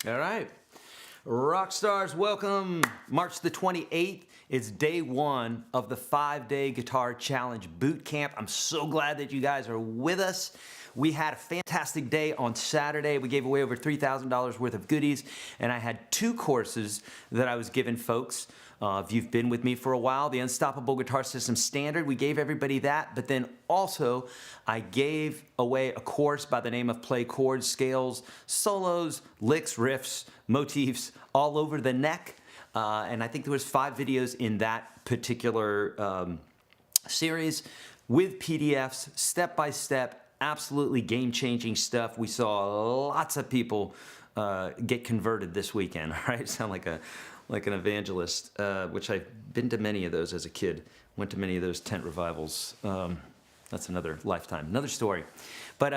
All right. Rock stars, welcome. March the 28th. It's day one of the 5-day guitar challenge boot camp. I'm so glad that you guys are with us. We had a fantastic day on Saturday. We gave away over $3,000 worth of goodies, and I had 2 courses that I was giving folks. If you've been with me for a while, the Unstoppable Guitar System Standard, we gave everybody that, but then also I gave away a course by the name of Play Chords, Scales, Solos, Licks, Riffs, Motifs, all over the neck. And I think there was 5 videos in that particular series with PDFs, step-by-step, absolutely game-changing stuff. We saw lots of people get converted this weekend, all right? Sound like an evangelist, which I've been to many of those as a kid. Went to many of those tent revivals. That's another lifetime, another story. But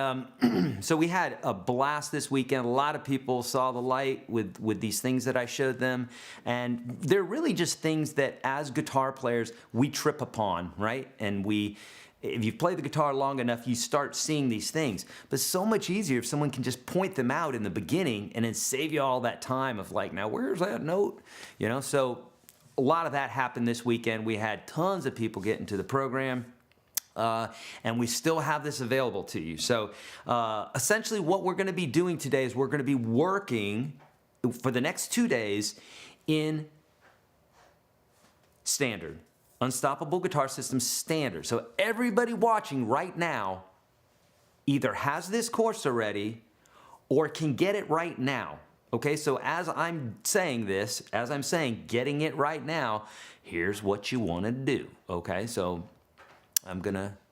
so we had a blast this weekend. A lot of people saw the light with these things that I showed them. And they're really just things that as guitar players, we trip upon, right? And if you've played the guitar long enough, you start seeing these things. But so much easier if someone can just point them out in the beginning and then save you all that time of like, now where's that note? You know, so a lot of that happened this weekend. We had tons of people get into the program. And we still have this available to you. So essentially what we're going to be doing today is we're going to be working for the next 2 days in standard. Unstoppable Guitar System Standard. So everybody watching right now either has this course already or can get it right now. Okay, so as I'm saying this, as I'm saying getting it right now, here's what you want to do. Okay, so I'm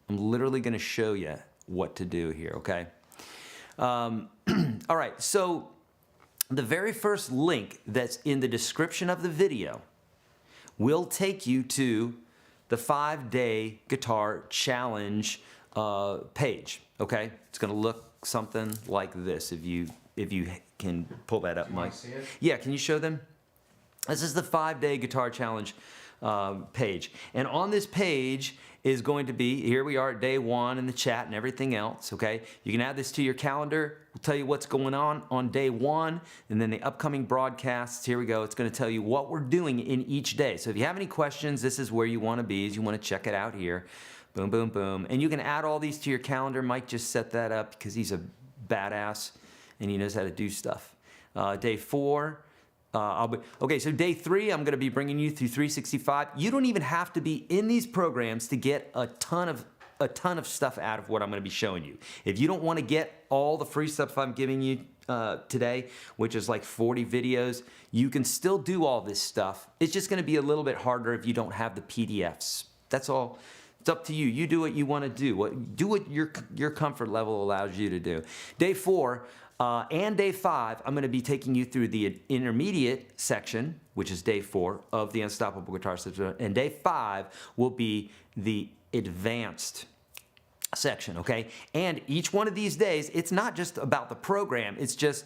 literally gonna show you what to do here, okay? All right, so the very first link that's in the description of the video will take you to the 5-day guitar challenge page, okay? It's gonna look something like this if you can pull that up, Mike. Yeah, can you show them? This is the 5-day guitar challenge page. And on this page is going to be, here we are at day 1 in the chat and everything else, okay? You can add this to your calendar. We'll tell you what's going on day 1, and then the upcoming broadcasts. Here we go. It's going to tell you what we're doing in each day. So if you have any questions, this is where you want to be. You want to check it out here. Boom, boom, boom. And you can add all these to your calendar. Mike just set that up because he's a badass and he knows how to do stuff. Day 4. Okay, so day 3, I'm going to be bringing you through 365. You don't even have to be in these programs to get a ton of stuff out of what I'm going to be showing you. If you don't want to get all the free stuff I'm giving you today, which is like 40 videos, you can still do all this stuff. It's just going to be a little bit harder if you don't have the PDFs. That's all. It's up to you. You do what you want to do. Do what your comfort level allows you to do. Day 4. And day 5, I'm going to be taking you through the intermediate section, which is day 4 of the Unstoppable Guitar System. And day 5 will be the advanced section, okay? And each one of these days, it's not just about the program. It's just,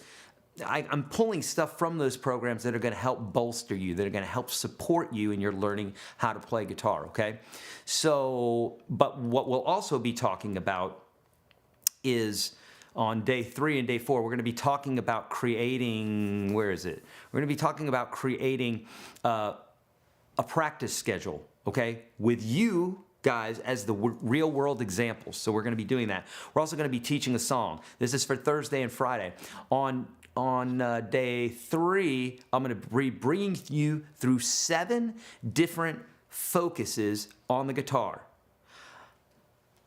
I'm pulling stuff from those programs that are going to help bolster you, that are going to help support you in your learning how to play guitar, okay? So, but what we'll also be talking about is on day 3 and day 4, we're going to be talking about creating, where is it? We're going to be talking about creating a practice schedule, okay, with you guys as the real world examples. So we're going to be doing that. We're also going to be teaching a song. This is for Thursday and Friday. On day 3, I'm going to be bringing you through 7 different focuses on the guitar.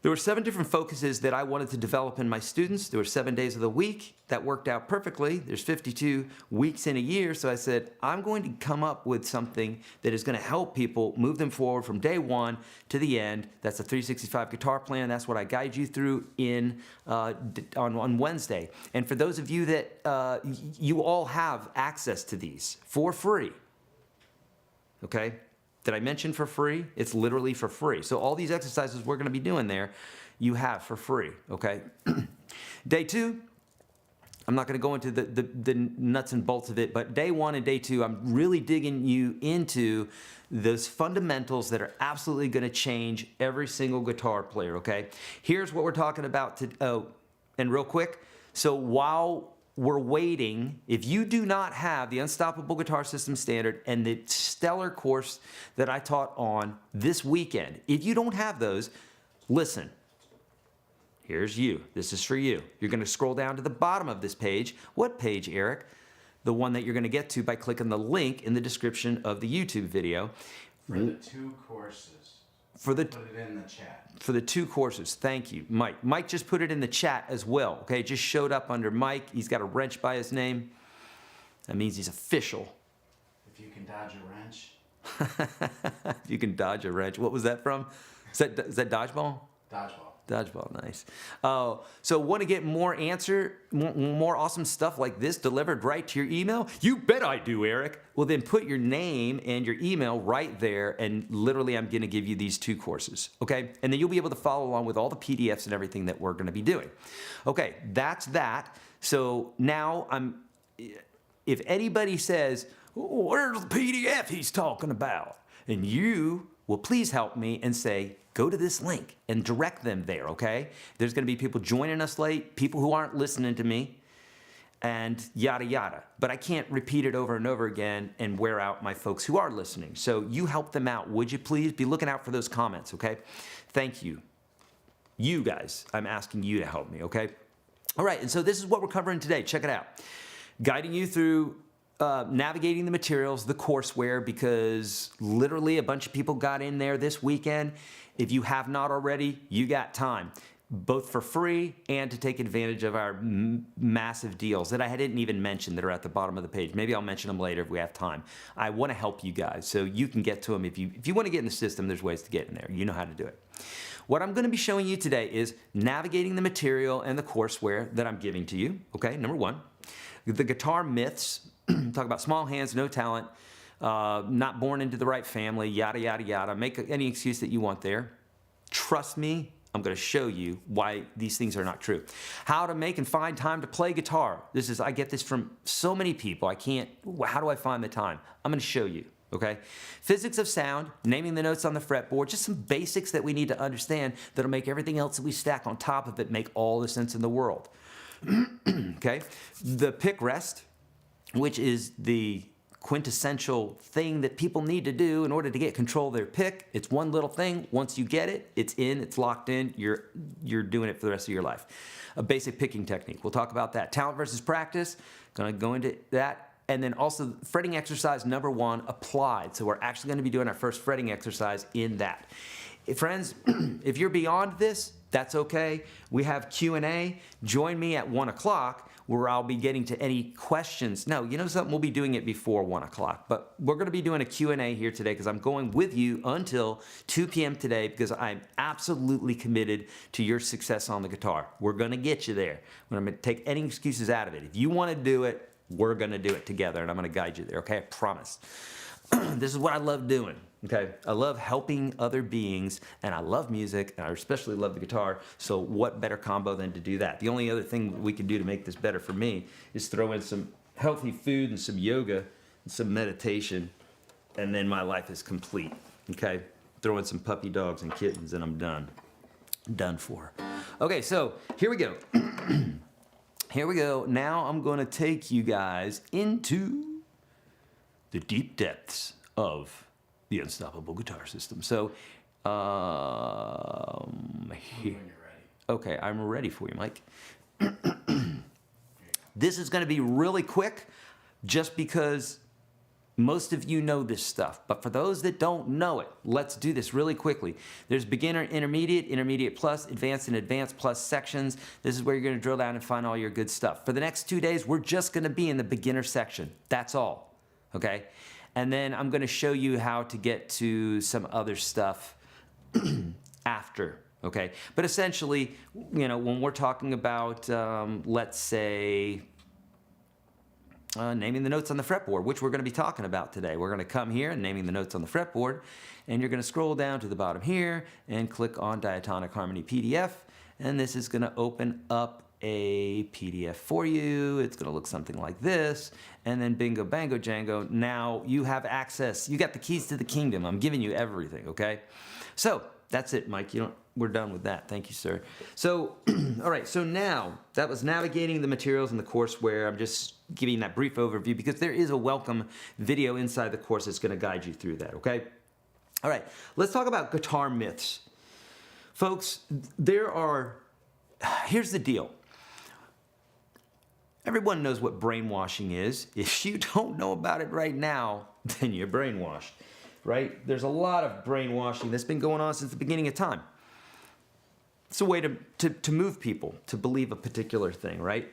There were 7 different focuses that I wanted to develop in my students. There were 7 days of the week. That worked out perfectly. There's 52 weeks in a year. So I said, I'm going to come up with something that is going to help people move them forward from day 1 to the end. That's a 365 guitar plan. That's what I guide you through on Wednesday. And for those of you that you all have access to these for free, okay? Did I mention for free? It's literally for free. So all these exercises we're going to be doing there, you have for free, okay? Day 2, I'm not going to go into the nuts and bolts of it, but day 1 and day 2, I'm really digging you into those fundamentals that are absolutely going to change every single guitar player, okay? Here's what we're talking about, and real quick, so while we're waiting. If you do not have the Unstoppable Guitar System Standard and the stellar course that I taught on this weekend, if you don't have those, listen. Here's you. This is for you. You're going to scroll down to the bottom of this page. What page, Eric? The one that you're going to get to by clicking the link in the description of the YouTube video. For the 2 courses. Put it in the chat. For the 2 courses. Thank you, Mike. Mike just put it in the chat as well. Okay, it just showed up under Mike. He's got a wrench by his name. That means he's official. If you can dodge a wrench. If you can dodge a wrench. What was that from? Is that dodgeball? Dodgeball. Dodgeball, nice. So want to get more awesome stuff like this delivered right to your email? You bet I do, Eric. Well, then put your name and your email right there, and literally I'm going to give you these 2 courses, okay? And then you'll be able to follow along with all the PDFs and everything that we're going to be doing. Okay, that's that. So now if anybody says, where's the PDF he's talking about? And you will please help me and say, go to this link and direct them there, okay? There's going to be people joining us late, people who aren't listening to me, and yada, yada. But I can't repeat it over and over again and wear out my folks who are listening. So you help them out, would you please? Be looking out for those comments, okay? Thank you. You guys, I'm asking you to help me, okay? All right, and so this is what we're covering today. Check it out. Guiding you through navigating the materials, the courseware, because literally a bunch of people got in there this weekend. If you have not already, you got time, both for free and to take advantage of our massive deals that I didn't even mention that are at the bottom of the page. Maybe I'll mention them later if we have time. I want to help you guys, so you can get to them. If you want to get in the system, there's ways to get in there. You know how to do it. What I'm going to be showing you today is navigating the material and the courseware that I'm giving to you. Okay, number 1, the guitar myths. Talk about small hands, no talent, not born into the right family, yada, yada, yada. Make any excuse that you want there. Trust me, I'm going to show you why these things are not true. How to make and find time to play guitar. I get this from so many people. How do I find the time? I'm going to show you, okay? Physics of sound, naming the notes on the fretboard, just some basics that we need to understand that'll make everything else that we stack on top of it make all the sense in the world. Okay? The pick rest, which is the quintessential thing that people need to do in order to get control of their pick. It's one little thing. Once you get it, it's in, it's locked in, you're doing it for the rest of your life. A basic picking technique. We'll talk about that. Talent versus practice. Going to go into that. And then also fretting exercise number 1, applied. So we're actually going to be doing our first fretting exercise in that. Friends, if you're beyond this, that's okay. We have Q&A. Join me at 1 o'clock. Where I'll be getting to any questions. No, you know something? We'll be doing it before 1 o'clock, but we're going to be doing a Q&A here today because I'm going with you until 2 p.m. today because I'm absolutely committed to your success on the guitar. We're going to get you there. I'm going to take any excuses out of it. If you want to do it, we're going to do it together, and I'm going to guide you there, okay? I promise. This is what I love doing, okay? I love helping other beings, and I love music, and I especially love the guitar, so what better combo than to do that? The only other thing we can do to make this better for me is throw in some healthy food and some yoga and some meditation, and then my life is complete, okay? Throw in some puppy dogs and kittens, and I'm done. Done for. Okay, so here we go. Here we go. Now I'm going to take you guys into the deep depths of the Unstoppable Guitar System. So, here. Okay, I'm ready for you, Mike. This is going to be really quick, just because most of you know this stuff. But for those that don't know it, let's do this really quickly. There's beginner, intermediate, intermediate plus, advanced, and advanced plus sections. This is where you're going to drill down and find all your good stuff. For the next 2 days, we're just going to be in the beginner section. That's all. Okay, and then I'm going to show you how to get to some other stuff after, okay? But essentially, you know, when we're talking about, let's say, naming the notes on the fretboard, which we're going to be talking about today. We're going to come here and naming the notes on the fretboard, and you're going to scroll down to the bottom here and click on Diatonic Harmony PDF, and this is going to open up a PDF for you. It's going to look something like this, and then bingo, bango, jango. Now you have access. You got the keys to the kingdom. I'm giving you everything, okay? So That's it, Mike. We're done with that. Thank you, sir. So, all right. So now that was navigating the materials and the courseware. I'm just giving that brief overview because there is a welcome video inside the course that's going to guide you through that. Okay. All right. Let's talk about guitar myths, folks. Here's the deal. Everyone knows what brainwashing is. If you don't know about it right now, then you're brainwashed, right? There's a lot of brainwashing that's been going on since the beginning of time. It's a way to move people to believe a particular thing, right?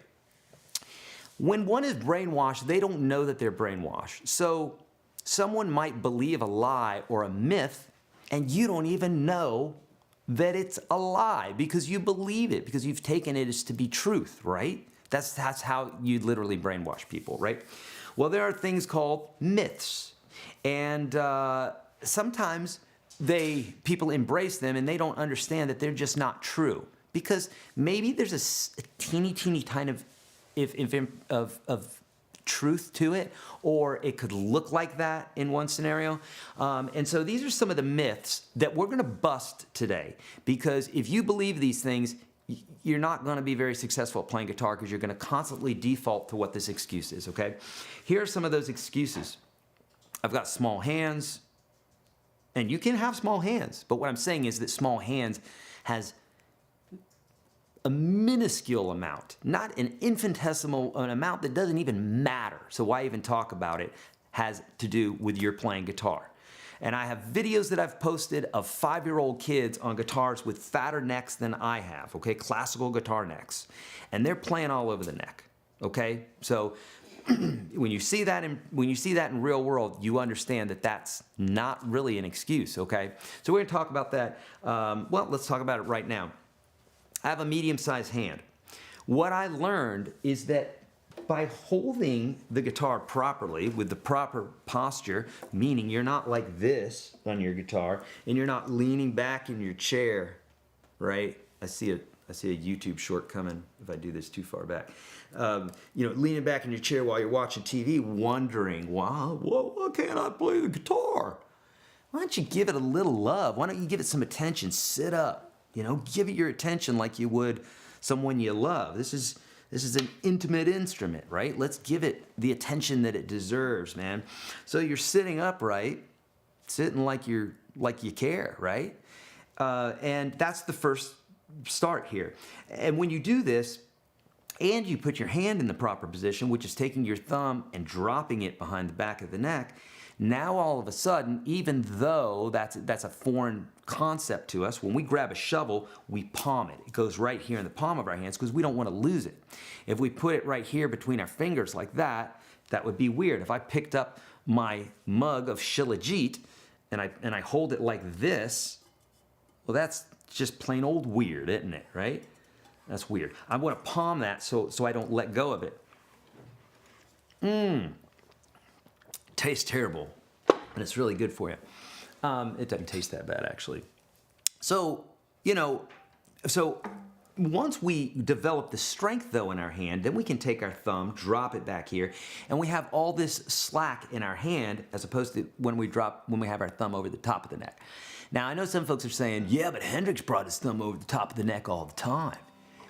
When one is brainwashed, they don't know that they're brainwashed. So someone might believe a lie or a myth, and you don't even know that it's a lie because you believe it, because you've taken it as to be truth, right? That's how you literally brainwash people, right? Well, there are things called myths, and sometimes people embrace them and they don't understand that they're just not true because maybe there's a teeny kind of of truth to it, or it could look like that in one scenario. And so these are some of the myths that we're going to bust today, because if you believe these things, you're not going to be very successful at playing guitar because you're going to constantly default to what this excuse is, okay? Here are some of those excuses. I've got small hands, and you can have small hands, but what I'm saying is that small hands has a minuscule amount, not an infinitesimal amount that doesn't even matter. So why even talk about it? Has to do with your playing guitar. And I have videos that I've posted of 5-year-old kids on guitars with fatter necks than I have, okay? Classical guitar necks. And they're playing all over the neck, okay? So when you see that in real world, you understand that that's not really an excuse, okay? So we're gonna talk about that. Well, let's talk about it right now. I have a medium-sized hand. What I learned is that by holding the guitar properly with the proper posture, meaning you're not like this on your guitar and you're not leaning back in your chair, right? I see a YouTube short coming if I do this too far back. Leaning back in your chair while you're watching TV, wondering, wow, why can't I play the guitar? Why don't you give it a little love? Why don't you give it some attention? Sit up, give it your attention like you would someone you love. This is an intimate instrument, right? Let's give it the attention that it deserves, man. So you're sitting upright, sitting like you care, right? And that's the first start here. And when you do this, and you put your hand in the proper position, which is taking your thumb and dropping it behind the back of the neck, now all of a sudden, even though that's a foreign concept to us, when we grab a shovel, we palm it. It goes right here in the palm of our hands because we don't want to lose it. If we put it right here between our fingers like that, that would be weird. If I picked up my mug of Shilajit and I hold it like this, well, that's just plain old weird, isn't it, right? That's weird. I want to palm that so I don't let go of it. Tastes terrible, but it's really good for you. It doesn't taste that bad, actually. So, once we develop the strength, though, in our hand, then we can take our thumb, drop it back here, and we have all this slack in our hand as opposed to when we have our thumb over the top of the neck. Now, I know some folks are saying, yeah, but Hendrix brought his thumb over the top of the neck all the time.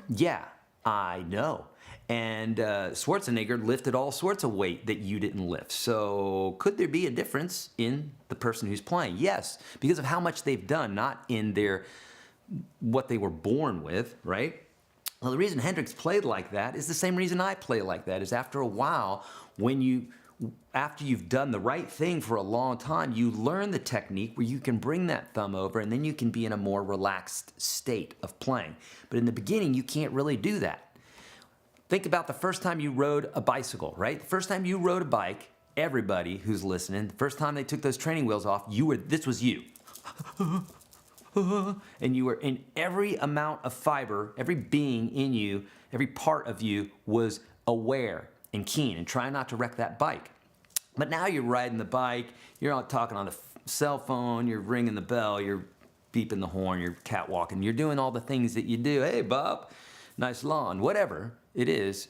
Yeah, I know. And Schwarzenegger lifted all sorts of weight that you didn't lift. So could there be a difference in the person who's playing? Yes, because of how much they've done, not in what they were born with, right? Well, the reason Hendrix played like that is the same reason I play like that, is after a while, after you've done the right thing for a long time, you learn the technique where you can bring that thumb over and then you can be in a more relaxed state of playing. But in the beginning, you can't really do that. Think about the first time you rode a bicycle, right? The first time you rode a bike, everybody who's listening, the first time they took those training wheels off, this was you. And you were in every amount of fiber, every being in you, every part of you was aware and keen and trying not to wreck that bike. But now you're riding the bike, you're out talking on the cell phone, you're ringing the bell, you're beeping the horn, you're catwalking, you're doing all the things that you do. Hey, Bob, nice lawn, whatever it is.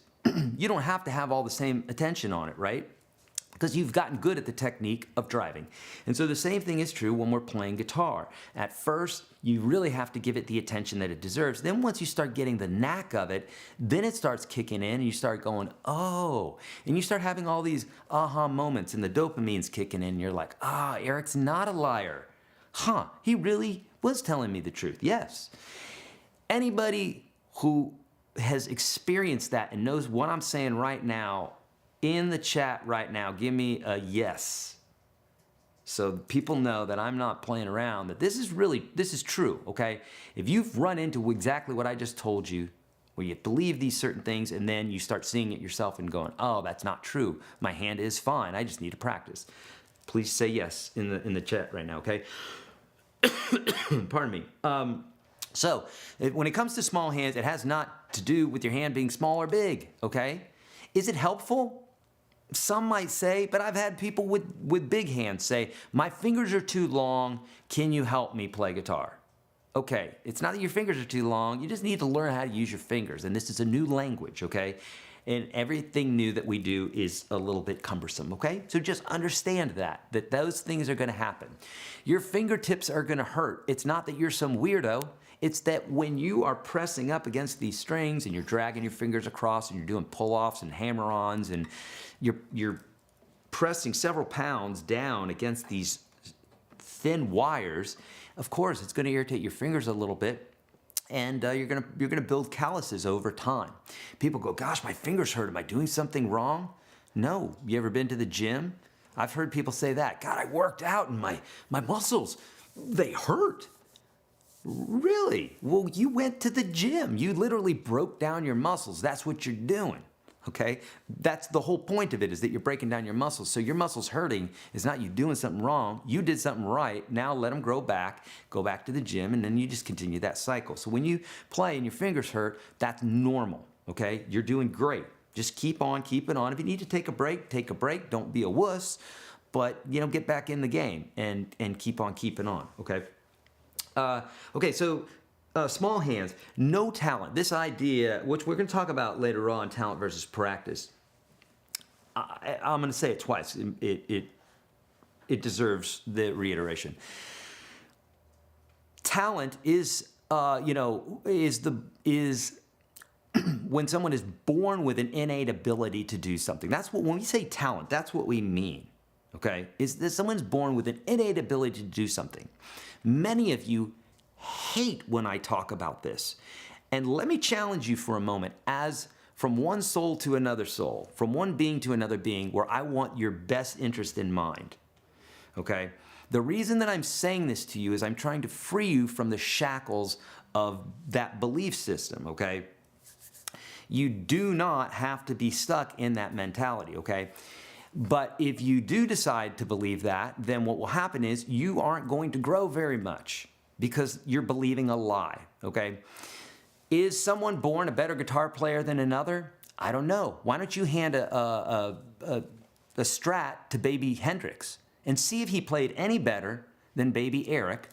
You don't have to have all the same attention on it, right? because you've gotten good at the technique of driving. And so the same thing is true when we're playing guitar. At first, you really have to give it the attention that it deserves. Then once you start getting the knack of it, then it starts kicking in and you start going, oh, and you start having all these aha moments and the dopamine's kicking in and you're like, Eric's not a liar. He really was telling me the truth. Yes. Anybody who has experienced that and knows what I'm saying right now, in the chat right now, give me a yes. So people know that I'm not playing around, that this is true, okay? If you've run into exactly what I just told you, where you believe these certain things and then you start seeing it yourself and going, oh, that's not true. My hand is fine. I just need to practice. Please say yes in the chat right now, okay? Pardon me. So when it comes to small hands, it has not to do with your hand being small or big, okay? Is it helpful? Some might say, but I've had people with big hands say, my fingers are too long, can you help me play guitar? Okay, it's not that your fingers are too long, you just need to learn how to use your fingers, and this is a new language, okay? And everything new that we do is a little bit cumbersome, okay? So just understand that those things are gonna happen. Your fingertips are gonna hurt. It's not that you're some weirdo, it's that when you are pressing up against these strings and you're dragging your fingers across and you're doing pull-offs and hammer-ons and you're pressing several pounds down against these thin wires, of course, it's gonna irritate your fingers a little bit, and you're gonna build calluses over time. People go, gosh, my fingers hurt, am I doing something wrong? No, you ever been to the gym? I've heard people say that. God, I worked out and my muscles, they hurt. Really? Well, you went to the gym. You literally broke down your muscles. That's what you're doing, okay? That's the whole point of it, is that you're breaking down your muscles. So your muscles hurting is not you doing something wrong. You did something right. Now let them grow back, go back to the gym, and then you just continue that cycle. So when you play and your fingers hurt, that's normal, okay? You're doing great. Just keep on keeping on. If you need to take a break, take a break. Don't be a wuss, but, you know, get back in the game and keep on keeping on, okay? Okay, so small hands, no talent. This idea, which we're going to talk about later on, talent versus practice. I'm going to say it twice. It deserves the reiteration. Talent is, is when someone is born with an innate ability to do something. That's what, when we say talent, that's what we mean. Okay, is that someone's born with an innate ability to do something. Many of you hate when I talk about this. And let me challenge you for a moment, as from one soul to another soul, from one being to another being, where I want your best interest in mind. Okay? The reason that I'm saying this to you is I'm trying to free you from the shackles of that belief system, okay? You do not have to be stuck in that mentality, okay? But if you do decide to believe that, then what will happen is you aren't going to grow very much because you're believing a lie, okay? Is someone born a better guitar player than another? I don't know. Why don't you hand a Strat to baby Hendrix and see if he played any better than baby Eric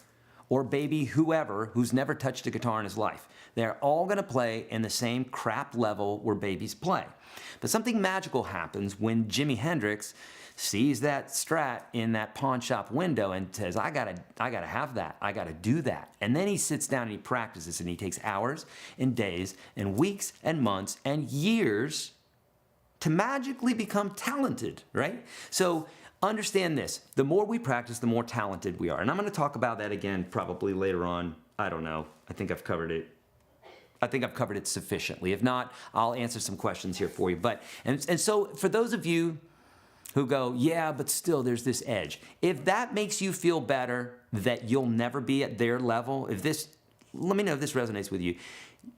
or baby whoever who's never touched a guitar in his life. They're all gonna play in the same crap level where babies play. But something magical happens when Jimi Hendrix sees that Strat in that pawn shop window and says, I gotta have that, I gotta do that. And then he sits down and he practices and he takes hours and days and weeks and months and years to magically become talented, right? So understand this, the more we practice, the more talented we are. And I'm gonna talk about that again probably later on. I don't know, I think I've covered it. I think I've covered it sufficiently. If not, I'll answer some questions here for you. But and so for those of you who go, yeah, but still there's this edge. If that makes you feel better that you'll never be at their level, let me know if this resonates with you.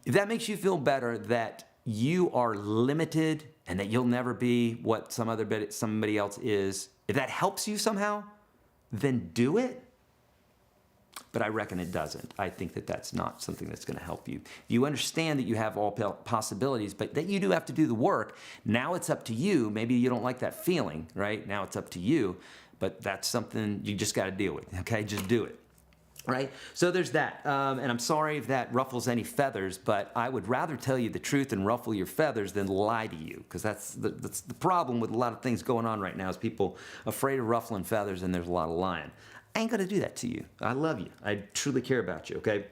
If that makes you feel better that you are limited and that you'll never be what somebody else is, if that helps you somehow, then do it. But I reckon it doesn't. I think that that's not something that's going to help you. You understand that you have all possibilities, but that you do have to do the work. Now it's up to you. Maybe you don't like that feeling, right? Now it's up to you, but that's something you just got to deal with, okay? Just do it. Right? So there's that. And I'm sorry if that ruffles any feathers, but I would rather tell you the truth and ruffle your feathers than lie to you. Because that's the problem with a lot of things going on right now is people afraid of ruffling feathers and there's a lot of lying. I ain't going to do that to you. I love you. I truly care about you, okay?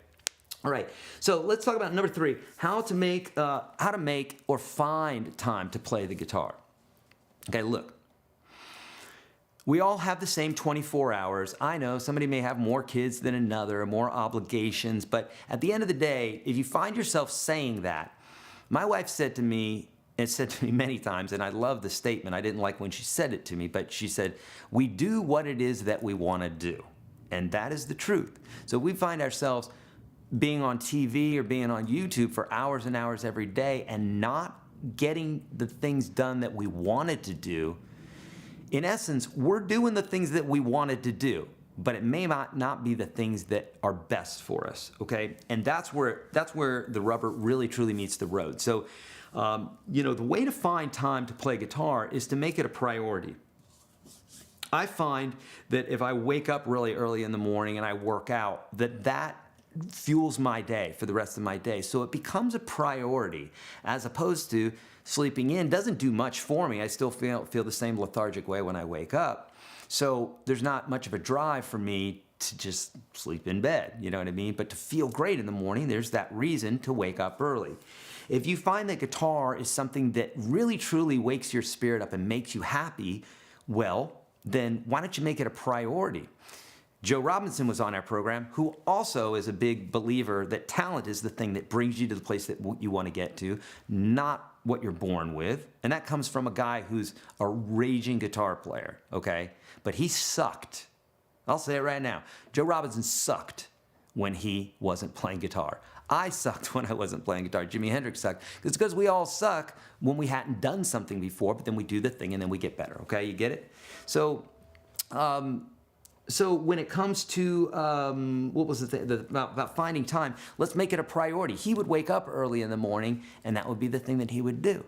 All right, so let's talk about number 3, how to make or find time to play the guitar. Okay, look. We all have the same 24 hours. I know somebody may have more kids than another, more obligations, but at the end of the day, if you find yourself saying that, my wife said to me, and said to me many times, and I love the statement, I didn't like when she said it to me, but she said, we do what it is that we want to do. And that is the truth. So we find ourselves being on TV or being on YouTube for hours and hours every day and not getting the things done that we wanted to do. In essence, we're doing the things that we wanted to do, but it may not be the things that are best for us, okay? And that's where the rubber really truly meets the road. So, the way to find time to play guitar is to make it a priority. I find that if I wake up really early in the morning and I work out, that fuels my day for the rest of my day. So it becomes a priority as opposed to sleeping in. Doesn't do much for me. I still feel the same lethargic way when I wake up. So there's not much of a drive for me to just sleep in bed, you know what I mean? But to feel great in the morning, there's that reason to wake up early. If you find that guitar is something that really truly wakes your spirit up and makes you happy, well, then why don't you make it a priority? Joe Robinson was on our program, who also is a big believer that talent is the thing that brings you to the place that you want to get to, not what you're born with. And that comes from a guy who's a raging guitar player, okay? But he sucked. I'll say it right now. Joe Robinson sucked when he wasn't playing guitar. I sucked when I wasn't playing guitar. Jimi Hendrix sucked. It's because we all suck when we hadn't done something before, but then we do the thing and then we get better, okay? You get it? So when it comes to, what was the thing, about finding time, let's make it a priority. He would wake up early in the morning, and that would be the thing that he would do.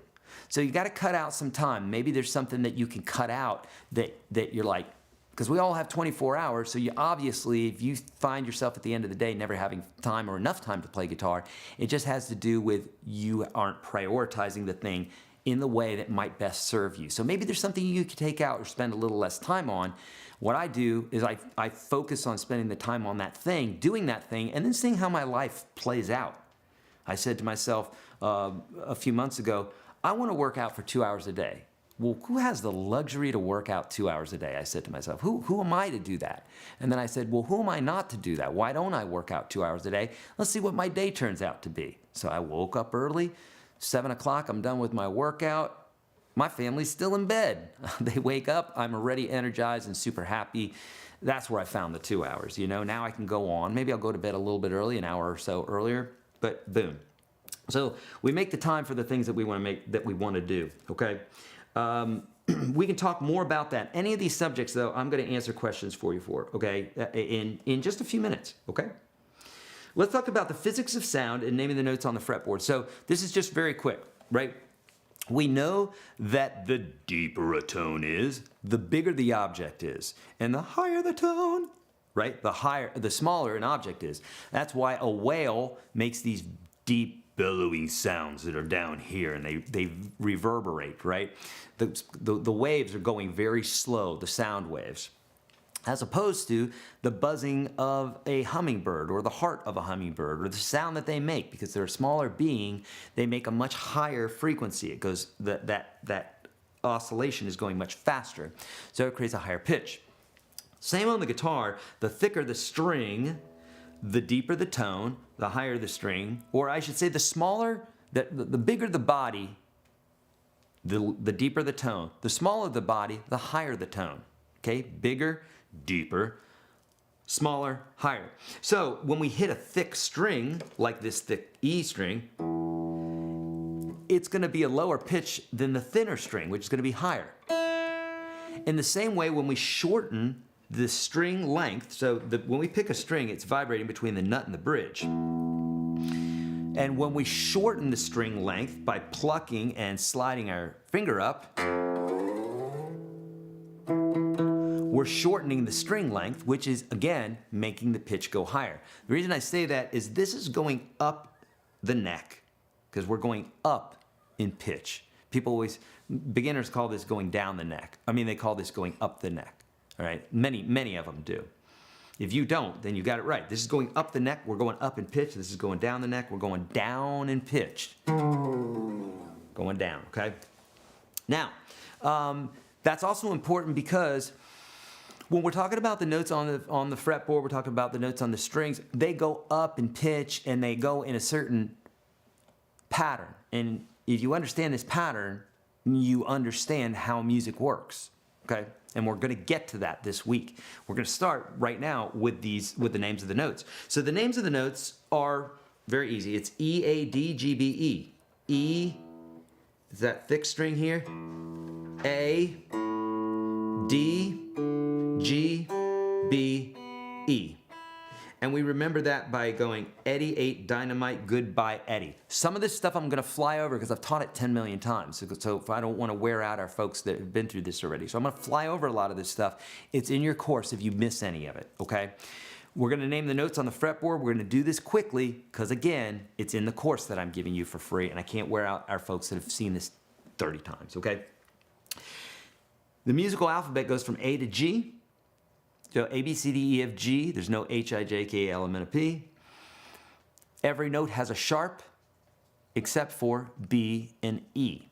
So you got to cut out some time. Maybe there's something that you can cut out that you're like, because we all have 24 hours, so you obviously, if you find yourself at the end of the day never having time or enough time to play guitar, it just has to do with you aren't prioritizing the thing in the way that might best serve you. So maybe there's something you could take out or spend a little less time on. What I do is I focus on spending the time on that thing, doing that thing, and then seeing how my life plays out. I said to myself a few months ago, I want to work out for 2 hours a day. Well, who has the luxury to work out 2 hours a day? I said to myself, who am I to do that? And then I said, well, who am I not to do that? Why don't I work out 2 hours a day? Let's see what my day turns out to be. So I woke up early, 7 o'clock, I'm done with my workout. My family's still in bed. They wake up, I'm already energized and super happy. That's where I found the 2 hours, Now I can go on. Maybe I'll go to bed a little bit early, an hour or so earlier, but boom. So we make the time for the things that we want to make, that we want to do, okay? We can talk more about that. Any of these subjects, though, I'm going to answer questions for you okay? In just a few minutes, okay? Let's talk about the physics of sound and naming the notes on the fretboard. So this is just very quick, right? We know that the deeper a tone is, the bigger the object is. And the higher the tone, right? The smaller an object is. That's why a whale makes these deep bellowing sounds that are down here and they reverberate, right? The waves are going very slow, the sound waves, as opposed to the buzzing of a hummingbird or the heart of a hummingbird or the sound that they make. Because they're a smaller being, they make a much higher frequency. It goes, that oscillation is going much faster, so it creates a higher pitch. Same on the guitar. The thicker the string, the deeper the tone, the higher the string, or I should say the smaller, the bigger the body, the deeper the tone. The smaller the body, the higher the tone. Okay, bigger, deeper, smaller, higher. So when we hit a thick string, like this thick E string, it's going to be a lower pitch than the thinner string, which is going to be higher. In the same way, when we shorten the string length, so when we pick a string, it's vibrating between the nut and the bridge. And when we shorten the string length by plucking we're shortening the string length, which is, again, making the pitch go higher. The reason I say that is this is going up the neck, because we're going up in pitch. Beginners call this going down the neck. I mean, they call this going up the neck, all right? Many of them do. If you don't, then you got it right. This is going up the neck, we're going up in pitch. This is going down the neck, we're going down in pitch. Going down, okay? Now, that's also important because when we're talking about the notes on the fretboard, we're talking about the notes on the strings, they go up in pitch and they go in a certain pattern. And if you understand this pattern, you understand how music works, okay? And we're going to get to that this week. We're going to start right now with the names of the notes. So the names of the notes are very easy. It's E, A, D, G, B, E. E is that thick string here. A, D, G, B, E. And we remember that by going Eddie 8 Dynamite Goodbye Eddie. Some of this stuff I'm going to fly over because I've taught it 10 million times. So if I don't want to wear out our folks that have been through this already. So I'm going to fly over a lot of this stuff. It's in your course if you miss any of it, okay? We're going to name the notes on the fretboard. We're going to do this quickly because, again, it's in the course that I'm giving you for free, and I can't wear out our folks that have seen this 30 times, okay? The musical alphabet goes from A to G. So A, B, C, D, E, F, G. There's no H, I, J, K, L, M, N, P. Every note has a sharp except for B and E.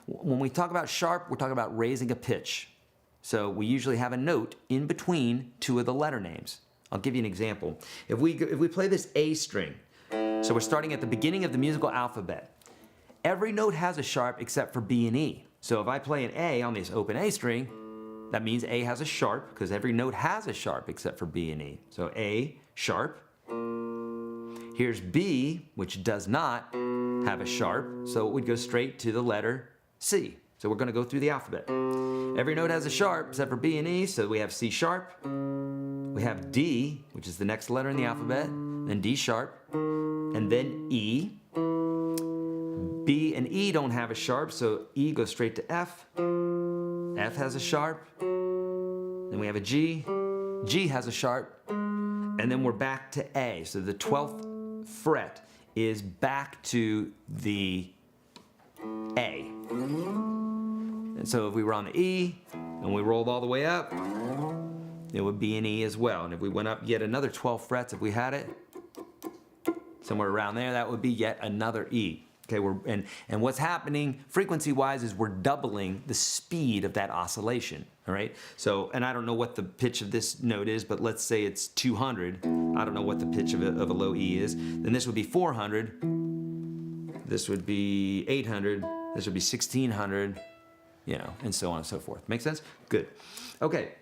When we talk about sharp, we're talking about raising a pitch. So we usually have a note in between two of the letter names. I'll give you an example. If we play this A string, so we're starting at the beginning of the musical alphabet. Every note has a sharp except for B and E. So if I play an A on this open A string, that means A has a sharp because every note has a sharp except for B and E. So A, sharp. Here's B, which does not have a sharp, so it would go straight to the letter C. So we're going to go through the alphabet. Every note has a sharp except for B and E, so we have C sharp. We have D, which is the next letter in the alphabet, then D sharp, and then E. B and E don't have a sharp, so E goes straight to F. F has a sharp. Then we have a G. G has a sharp. And then we're back to A. So the 12th fret is back to the A. And so if we were on the E and we rolled all the way up, it would be an E as well. And if we went up yet another 12 frets, if we had it, somewhere around there, that would be yet another E. Okay, and what's happening frequency-wise is we're doubling the speed of that oscillation, all right? So, and I don't know what the pitch of this note is, but let's say it's 200. I don't know what the pitch of a low E is. Then this would be 400. This would be 800. This would be 1600, you know, and so on and so forth. Make sense? Good. Okay.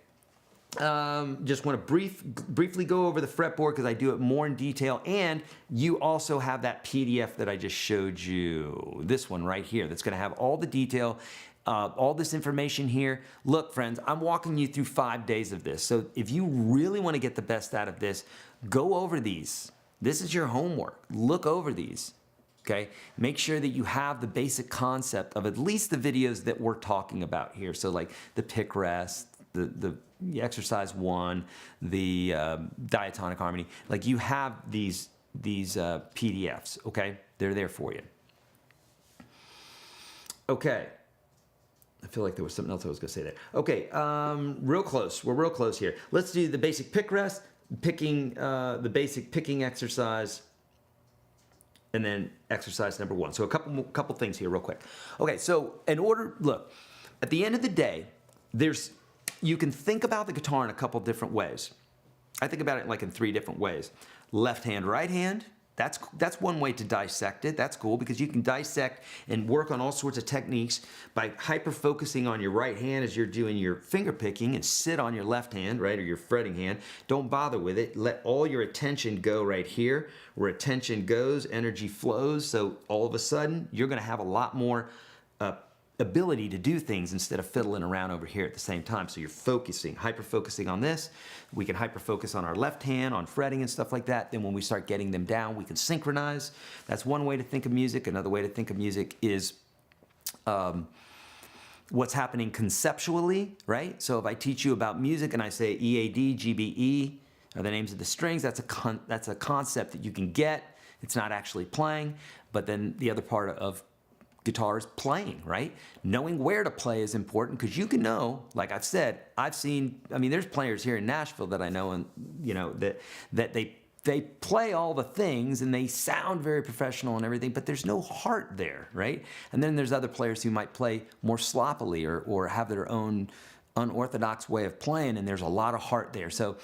Just want to briefly go over the fretboard because I do it more in detail, and you also have that PDF that I just showed you, this one right here, that's going to have all the detail, all this information here. Look, friends, I'm walking you through 5 days of this, so if you really want to get the best out of this, go over these. This is your homework. Look over these. Okay, make sure that you have the basic concept of at least the videos that we're talking about here. So like the pick rest, the exercise 1, the diatonic harmony. Like you have these PDFs, okay? They're there for you. Okay. I feel like there was something else I was going to say there. Okay, real close. We're real close here. Let's do the basic pick rest, the basic picking exercise, and then exercise number 1. So a couple things here real quick. Okay, so look, at the end of the day, you can think about the guitar in a couple different ways. I think about it like in 3 different ways. Left hand, right hand. That's one way to dissect it. That's cool because you can dissect and work on all sorts of techniques by hyper-focusing on your right hand as you're doing your finger picking and sit on your left hand, right, or your fretting hand. Don't bother with it. Let all your attention go right here. Where attention goes, energy flows. So all of a sudden, you're going to have a lot more ability to do things instead of fiddling around over here at the same time. So you're focusing, hyper-focusing on this. We can hyper-focus on our left hand, on fretting and stuff like that. Then when we start getting them down, we can synchronize. That's one way to think of music. Another way to think of music is what's happening conceptually, right? So if I teach you about music and I say EAD, GBE are the names of the strings, that's a concept that you can get. It's not actually playing, but then the other part of guitar is playing, right? Knowing where to play is important because you can know, like I've said, there's players here in Nashville that I know, and that they play all the things and they sound very professional and everything, but there's no heart there, right? And then there's other players who might play more sloppily or have their own unorthodox way of playing, and there's a lot of heart there. So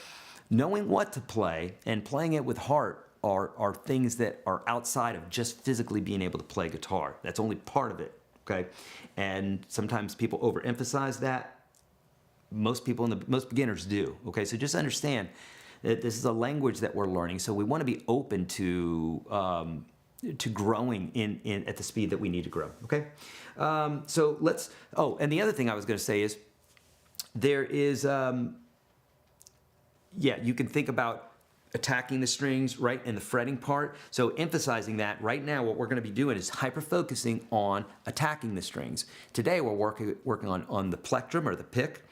knowing what to play and playing it with heart are things that are outside of just physically being able to play guitar. That's only part of it, okay? And sometimes people overemphasize that. Most beginners do, okay? So just understand that this is a language that we're learning, so we want to be open to growing at the speed that we need to grow, okay? So let's, and the other thing I was going to say is there is, you can think about attacking the strings, right, and the fretting part. So emphasizing that right now, what we're going to be doing is hyper-focusing on attacking the strings. Today, we're working on the plectrum or the pick.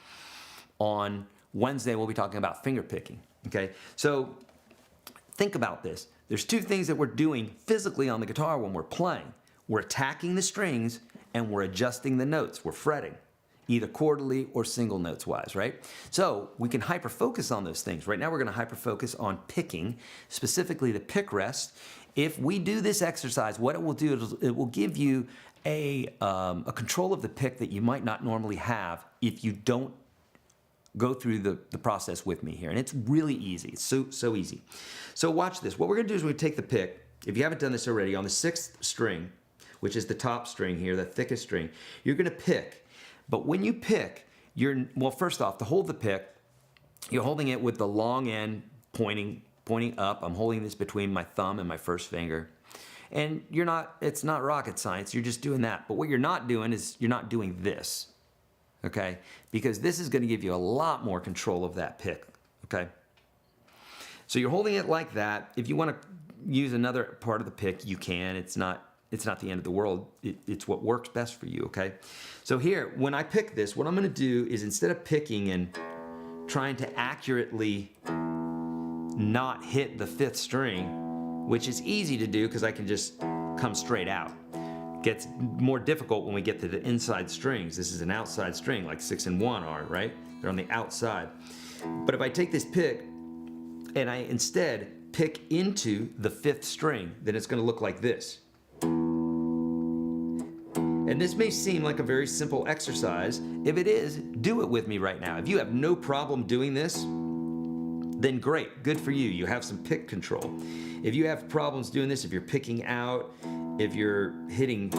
On Wednesday, we'll be talking about finger picking, okay? So think about this. There's two things that we're doing physically on the guitar when we're playing. We're attacking the strings and we're adjusting the notes. We're fretting, either quarterly or single notes wise, right? So we can hyper-focus on those things. Right now we're going to hyper-focus on picking, specifically the pick rest. If we do this exercise, what it will do is it will give you a control of the pick that you might not normally have if you don't go through the process with me here. And it's really easy. It's so easy. So watch this. What we're going to do is we're going to take the pick, if you haven't done this already, on the 6th string, which is the top string here, the thickest string, you're going to pick. But when you pick, first off, to hold the pick, you're holding it with the long end pointing up. I'm holding this between my thumb and my first finger. And it's not rocket science, you're just doing that. But what you're not doing is you're not doing this, okay? Because this is gonna give you a lot more control of that pick, okay? So you're holding it like that. If you wanna use another part of the pick, you can. It's not the end of the world. It's what works best for you, okay? So here, when I pick this, what I'm gonna do is instead of picking and trying to accurately not hit the 5th string, which is easy to do because I can just come straight out. Gets more difficult when we get to the inside strings. This is an outside string like 6 and 1 are, right? They're on the outside. But if I take this pick and I instead pick into the 5th string, then it's gonna look like this. And this may seem like a very simple exercise. If it is, do it with me right now. If you have no problem doing this, then great, good for you. You have some pick control. If you have problems doing this, if you're picking out, if you're hitting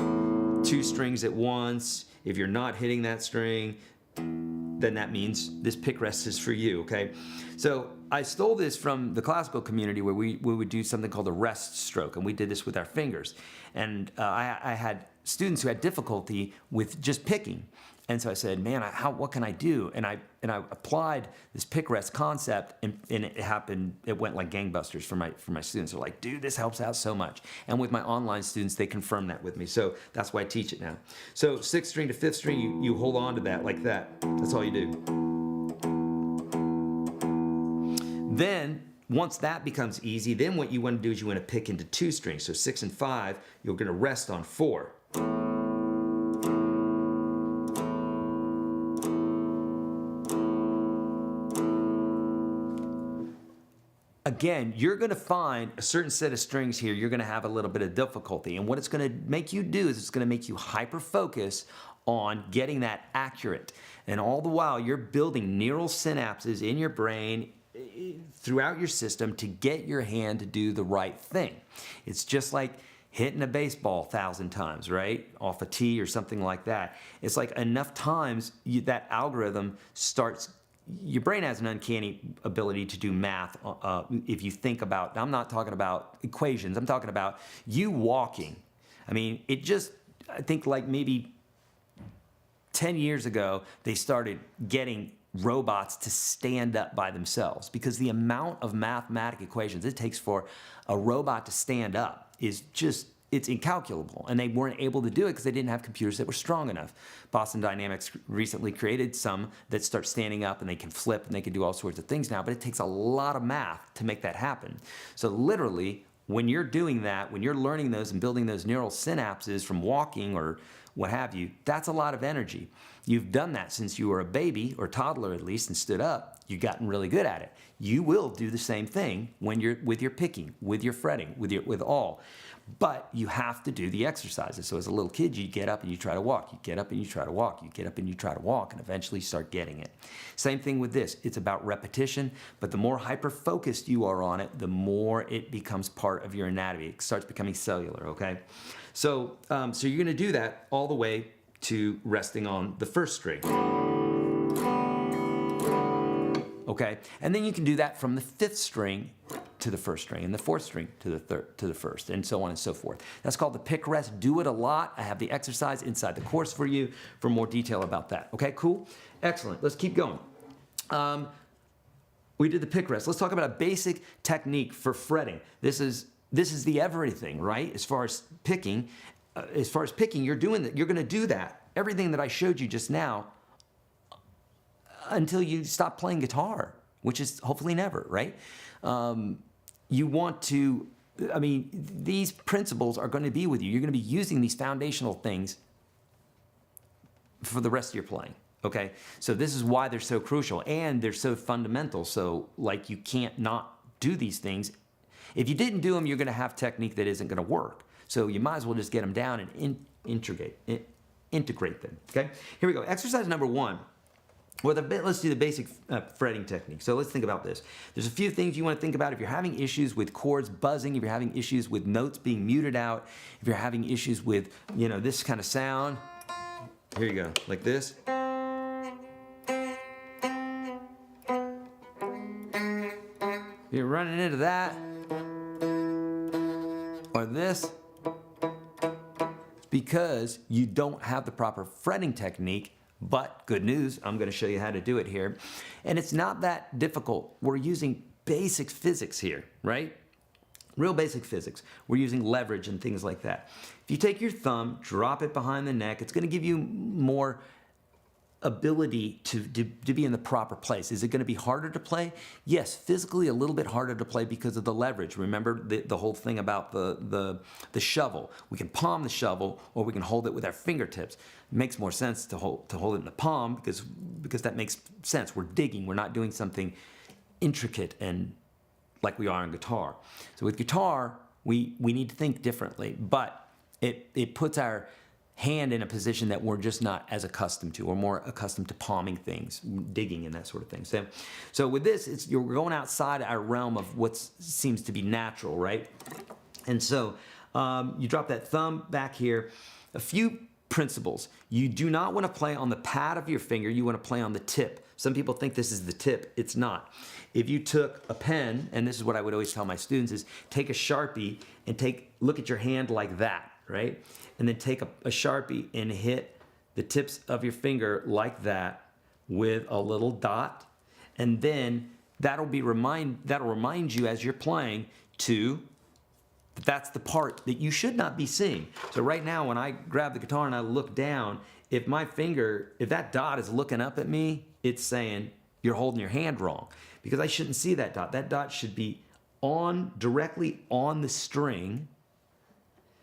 2 strings at once, if you're not hitting that string, then that means this pick rest is for you, okay? So I stole this from the classical community where we would do something called a rest stroke, and we did this with our fingers. And I had students who had difficulty with just picking. And so I said, man, what can I do? And I applied this pick rest concept, and it went like gangbusters for my students. They're like, dude, this helps out so much. And with my online students, they confirm that with me. So that's why I teach it now. So 6th string to 5th string, you hold on to that like that. That's all you do. Then, once that becomes easy, then what you want to do is you want to pick into 2 strings. So 6 and 5, you're going to rest on 4. Again, you're going to find a certain set of strings here, you're going to have a little bit of difficulty. And what it's going to make you do is it's going to make you hyper-focus on getting that accurate. And all the while, you're building neural synapses in your brain, throughout your system to get your hand to do the right thing. It's just like hitting a baseball 1,000 times, right? Off a tee or something like that. It's like enough times that algorithm starts, your brain has an uncanny ability to do math. If you think about, I'm not talking about equations, I'm talking about you walking. I mean, I think like maybe 10 years ago, they started getting robots to stand up by themselves because the amount of mathematical equations it takes for a robot to stand up is just it's incalculable, and they weren't able to do it because they didn't have computers that were strong enough. Boston Dynamics recently created some that start standing up and they can flip and they can do all sorts of things now, but it takes a lot of math to make that happen. So literally, when you're doing that, when you're learning those and building those neural synapses from walking or what have you, that's a lot of energy. You've done that since you were a baby, or toddler at least, and stood up. You've gotten really good at it. You will do the same thing when you're with your picking, with your fretting, with all. But you have to do the exercises. So as a little kid, you get up and you try to walk. You get up and you try to walk. You get up and you try to walk, and eventually start getting it. Same thing with this. It's about repetition, but the more hyper-focused you are on it, the more it becomes part of your anatomy. It starts becoming cellular, okay? So, so you're gonna do that all the way to resting on the first string. Okay, and then you can do that from the fifth string to the first string, and the fourth string to the first, and so on and so forth. That's called the pick rest. Do it a lot. I have the exercise inside the course for you for more detail about that. Okay, cool, excellent. Let's keep going. We did the pick rest. Let's talk about a basic technique for fretting. This is the everything, right? As far as picking, you're doing that. You're going to do that. Everything that I showed you just now, until you stop playing guitar, which is hopefully never, right? You want to, I mean, these principles are going to be with you. You're going to be using these foundational things for the rest of your playing, okay? So this is why they're so crucial, and they're so fundamental. So, like, you can't not do these things. If you didn't do them, you're going to have technique that isn't going to work. So you might as well just get them down and integrate them, okay? Here we go. Exercise number 1. Well, let's do the basic fretting technique. So let's think about this. There's a few things you want to think about. If you're having issues with chords buzzing, if you're having issues with notes being muted out, if you're having issues with, you know, this kind of sound, here you go, like this. If you're running into that, or this, it's because you don't have the proper fretting technique. But good news, I'm going to show you how to do it here. And it's not that difficult. We're using basic physics here, right? Real basic physics. We're using leverage and things like that. If you take your thumb, drop it behind the neck, it's going to give you more ability to be in the proper place. Is it going to be harder to play? Yes, physically a little bit harder to play because of the leverage. Remember the whole thing about the shovel. We can palm the shovel, or we can hold it with our fingertips. It makes more sense to hold it in the palm because that makes sense. We're digging. We're not doing something intricate and like we are on guitar. So with guitar, we need to think differently, but it puts our hand in a position that we're just not as accustomed to. We're more accustomed to palming things, digging and that sort of thing. So with this, you're going outside our realm of what seems to be natural, right? And so you drop that thumb back here. A few principles. You do not want to play on the pad of your finger. You want to play on the tip. Some people think this is the tip. It's not. If you took a pen, and this is what I would always tell my students, is take a Sharpie and look at your hand like that, right? And then take a Sharpie and hit the tips of your finger like that with a little dot. And then that'll remind you as you're playing that's the part that you should not be seeing. So right now, when I grab the guitar and I look down, if that dot is looking up at me, it's saying you're holding your hand wrong, because I shouldn't see that dot. That dot should be directly on the string,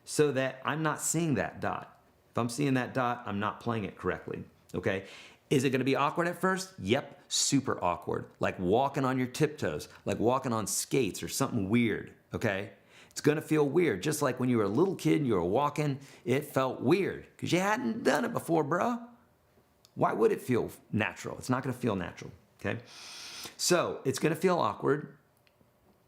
so that I'm not seeing that dot. If I'm seeing that dot, I'm not playing it correctly, okay? Is it gonna be awkward at first? Yep, super awkward. Like walking on your tiptoes, like walking on skates or something weird, okay? It's gonna feel weird, just like when you were a little kid and you were walking, it felt weird, because you hadn't done it before, bro. Why would it feel natural? It's not gonna feel natural, okay? So it's gonna feel awkward.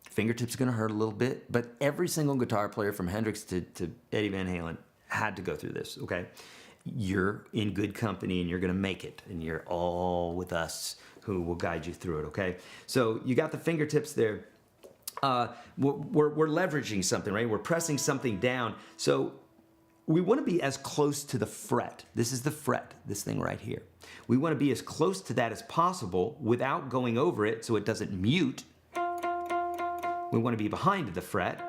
Fingertips are going to hurt a little bit, but every single guitar player from Hendrix to Eddie Van Halen had to go through this, okay? You're in good company and you're going to make it, and you're all with us who will guide you through it, okay? So you got the fingertips there. We're leveraging something, right? We're pressing something down. So we want to be as close to the fret. This is the fret, this thing right here. We want to be as close to that as possible without going over it so it doesn't mute. We want to be behind the fret.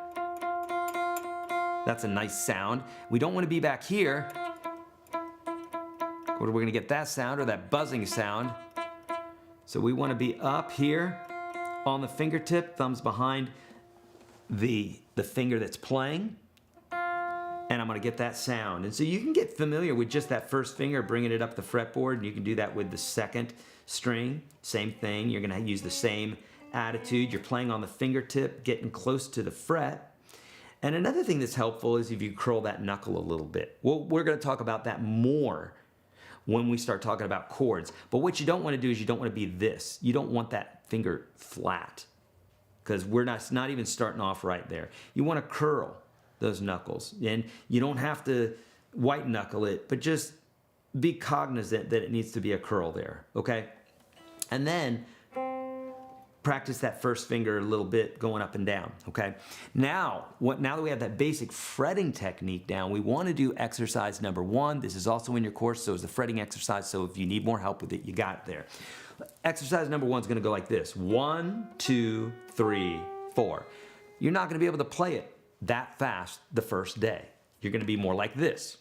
That's a nice sound. We don't want to be back here, where we're going to get that sound or that buzzing sound. So we want to be up here on the fingertip, thumbs behind the finger that's playing. And I'm going to get that sound. And so you can get familiar with just that first finger, bringing it up the fretboard, and you can do that with the second string. Same thing. You're going to use the same attitude. You're playing on the fingertip, getting close to the fret. And another thing that's helpful is if you curl that knuckle a little bit. Well, we're going to talk about that more when we start talking about chords. But what you don't want to do is you don't want to be this. You don't want that finger flat, because we're not even starting off right there. You want to curl those knuckles. And you don't have to white knuckle it, but just be cognizant that it needs to be a curl there, okay? And then practice that first finger a little bit going up and down, okay? Now that we have that basic fretting technique down, we want to do exercise number 1. This is also in your course, so it's the fretting exercise, so if you need more help with it, you got it there. Exercise number 1 is going to go like this. 1, 2, 3, 4. You're not going to be able to play it that fast the first day. You're going to be more like this.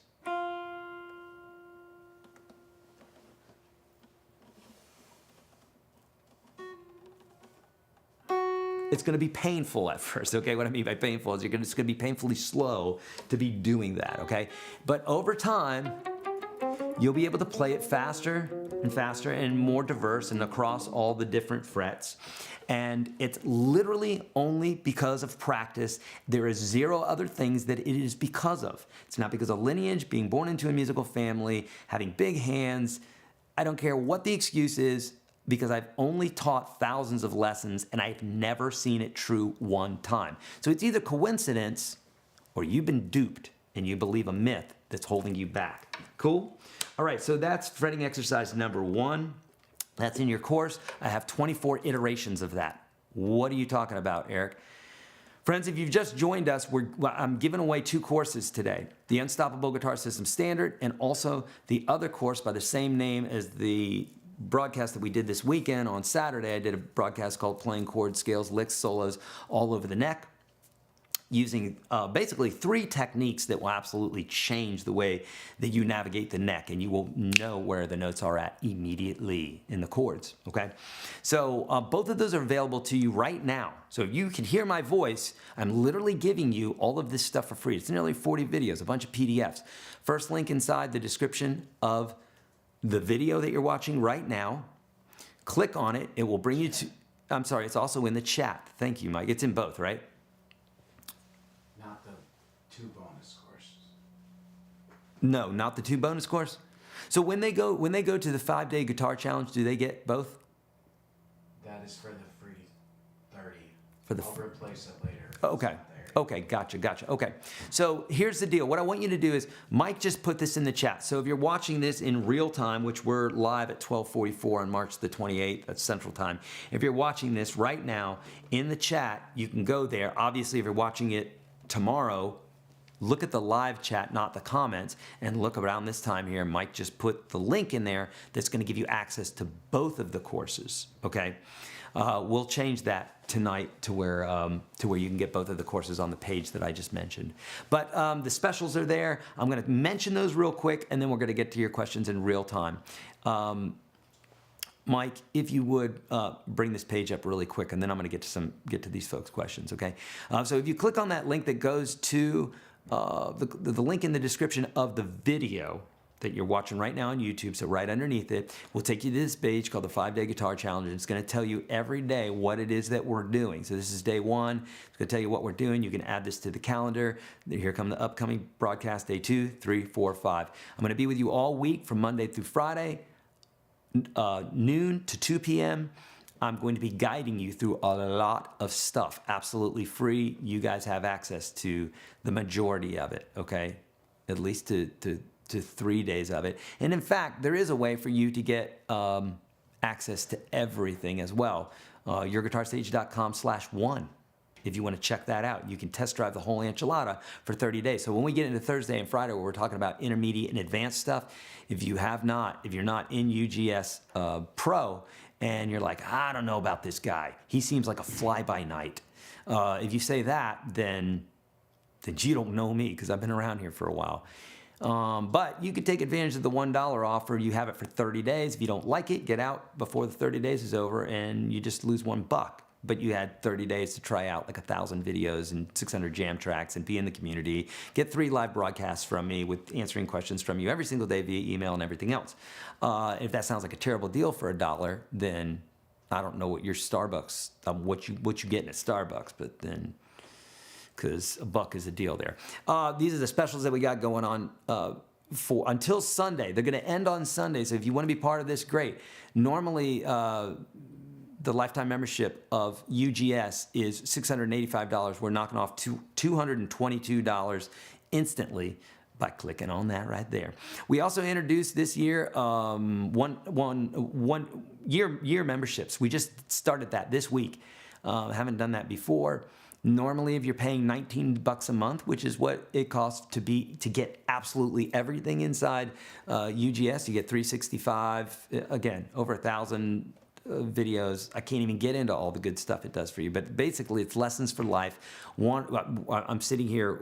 It's going to be painful at first, okay? What I mean by painful is it's going to be painfully slow to be doing that, okay? But over time, you'll be able to play it faster and faster and more diverse and across all the different frets. And it's literally only because of practice. There is zero other things that it is because of. It's not because of lineage, being born into a musical family, having big hands. I don't care what the excuse is, because I've only taught thousands of lessons and I've never seen it true one time. So it's either coincidence or you've been duped and you believe a myth that's holding you back. Cool? All right, so that's fretting exercise number 1. That's in your course. I have 24 iterations of that. What are you talking about, Eric? Friends, if you've just joined us, I'm giving away 2 courses today. The Unstoppable Guitar System Standard and also the other course by the same name as the broadcast that we did this weekend on Saturday. I did a broadcast called Playing Chords, Scales, Licks, Solos All Over the Neck, using basically 3 techniques that will absolutely change the way that you navigate the neck, and you will know where the notes are at immediately in the chords, okay? So both of those are available to you right now. So if you can hear my voice, I'm literally giving you all of this stuff for free. It's nearly 40 videos, a bunch of PDFs. First link inside the description of the video that you're watching right now. Click on it. It will bring you to, I'm sorry, it's also in the chat. Thank you, Mike. It's in both, right? Not the 2 bonus courses. No, not the 2 bonus course. So when they go to the 5-day guitar challenge, do they get both? That is for the free 30. For the I'll replace it later. if it's Okay. not there. Okay, gotcha. Okay, so here's the deal. What I want you to do is, Mike just put this in the chat. So if you're watching this in real time, which we're live at 12:44 on March the 28th, that's Central Time. If you're watching this right now in the chat, you can go there. Obviously, if you're watching it tomorrow, look at the live chat, not the comments, and look around this time here. Mike just put the link in there that's going to give you access to both of the courses, okay? We'll change that tonight to where you can get both of the courses on the page that I just mentioned. But the specials are there. I'm going to mention those real quick, and then we're going to get to your questions in real time. Mike, if you would bring this page up really quick, and then I'm going to get to these folks' questions. Okay. So if you click on that link that goes to the link in the description of the video that you're watching right now on YouTube, so right underneath it, will take you to this page called the 5-Day Guitar Challenge. It's going to tell you every day what it is that we're doing. So this is day 1. It's going to tell you what we're doing. You can add this to the calendar. Here come the upcoming broadcasts, day 2, 3, 4, 5. I'm going to be with you all week from Monday through Friday, noon to 2 p.m. I'm going to be guiding you through a lot of stuff, absolutely free. You guys have access to the majority of it, okay? At least to 3 days of it. And in fact, there is a way for you to get access to everything as well. YourGuitarSage.com/1. If you want to check that out, you can test drive the whole enchilada for 30 days. So when we get into Thursday and Friday, where we're talking about intermediate and advanced stuff, if you're not in UGS Pro, and you're like, I don't know about this guy, he seems like a fly-by-night. If you say that, then then you don't know me because I've been around here for a while. But you could take advantage of the $1 offer. You have it for 30 days. If you don't like it, get out before the 30 days is over and you just lose $1. But you had 30 days to try out like 1,000 videos and 600 jam tracks and be in the community. Get 3 live broadcasts from me with answering questions from you every single day via email and everything else. If that sounds like a terrible deal for $1, then I don't know what your Starbucks, what you getting at Starbucks, but then, because $1 is a deal there. These are the specials that we got going on for until Sunday. They're going to end on Sunday, so if you want to be part of this, great. Normally, the lifetime membership of UGS is $685. We're knocking off $222 instantly by clicking on that right there. We also introduced this year one year memberships. We just started that this week. Haven't done that before. Normally, if you're paying $19 a month, which is what it costs to get absolutely everything inside UGS, you get 365, again, over 1,000 videos. I can't even get into all the good stuff it does for you, but basically it's lessons for life. I'm sitting here,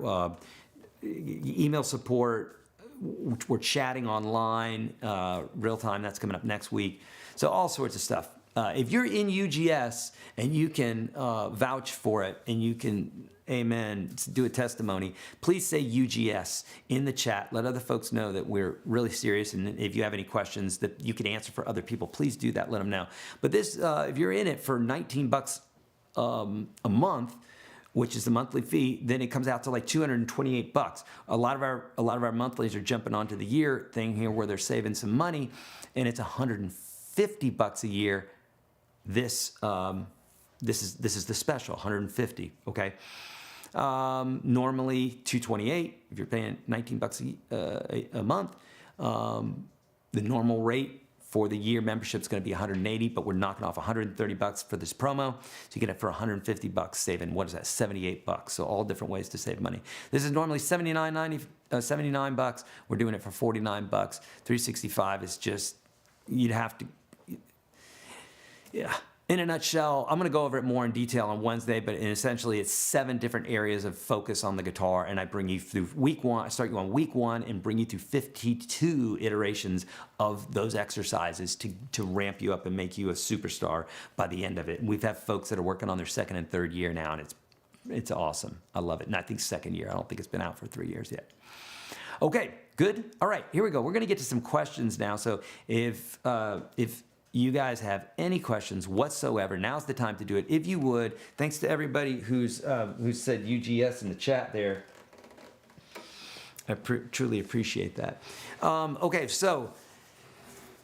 email support, we're chatting online, real time, that's coming up next week. So all sorts of stuff. If you're in UGS and you can vouch for it and you can, amen, do a testimony, please say UGS in the chat. Let other folks know that we're really serious. And if you have any questions that you can answer for other people, please do that. Let them know. But this, if you're in it for $19 a month, which is the monthly fee, then it comes out to like $228. A lot of our monthlies are jumping onto the year thing here where they're saving some money, and it's $150 a year. This is the special, $150. Okay. Normally $228 if you're paying $19 a month. The normal rate for the year membership is going to be $180, but we're knocking off $130 for this promo. So you get it for $150, saving, what is that, $78. So all different ways to save money. This is normally $79. We're doing it for $49. $365 is just, you'd have to, yeah. In a nutshell, I'm going to go over it more in detail on Wednesday, but essentially it's 7 different areas of focus on the guitar, and I bring you through week 1. I start you on week 1 and bring you through 52 iterations of those exercises to ramp you up and make you a superstar by the end of it. And we've had folks that are working on their 2nd and 3rd year now, and it's awesome. I love it. And I think 2nd year. I don't think it's been out for 3 years yet. Okay, good. All right, here we go. We're going to get to some questions now. So if you guys have any questions whatsoever, now's the time to do it. If you would, thanks to everybody who said UGS in the chat there. I truly appreciate that. Okay, so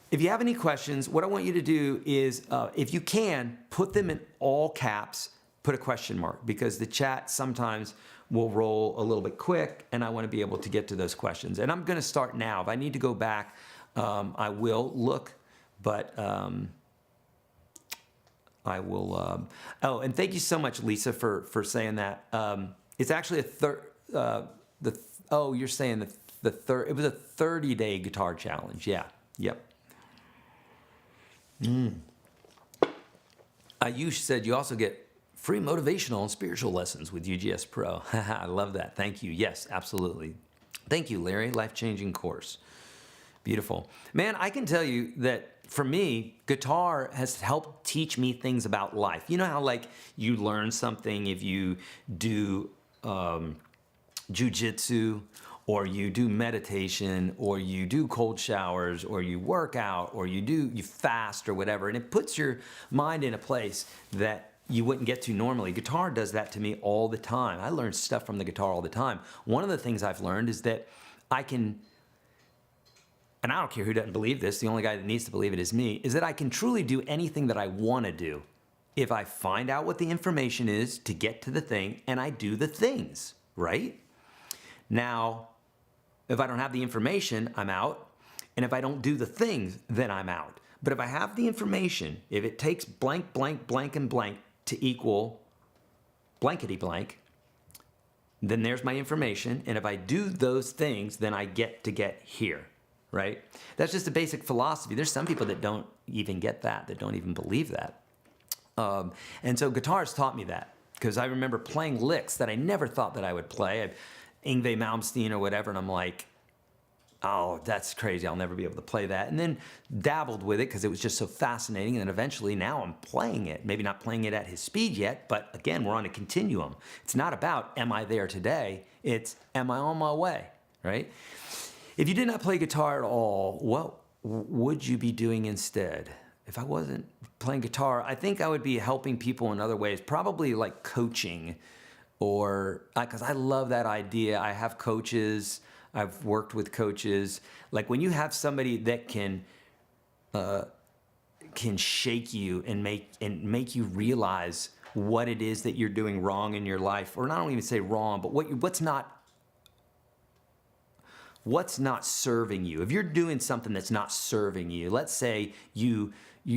if you have any questions, what I want you to do is, if you can, put them in all caps, put a question mark, because the chat sometimes will roll a little bit quick, and I want to be able to get to those questions. And I'm going to start now. If I need to go back, I will look. But I will. Oh, and thank you so much, Lisa, for saying that. It's actually a third. You're saying the third. It was a 30-day guitar challenge. Yeah. Yep. You said you also get free motivational and spiritual lessons with UGS Pro. I love that. Thank you. Yes, absolutely. Thank you, Larry. Life-changing course. Beautiful. Man, I can tell you that for me, guitar has helped teach me things about life. You know how like you learn something if you do jujitsu, or you do meditation, or you do cold showers, or you work out, or you fast or whatever, and it puts your mind in a place that you wouldn't get to normally. Guitar does that to me all the time. I learn stuff from the guitar all the time. One of the things I've learned is that I can, and I don't care who doesn't believe this, the only guy that needs to believe it is me, is that I can truly do anything that I want to do if I find out what the information is to get to the thing and I do the things, right? Now, if I don't have the information, I'm out. And if I don't do the things, then I'm out. But if I have the information, if it takes blank, blank, blank, and blank to equal blankety blank, then there's my information. And if I do those things, then I get to get here. Right? That's just a basic philosophy. There's some people that don't even get that don't even believe that. And so guitar's taught me that. because I remember playing licks that I never thought that I would play. Yngwie Malmsteen or whatever, and I'm like, oh, that's crazy. I'll never be able to play that. And then dabbled with it because it was just so fascinating. And then eventually now I'm playing it. Maybe not playing it at his speed yet, but again, we're on a continuum. It's not about, am I there today? It's, am I on my way, right? If you did not play guitar at all, what would you be doing instead? If I wasn't playing guitar, I think I would be helping people in other ways, probably like coaching, or because I love that idea. I have coaches. I've worked with coaches. Like when you have somebody that can shake you and make you realize what it is that you're doing wrong in your life, or not even say wrong, but what's not serving you. If you're doing something that's not serving you, let's say you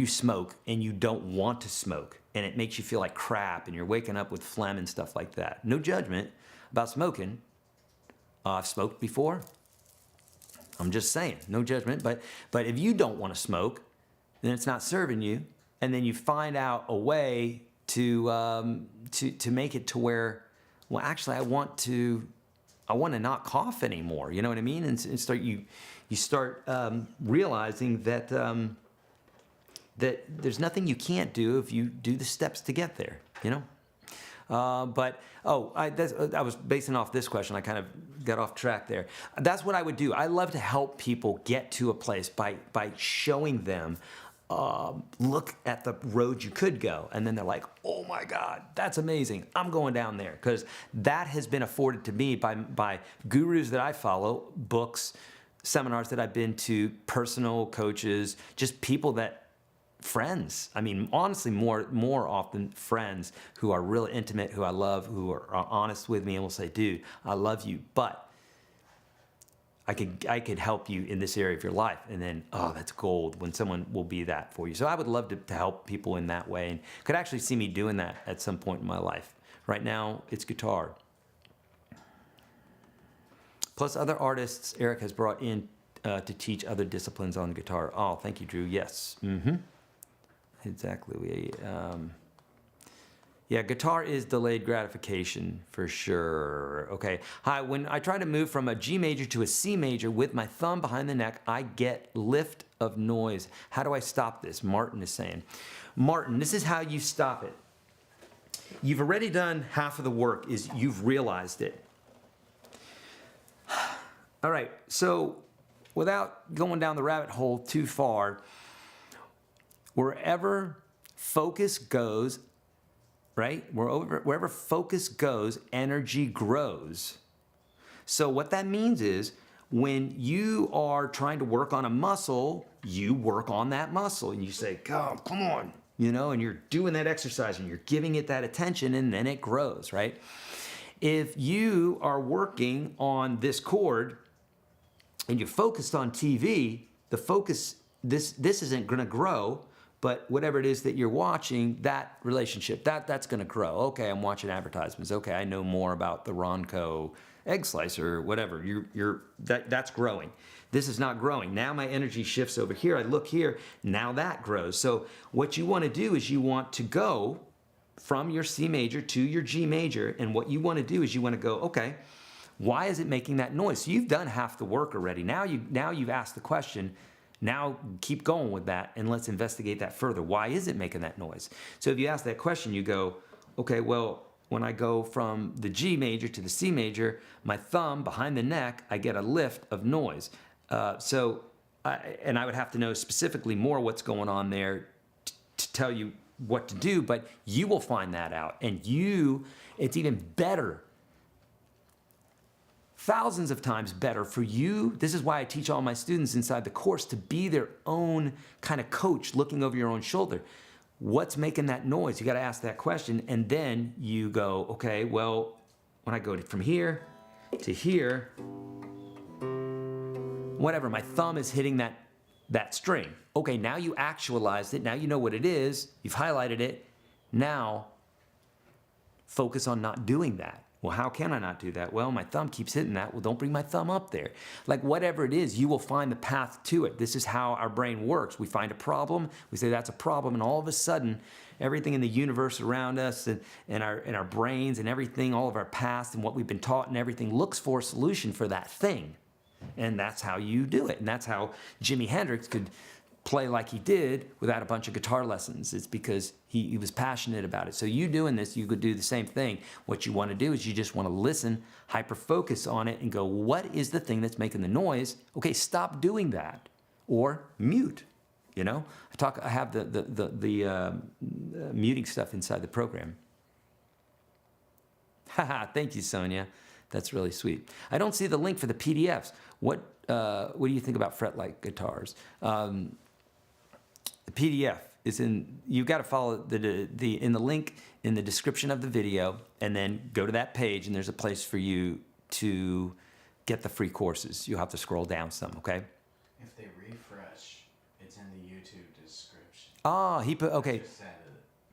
smoke and you don't want to smoke, and it makes you feel like crap, and you're waking up with phlegm and stuff like that. No judgment about smoking. I've smoked before. I'm just saying, no judgment. But if you don't want to smoke, then it's not serving you, and then you find out a way to make it to where, well, actually, I want to not cough anymore. You know what I mean? And start you start realizing that that there's nothing you can't do if you do the steps to get there. You know. I was basing off this question. I kind of got off track there. That's what I would do. I love to help people get to a place by showing them, look at the road you could go. And then they're like, oh my God, that's amazing. I'm going down there. Because that has been afforded to me by gurus that I follow, books, seminars that I've been to, personal coaches, just people friends. I mean, honestly, more often friends who are really intimate, who I love, who are honest with me and will say, dude, I love you, but I could help you in this area of your life. And then, oh, that's gold when someone will be that for you. So I would love to help people in that way, and could actually see me doing that at some point in my life. Right now, it's guitar. Plus other artists Eric has brought in to teach other disciplines on guitar. Oh, thank you, Drew. Yes. Mm-hmm. Exactly. Yeah, guitar is delayed gratification for sure. Okay. Hi, when I try to move from a G major to a C major with my thumb behind the neck, I get lift of noise. How do I stop this? Martin is saying. Martin, this is how you stop it. You've already done half of the work, is you've realized it. All right, so without going down the rabbit hole too far, wherever focus goes, right? Wherever focus goes, energy grows. So what that means is when you are trying to work on a muscle, you work on that muscle and you say, God, come on, and you're doing that exercise and you're giving it that attention, and then it grows, right? If you are working on this chord and you're focused on TV, the focus, this isn't going to grow. But whatever it is that you're watching, that relationship, that's going to grow. Okay, I'm watching advertisements. Okay, I know more about the Ronco egg slicer, whatever. That's growing. This is not growing. Now my energy shifts over here. I look here. Now that grows. So what you want to do is you want to go from your C major to your G major. And what you want to do is you want to go, okay, why is it making that noise? So you've done half the work already. Now you've asked the question. Now keep going with that and let's investigate that further. Why is it making that noise? So if you ask that question, you go, okay, well, when I go from the G major to the C major, my thumb behind the neck, I get a lift of noise. I would have to know specifically more what's going on there to tell you what to do, but you will find that out. And it's even better, thousands of times better for you. This is why I teach all my students inside the course to be their own kind of coach, looking over your own shoulder. What's making that noise? You got to ask that question, and then you go, okay, well, when I go from here to here, whatever, my thumb is hitting that string. Okay, now you actualized it. Now you know what it is. You've highlighted it. Now, focus on not doing that. Well, how can I not do that? Well, my thumb keeps hitting that. Well, don't bring my thumb up there. Like whatever it is, you will find the path to it. This is how our brain works. We find a problem, we say that's a problem, and all of a sudden, everything in the universe around us and our brains and everything, all of our past and what we've been taught and everything looks for a solution for that thing. And that's how you do it. And that's how Jimi Hendrix could play like he did without a bunch of guitar lessons. It's because he was passionate about it. So you doing this, you could do the same thing. What you want to do is you just want to listen, hyper-focus on it, and go, what is the thing that's making the noise? Okay, stop doing that. Or mute, you know? I have the muting stuff inside the program. Haha, thank you, Sonia. That's really sweet. I don't see the link for the PDFs. What do you think about fret-like guitars? The PDF is in. You've got to follow in the link in the description of the video, and then go to that page, and there's a place for you to get the free courses. You'll have to scroll down some, okay? If they refresh, it's in the YouTube description. Ah, he put okay. Just added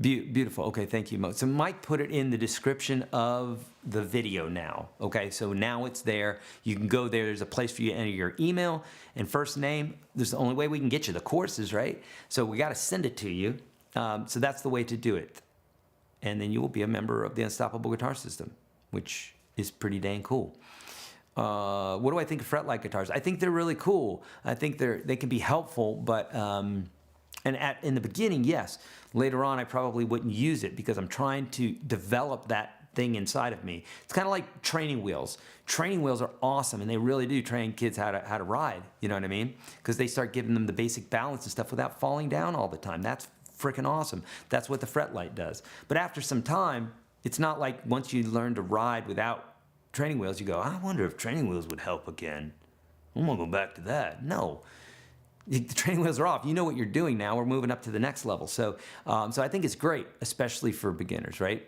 it. Beautiful. Okay, thank you, Mo. So Mike put it in the description of the video now. Okay, so now it's there. You can go there. There's a place for you to enter your email and first name. There's the only way we can get you the courses, right? So we got to send it to you. So that's the way to do it. And then you will be a member of the Unstoppable Guitar System, which is pretty dang cool. What do I think of fret-like guitars? I think they're really cool. I think they can be helpful, but in the beginning, yes. Later on, I probably wouldn't use it because I'm trying to develop that thing inside of me. It's kind of like training wheels. Training wheels are awesome, and they really do train kids how to ride. You know what I mean? Because they start giving them the basic balance and stuff without falling down all the time. That's freaking awesome. That's what the fretlight does. But after some time, it's not like once you learn to ride without training wheels, you go, I wonder if training wheels would help again. I'm gonna go back to that. No. The training wheels are off. You know what you're doing now. We're moving up to the next level. So I think it's great, especially for beginners, right?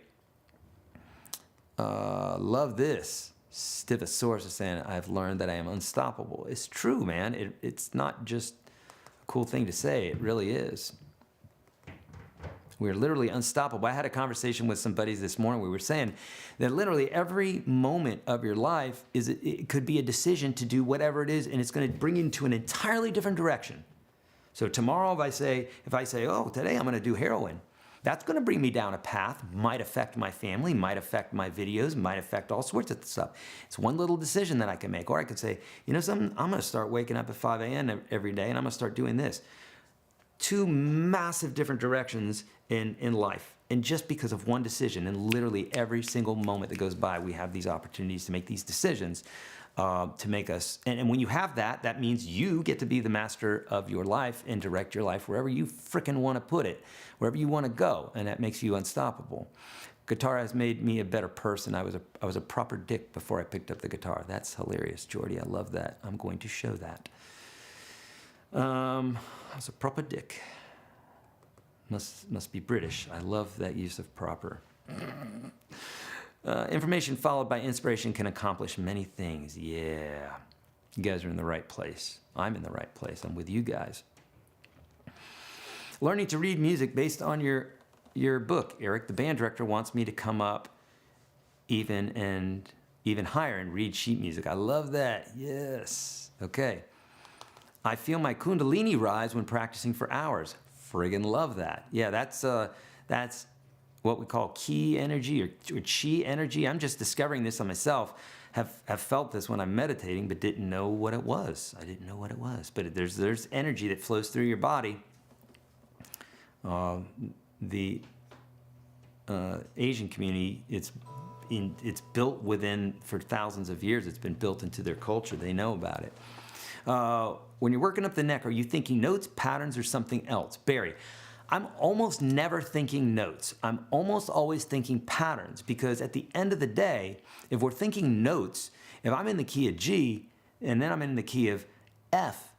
Love this. Stivosaurus is saying, I've learned that I am unstoppable. It's true, man. It's not just a cool thing to say. It really is. We're literally unstoppable. I had a conversation with some buddies this morning. We were saying that literally every moment of your life it could be a decision to do whatever it is, and it's going to bring you into an entirely different direction. So tomorrow, if I say, oh, today I'm going to do heroin, that's going to bring me down a path, might affect my family, might affect my videos, might affect all sorts of stuff. It's one little decision that I can make. Or I could say, you know something, I'm going to start waking up at 5 a.m. every day, and I'm going to start doing this. Two massive different directions in life. And just because of one decision, and literally every single moment that goes by, we have these opportunities to make these decisions to make us. And when you have that, that means you get to be the master of your life and direct your life wherever you frickin' want to put it, wherever you want to go. And that makes you unstoppable. Guitar has made me a better person. I was a proper dick before I picked up the guitar. That's hilarious, Jordy. I love that. I'm going to show that. I was a proper dick. Must be British. I love that use of proper. Information followed by inspiration can accomplish many things. Yeah. You guys are in the right place. I'm in the right place. I'm with you guys. Learning to read music based on your book, Eric. The band director wants me to come up even higher and read sheet music. I love that. Yes. Okay. I feel my kundalini rise when practicing for hours. Friggin' love that. Yeah, that's what we call ki energy or chi energy. I'm just discovering this on myself. Have felt this when I'm meditating, but didn't know what it was. I didn't know what it was. But there's energy that flows through your body. The Asian community, it's built within for thousands of years. It's been built into their culture. They know about it. When you're working up the neck, are you thinking notes, patterns, or something else? Barry, I'm almost never thinking notes. I'm almost always thinking patterns, because at the end of the day, if we're thinking notes, if I'm in the key of G and then I'm in the key of F,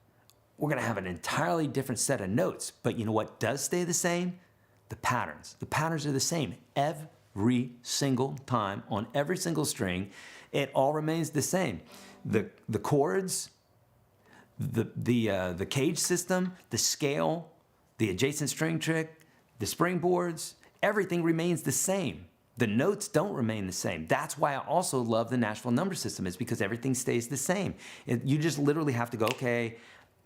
we're going to have an entirely different set of notes. But you know what does stay the same? The patterns. The patterns are the same every single time on every single string. It all remains the same. The chords, the cage system, the scale, the adjacent string trick, the springboards, everything remains the same. The notes don't remain the same. That's why I also love the Nashville number system, is because everything stays the same. You just literally have to go, okay,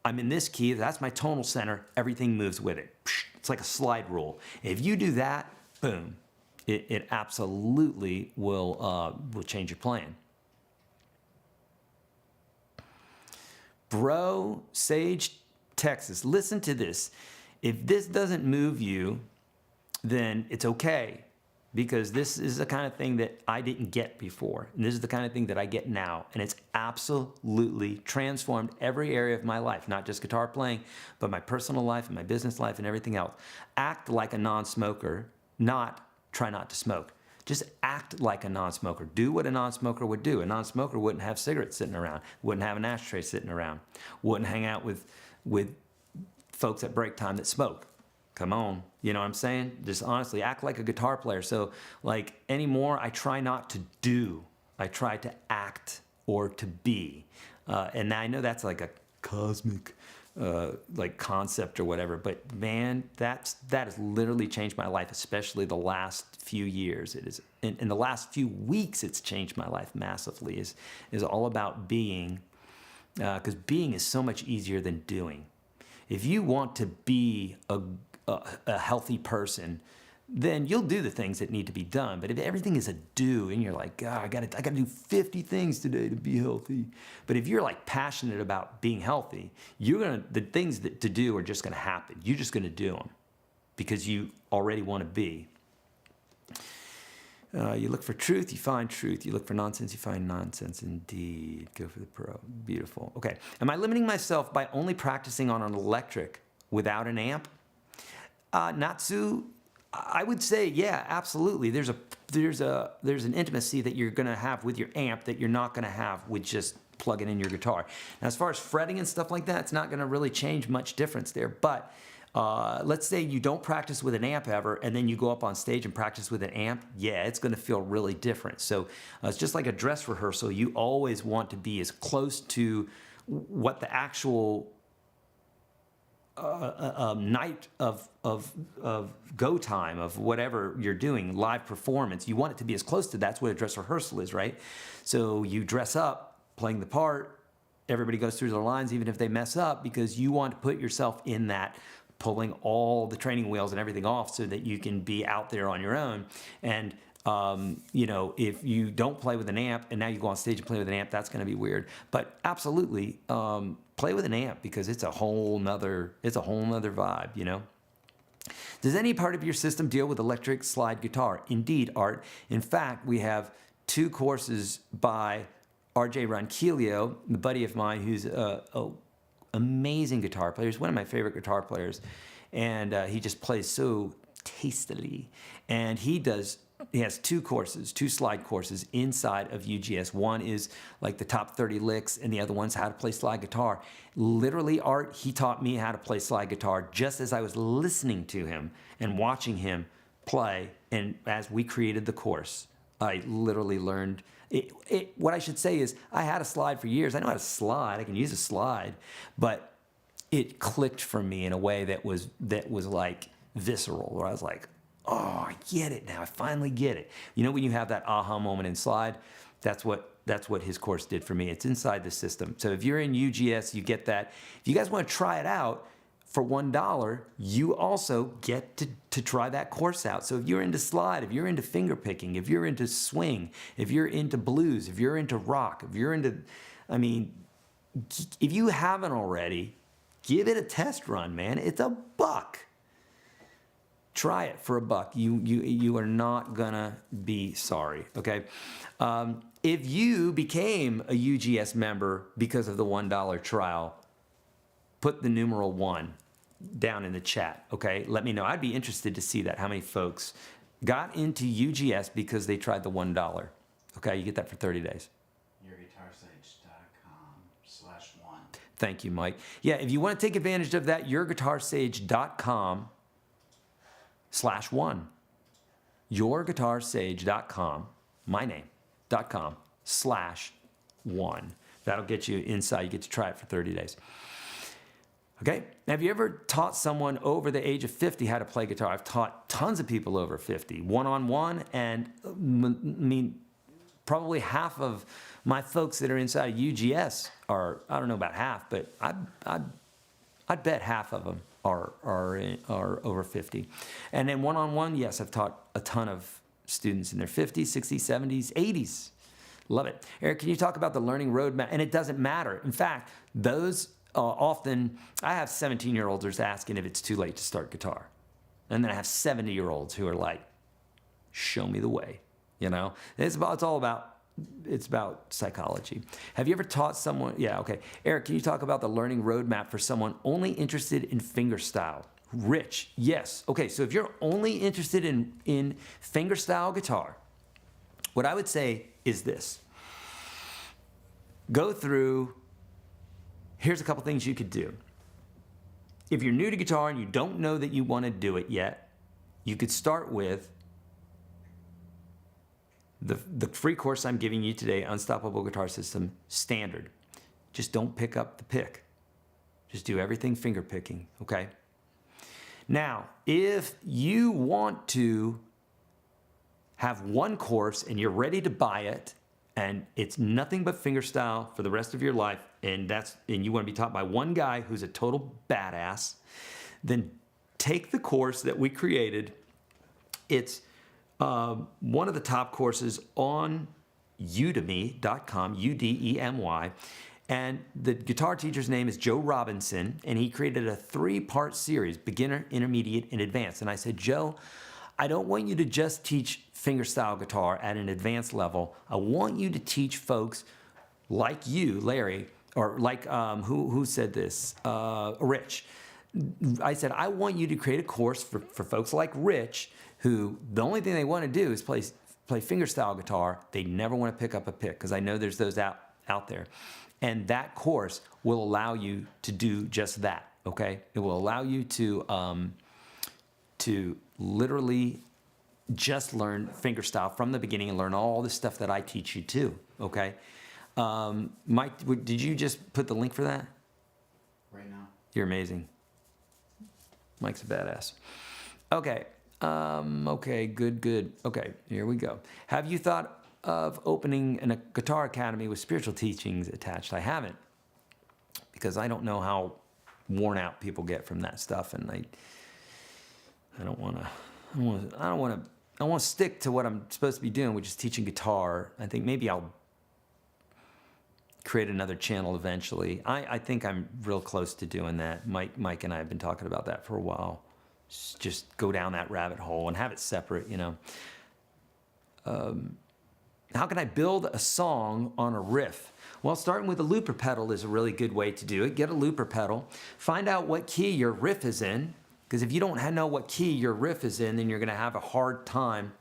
I'm in this key, that's my tonal center, everything moves with it. It's like a slide rule. If you do that, boom, it absolutely will change your playing. Bro, Sage, Texas, listen to this. If this doesn't move you, then it's okay, because this is the kind of thing that I didn't get before. And this is the kind of thing that I get now. And it's absolutely transformed every area of my life, not just guitar playing, but my personal life and my business life and everything else. Act like a non-smoker, try not to smoke. Just act like a non-smoker. Do what a non-smoker would do. A non-smoker wouldn't have cigarettes sitting around, wouldn't have an ashtray sitting around, wouldn't hang out with folks at break time that smoke. Come on, you know what I'm saying? Just honestly, act like a guitar player. So like anymore, I try not to do. I try to act or to be. And I know that's like a cosmic like concept or whatever, but man, that has literally changed my life, especially the last few years. It is in the last few weeks, it's changed my life massively. Is all about being, because being is so much easier than doing. If you want to be a healthy person, then you'll do the things that need to be done. But if everything is a do, and you're like, God, I gotta do 50 things today to be healthy. But if you're like passionate about being healthy, the things to do are just gonna happen. You're just gonna do them because you already want to be. You look for truth, you find truth. You look for nonsense, you find nonsense. Indeed. Go for the pro. Beautiful. Okay. Am I limiting myself by only practicing on an electric without an amp? Natsu, I would say, yeah, absolutely. There's an intimacy that you're going to have with your amp that you're not going to have with just plugging in your guitar. Now, as far as fretting and stuff like that, it's not going to really change much difference there. But let's say you don't practice with an amp ever, and then you go up on stage and practice with an amp. Yeah, it's going to feel really different. So it's just like a dress rehearsal. You always want to be as close to what the actual night of go time of whatever you're doing, live performance. You want it to be as close to that's what a dress rehearsal is, right? So you dress up, playing the part. Everybody goes through their lines, even if they mess up, because you want to put yourself in that, pulling all the training wheels and everything off so that you can be out there on your own. And if you don't play with an amp and now you go on stage and play with an amp, that's going to be weird. But absolutely, play with an amp, because it's a whole nother vibe, you know? Does any part of your system deal with electric slide guitar? Indeed, Art. In fact, we have 2 courses by RJ Ronquillo, a buddy of mine who's a amazing guitar player. He's one of my favorite guitar players, and he just plays so tastily. And he has 2 courses, 2 slide courses inside of UGS. One is like the top 30 licks, and the other one's how to play slide guitar. Literally, Art, he taught me how to play slide guitar just as I was listening to him and watching him play. And as we created the course, I literally learned what I should say is I had a slide for years. I know how to slide. I can use a slide, but it clicked for me in a way that was like visceral, where I was like, oh, I get it now. I finally get it. You know, when you have that aha moment in slide, that's what his course did for me. It's inside the system. So if you're in UGS, you get that. If you guys want to try it out for $1, you also get to try that course out. So if you're into slide, if you're into finger picking, if you're into swing, if you're into blues, if you're into rock, if you're into, if you haven't already, give it a test run, man. It's $1. Try it for $1. You are not gonna be sorry, okay? If you became a UGS member because of the $1 trial, put the numeral 1 down in the chat, okay? Let me know. I'd be interested to see that. How many folks got into UGS because they tried the $1? Okay, you get that for 30 days. YourGuitarSage.com/1. Thank you, Mike. Yeah, if you want to take advantage of that, YourGuitarSage.com/1. YourGuitarSage.com, my name, .com/1. That'll get you inside. You get to try it for 30 days. Okay, have you ever taught someone over the age of 50 how to play guitar? I've taught tons of people over 50, one-on-one, and I mean, probably half of my folks that are inside of UGS are, I don't know about half, but I'd bet half of them are over 50. And then one-on-one, yes, I've taught a ton of students in their 50s, 60s, 70s, 80s. Love it. Eric, can you talk about the learning roadmap? And it doesn't matter. In fact, those often, I have 17-year-olds who are asking if it's too late to start guitar. And then I have 70-year-olds who are like, show me the way. You know, it's about psychology. Have you ever taught someone? Yeah, okay. Eric, can you talk about the learning roadmap for someone only interested in fingerstyle? Rich, yes. Okay, so if you're only interested in fingerstyle guitar, what I would say is this. Go through, here's a couple things you could do. If you're new to guitar and you don't know that you want to do it yet, you could start with the free course I'm giving you today, Unstoppable Guitar System Standard. Just don't pick up the pick. Just do everything finger picking, okay? Now, if you want to have one course and you're ready to buy it, and it's nothing but fingerstyle for the rest of your life, and you want to be taught by one guy who's a total badass, then take the course that we created. It's one of the top courses on udemy.com, Udemy, and the guitar teacher's name is Joe Robinson, and he created a 3-part series, beginner, intermediate, and advanced. And I said, Joe, I don't want you to just teach fingerstyle guitar at an advanced level. I want you to teach folks like you, Larry, or like, who said this? Rich. I said, I want you to create a course for folks like Rich, who the only thing they want to do is play fingerstyle guitar. They never want to pick up a pick, because I know there's those out there. And that course will allow you to do just that, okay? It will allow you to literally just learn fingerstyle from the beginning and learn all the stuff that I teach you too, okay? Mike, did you just put the link for that? Right now. You're amazing. Mike's a badass. Okay. Okay, good. Okay, here we go. Have you thought of opening a guitar academy with spiritual teachings attached? I haven't, because I don't know how worn out people get from that stuff, and I want to stick to what I'm supposed to be doing, which is teaching guitar. I think maybe I'll create another channel eventually. I think I'm real close to doing that. Mike and I have been talking about that for a while. Just go down that rabbit hole and have it separate, you know. How can I build a song on a riff? Well, starting with a looper pedal is a really good way to do it. Get a looper pedal. Find out what key your riff is in, because if you don't know what key your riff is in, then you're going to have a hard time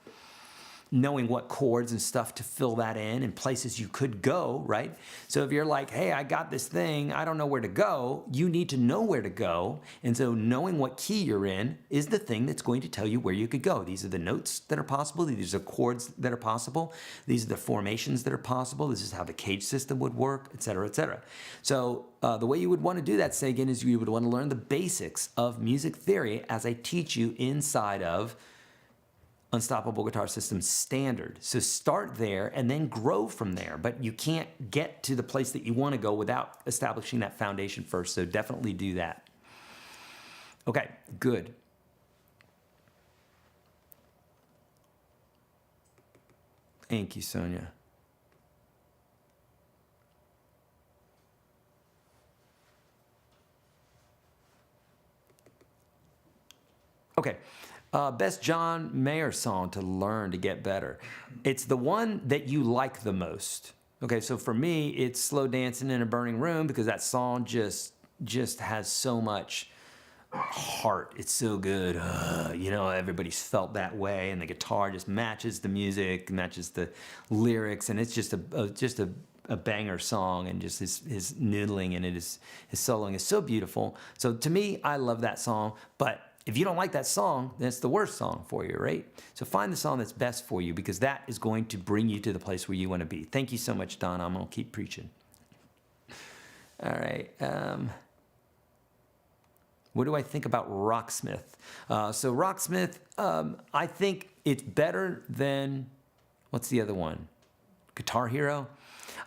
knowing what chords and stuff to fill that in and places you could go, right? So if you're like, hey, I got this thing, I don't know where to go, you need to know where to go. And so knowing what key you're in is the thing that's going to tell you where you could go. These are the notes that are possible. These are chords that are possible. These are the formations that are possible. This is how the cage system would work, et cetera, et cetera. So the way you would want to do that, say again, is you would want to learn the basics of music theory as I teach you inside of Unstoppable Guitar System Standard. So start there and then grow from there. But you can't get to the place that you want to go without establishing that foundation first. So definitely do that. Okay, good. Thank you, Sonia. Okay. Best John Mayer song to learn to get better. It's the one that you like the most. Okay, so for me, it's Slow Dancing in a Burning Room, because that song just has so much heart. It's so good. You know, everybody's felt that way, and the guitar just matches the music, matches the lyrics, and it's just a banger song, and just his noodling in it, his soloing is so beautiful. So to me, I love that song, but if you don't like that song, then it's the worst song for you, right? So find the song that's best for you, because that is going to bring you to the place where you want to be. Thank you so much, Don. I'm going to keep preaching. All right. What do I think about Rocksmith? So Rocksmith, I think it's better than, what's the other one? Guitar Hero?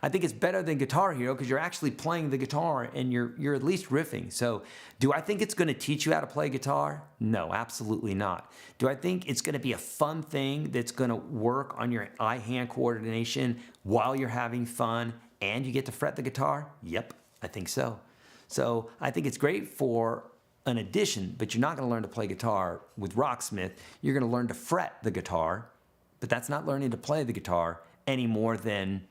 I think it's better than Guitar Hero because you're actually playing the guitar and you're at least riffing. So do I think it's going to teach you how to play guitar? No, absolutely not. Do I think it's going to be a fun thing that's going to work on your eye-hand coordination while you're having fun and you get to fret the guitar? Yep, I think so. So I think it's great for an addition, but you're not going to learn to play guitar with Rocksmith. You're going to learn to fret the guitar, but that's not learning to play the guitar any more than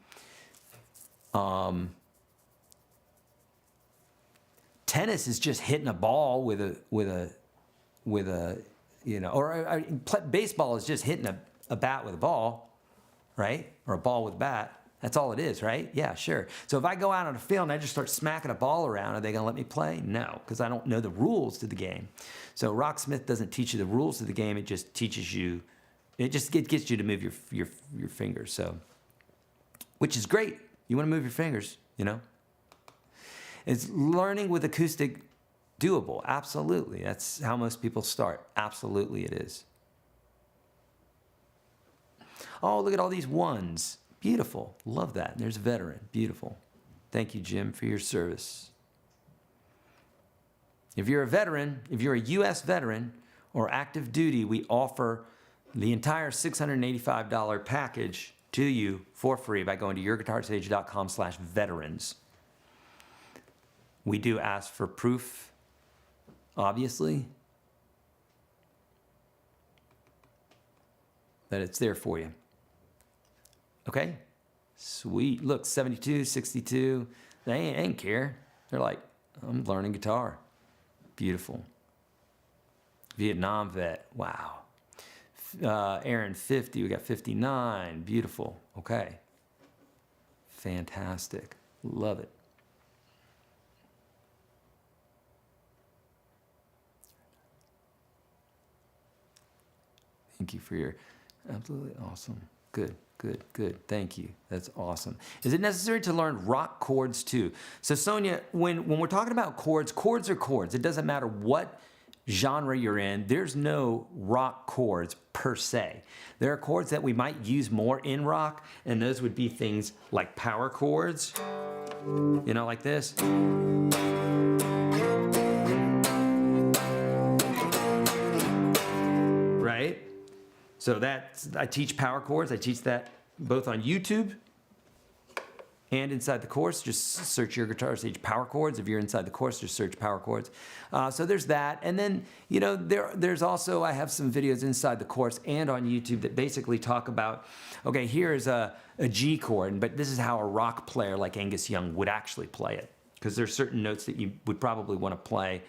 tennis is just hitting a ball with a you know, or baseball is just hitting a bat with a ball, right? Or a ball with a bat. That's all it is, right? Yeah, sure. So if I go out on a field and I just start smacking a ball around, are they going to let me play? No, because I don't know the rules to the game. So Rocksmith doesn't teach you the rules to the game. It just teaches you, it gets you to move your fingers. So, which is great. You want to move your fingers, you know? Is learning with acoustic doable? Absolutely. That's how most people start. Absolutely it is. Oh, look at all these ones. Beautiful. Love that. There's a veteran. Beautiful. Thank you, Jim, for your service. If you're a veteran, if you're a U.S. veteran or active duty, we offer the entire $685 package to you for free by going to YourGuitarSage.com/veterans. We do ask for proof, obviously, that it's there for you. Okay? Sweet. Look, 72, 62. They ain't care. They're like, I'm learning guitar. Beautiful. Vietnam vet. Wow. Aaron, 50. We got 59. Beautiful. Okay. Fantastic. Love it. Thank you for your absolutely awesome. Good, good, good. Thank you. That's awesome. Is it necessary to learn rock chords too? So Sonia, when we're talking about chords, chords are chords. It doesn't matter what genre you're in. There's no rock chords per se. There are chords that we might use more in rock, and those would be things like power chords, you know, like this. Right? So I teach power chords. I teach that both on YouTube and inside the course. Just search your YourGuitarSage power chords. If you're inside the course, just search power chords. So there's that. And then, you know, there's also, I have some videos inside the course and on YouTube that basically talk about, okay, here's a G chord, but this is how a rock player like Angus Young would actually play it. Because there's certain notes that you would probably want to play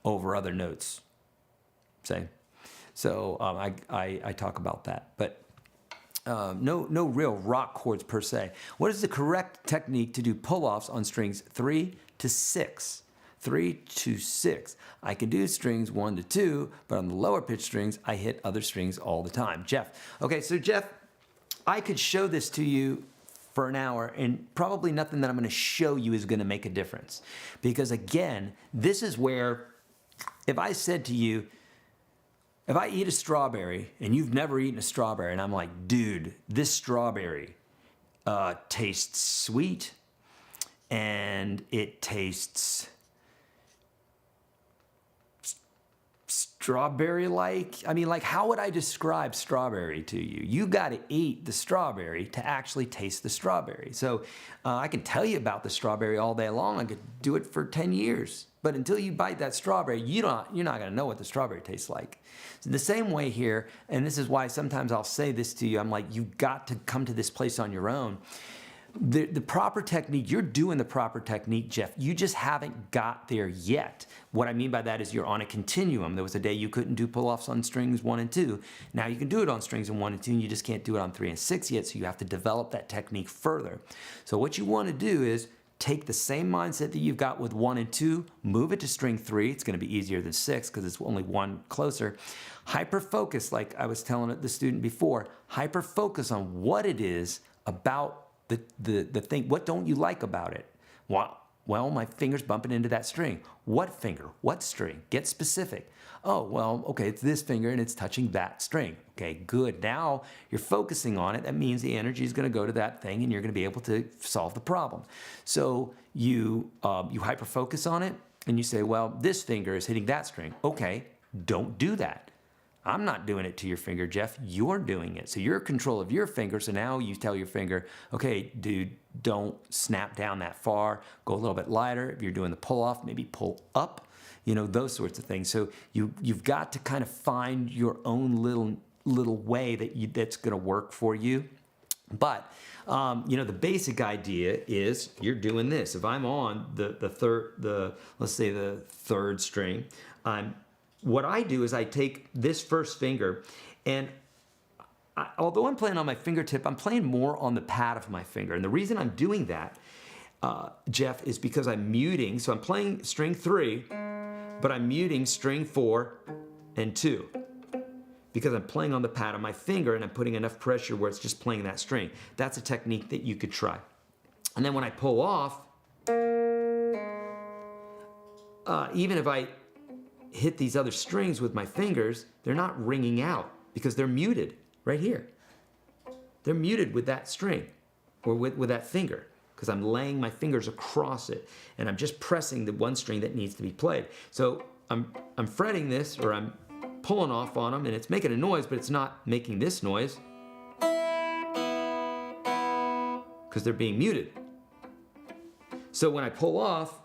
over other notes, say. So I talk about that, but no real rock chords per se. What is the correct technique to do pull-offs on strings 3 to 6? 3 to 6. I can do strings 1 to 2, but on the lower pitch strings, I hit other strings all the time. Jeff. Okay, so Jeff, I could show this to you for an hour, and probably nothing that I'm going to show you is going to make a difference. Because again, this is where, if I said to you, if I eat a strawberry and you've never eaten a strawberry and I'm like, dude, this strawberry tastes sweet and it tastes strawberry-like. I mean, like, how would I describe strawberry to you? You got to eat the strawberry to actually taste the strawberry. So I can tell you about the strawberry all day long. I could do it for 10 years. But until you bite that strawberry, you're not going to know what the strawberry tastes like. So the same way here, and this is why sometimes I'll say this to you, I'm like, you've got to come to this place on your own. The proper technique, you're doing the proper technique, Jeff. You just haven't got there yet. What I mean by that is you're on a continuum. There was a day you couldn't do pull-offs on strings 1 and 2. Now you can do it on strings 1 and 2, and you just can't do it on 3 and 6 yet, so you have to develop that technique further. So what you want to do is take the same mindset that you've got with 1 and 2, move it to string 3. It's going to be easier than 6 because it's only 1 closer. Hyper-focus, like I was telling the student before, hyper-focus on what it is about the thing. What don't you like about it? Well, my finger's bumping into that string. What finger? What string? Get specific. Oh, well, okay, it's this finger and it's touching that string. Okay, good. Now you're focusing on it. That means the energy is going to go to that thing and you're going to be able to solve the problem. So you hyper-focus on it and you say, well, this finger is hitting that string. Okay, don't do that. I'm not doing it to your finger, Jeff. You're doing it. So you're in control of your finger. So now you tell your finger, okay, dude, don't snap down that far. Go a little bit lighter. If you're doing the pull off, maybe pull up, those sorts of things. So you've got to kind of find your own little way that's going to work for you. But, the basic idea is you're doing this. If I'm on let's say the third string, what I do is I take this first finger and although I'm playing on my fingertip, I'm playing more on the pad of my finger. And the reason I'm doing that, Jeff, is because I'm muting. So I'm playing string 3, but I'm muting string 4 and 2 because I'm playing on the pad of my finger and I'm putting enough pressure where it's just playing that string. That's a technique that you could try. And then when I pull off, even if I hit these other strings with my fingers, they're not ringing out because they're muted right here. They're muted with that string or with that finger because I'm laying my fingers across it and I'm just pressing the one string that needs to be played. So I'm fretting this or I'm pulling off on them and it's making a noise, but it's not making this noise because they're being muted. So when I pull off,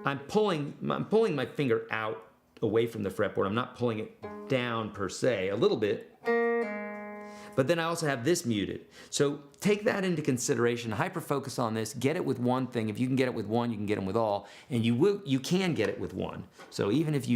I'm pulling my finger out away from the fretboard. I'm not pulling it down per se, a little bit. But then I also have this muted. So take that into consideration, hyper-focus on this, get it with one thing. If you can get it with one, you can get them with all, and you can get it with one. So even if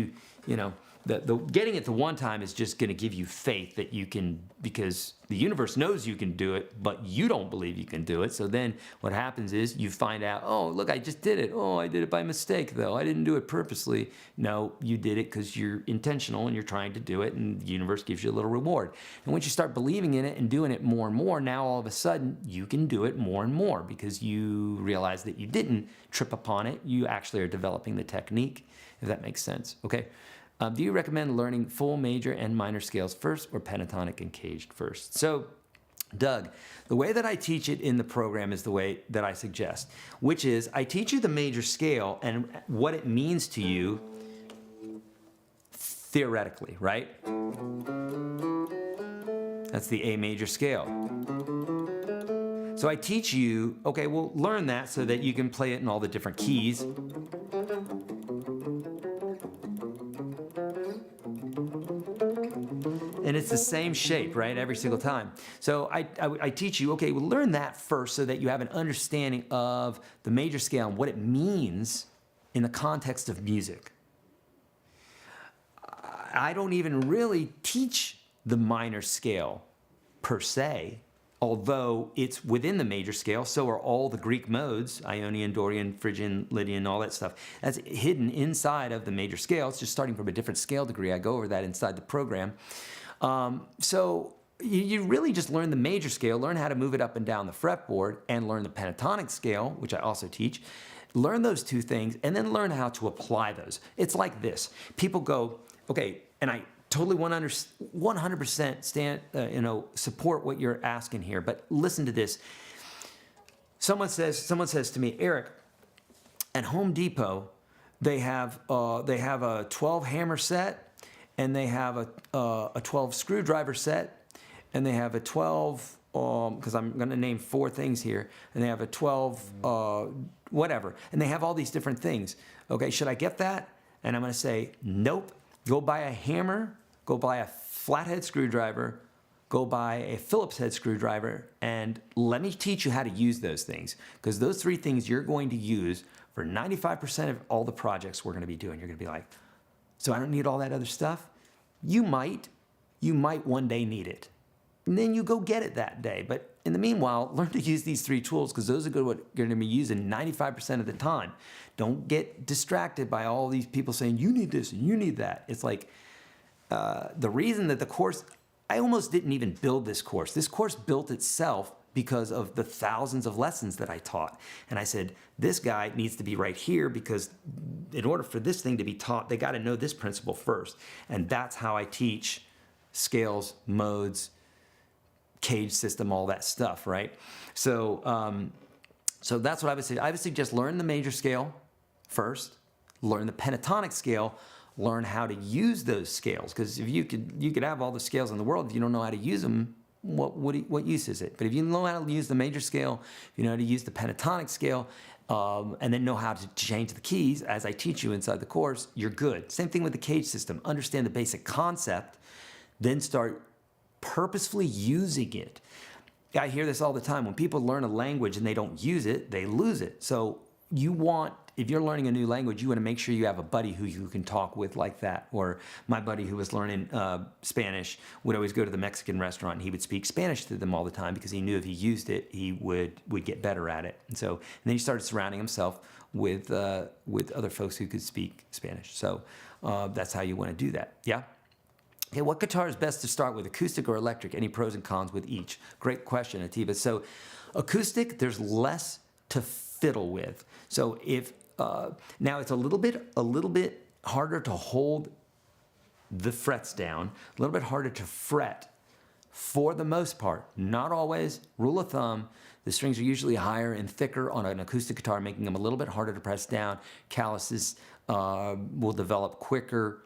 the getting it the one time is just going to give you faith that you can, because the universe knows you can do it, but you don't believe you can do it. So then what happens is you find out, oh, look, I just did it. Oh, I did it by mistake, though. I didn't do it purposely. No, you did it because you're intentional and you're trying to do it, and the universe gives you a little reward. And once you start believing in it and doing it more and more, now all of a sudden you can do it more and more because you realize that you didn't trip upon it. You actually are developing the technique, if that makes sense. Okay. Do you recommend learning full major and minor scales first or pentatonic and caged first? So, Doug, the way that I teach it in the program is the way that I suggest, which is I teach you the major scale and what it means to you theoretically, right? That's the A major scale. So I teach you, okay, well, learn that so that you can play it in all the different keys. And it's the same shape, right, every single time. So I teach you, okay, well, learn that first so that you have an understanding of the major scale and what it means in the context of music. I don't even really teach the minor scale per se, although it's within the major scale. So are all the Greek modes, Ionian, Dorian, Phrygian, Lydian, all that stuff. That's hidden inside of the major scale. It's just starting from a different scale degree. I go over that inside the program. So you really just learn the major scale, learn how to move it up and down the fretboard, and learn the pentatonic scale, which I also teach. Learn those two things, and then learn how to apply those. It's like this. People go, okay, and I totally 100% support what you're asking here, but listen to this. Someone says to me, Eric, at Home Depot, they have a 12 hammer set, and they have a 12 screwdriver set, and they have a 12, because I'm going to name 4 things here, and they have a 12 whatever, and they have all these different things. Okay, should I get that? And I'm going to say, nope. Go buy a hammer, go buy a flathead screwdriver, go buy a Phillips head screwdriver, and let me teach you how to use those things, because those 3 things you're going to use for 95% of all the projects we're going to be doing. You're going to be like, so I don't need all that other stuff? You might one day need it. And then you go get it that day. But in the meanwhile, learn to use these 3 tools because those are what you're going to be using 95% of the time. Don't get distracted by all these people saying, you need this and you need that. It's like the reason that the course, I almost didn't even build this course. This course built itself because of the thousands of lessons that I taught. And I said, this guy needs to be right here because in order for this thing to be taught, they got to know this principle first. And that's how I teach scales, modes, cage system, all that stuff, right? So, so that's what I would say. I would suggest learn the major scale first, learn the pentatonic scale, learn how to use those scales. Because if you could have all the scales in the world, if you don't know how to use them, what use is it? But if you know how to use the major scale, if you know how to use the pentatonic scale, and then know how to change the keys, as I teach you inside the course, you're good. Same thing with the cage system. Understand the basic concept, then start purposefully using it. I hear this all the time. When people learn a language and they don't use it, they lose it. So if you're learning a new language, you want to make sure you have a buddy who you can talk with like that. Or my buddy who was learning Spanish would always go to the Mexican restaurant and he would speak Spanish to them all the time because he knew if he used it, he would get better at it. And then he started surrounding himself with other folks who could speak Spanish. So that's how you want to do that. Yeah? Okay, what guitar is best to start with, acoustic or electric? Any pros and cons with each? Great question, Atiba. So acoustic, there's less to fiddle with. So if now it's a little bit harder to hold the frets down, a little bit harder to fret for the most part. Not always. Rule of thumb, the strings are usually higher and thicker on an acoustic guitar, making them a little bit harder to press down. Calluses will develop quicker,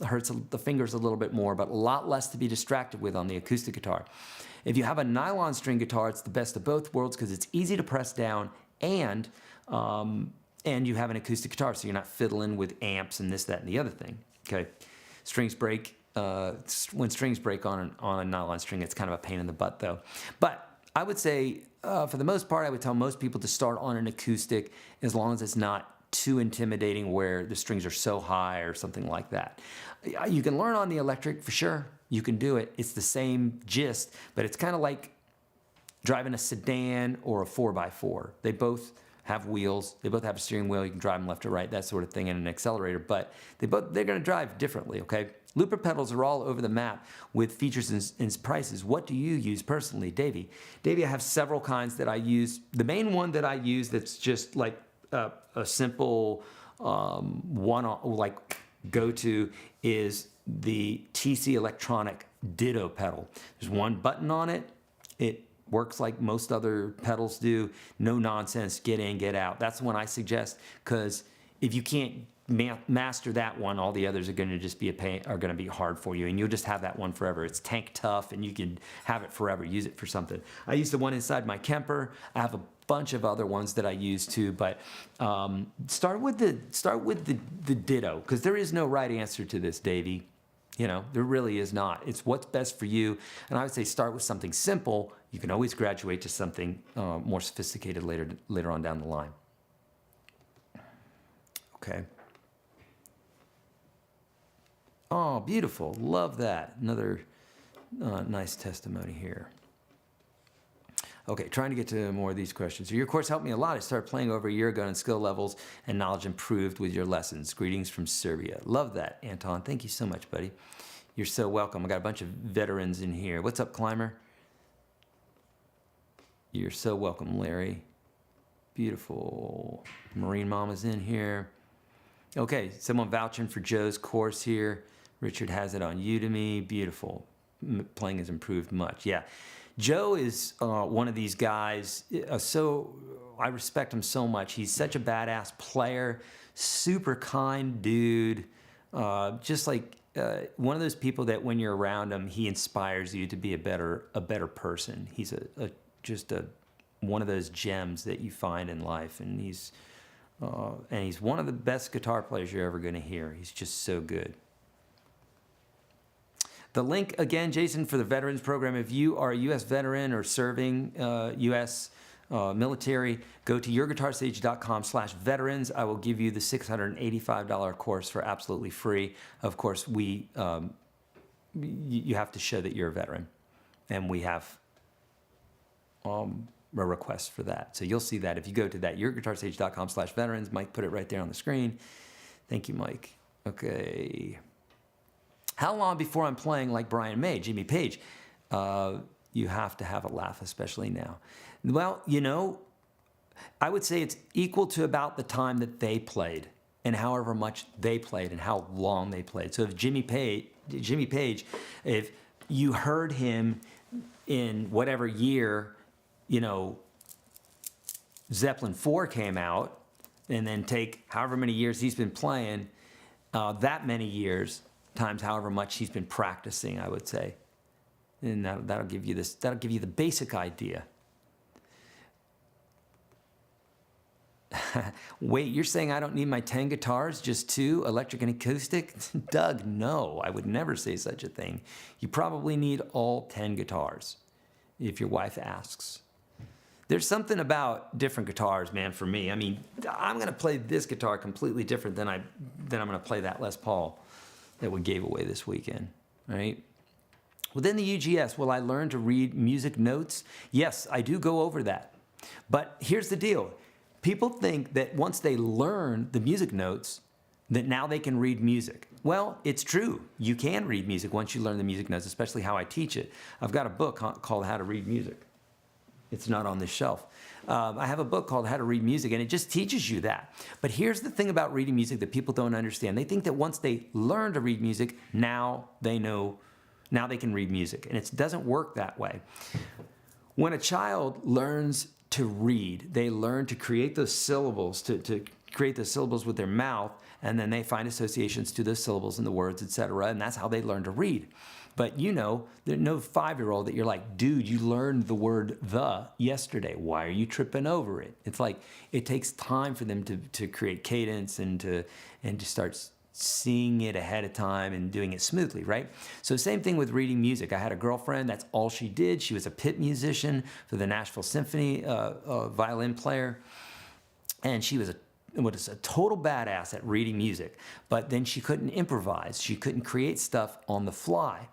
hurts the fingers a little bit more, but a lot less to be distracted with on the acoustic guitar. If you have a nylon string guitar, it's the best of both worlds because it's easy to press down and you have an acoustic guitar, so you're not fiddling with amps and this, that, and the other thing. Okay, strings break. When strings break on a nylon string, it's kind of a pain in the butt, though. But I would say, for the most part, I would tell most people to start on an acoustic as long as it's not too intimidating where the strings are so high or something like that. You can learn on the electric for sure. You can do it. It's the same gist, but it's kind of like driving a sedan or a 4x4. They both have wheels. They both have a steering wheel. You can drive them left or right, that sort of thing, and an accelerator. But they're going to drive differently, okay? Looper pedals are all over the map with features and prices. What do you use personally, Davey? Davey, I have several kinds that I use. The main one that I use that's just like a simple go-to is the TC Electronic Ditto pedal. There's one button on it. It works like most other pedals do. No nonsense, get in, get out. That's the one I suggest because if you can't master that one, all the others are going to just be are going to be hard for you, and you'll just have that one forever. It's tank tough, and you can have it forever. Use it for something. I use the one inside my Kemper. I have a bunch of other ones that I use too, but start with the Ditto because there is no right answer to this, Davey. You know, there really is not. It's what's best for you, and I would say start with something simple. You can always graduate to something more sophisticated later on down the line. Okay. Oh, beautiful. Love that. Another nice testimony here. Okay, trying to get to more of these questions. So your course helped me a lot. I started playing over a year ago and skill levels and knowledge improved with your lessons. Greetings from Serbia. Love that, Anton. Thank you so much, buddy. You're so welcome. I got a bunch of veterans in here. What's up, Climber? You're so welcome, Larry. Beautiful. Marine Mama's in here. Okay, someone vouching for Joe's course here. Richard has it on Udemy. Beautiful. Playing has improved much. Yeah. Joe is one of these guys. I respect him so much. He's such a badass player, super kind dude. Just like one of those people that when you're around him, he inspires you to be a better person. He's just one of those gems that you find in life, and he's one of the best guitar players you're ever going to hear. He's just so good. The link, again, Jason, for the Veterans Program, if you are a U.S. veteran or serving U.S. Military, go to YourGuitarSage.com/veterans. I will give you the $685 course for absolutely free. Of course, you have to show that you're a veteran, and we have a request for that. So you'll see that if you go to that, YourGuitarSage.com/veterans. Mike put it right there on the screen. Thank you, Mike. Okay. How long before I'm playing like Brian May, Jimmy Page? You have to have a laugh, especially now. Well, you know, I would say it's equal to about the time that they played and however much they played and how long they played. So if Jimmy Page, if you heard him in whatever year, you know, Zeppelin 4 came out, and then take however many years he's been playing, that many years times however much he's been practicing, I would say. And that'll give you this, that'll give you the basic idea. Wait, you're saying I don't need my 10 guitars, just 2, electric and acoustic? Doug, no, I would never say such a thing. You probably need all 10 guitars, if your wife asks. There's something about different guitars, man, for me. I mean, I'm gonna play this guitar completely different than I'm gonna play that Les Paul that we gave away this weekend, right? Within the UGS, will I learn to read music notes? Yes, I do go over that. But here's the deal. People think that once they learn the music notes, that now they can read music. Well, it's true. You can read music once you learn the music notes, especially how I teach it. I've got a book called How to Read Music. It's not on this shelf. I have a book called How to Read Music, and it just teaches you that. But here's the thing about reading music that people don't understand. They think that once they learn to read music, now they can read music. And it doesn't work that way. When a child learns to read, they learn to create those syllables, to create those syllables with their mouth, and then they find associations to those syllables in the words, etc. And that's how they learn to read. But you know, there's no 5-year-old that you're like, dude, you learned the word the yesterday. Why are you tripping over it? It's like, it takes time for them to create cadence and to start seeing it ahead of time and doing it smoothly, right? So same thing with reading music. I had a girlfriend, that's all she did. She was a pit musician for the Nashville Symphony, violin player. And she was a total badass at reading music. But then she couldn't improvise. She couldn't create stuff on the fly.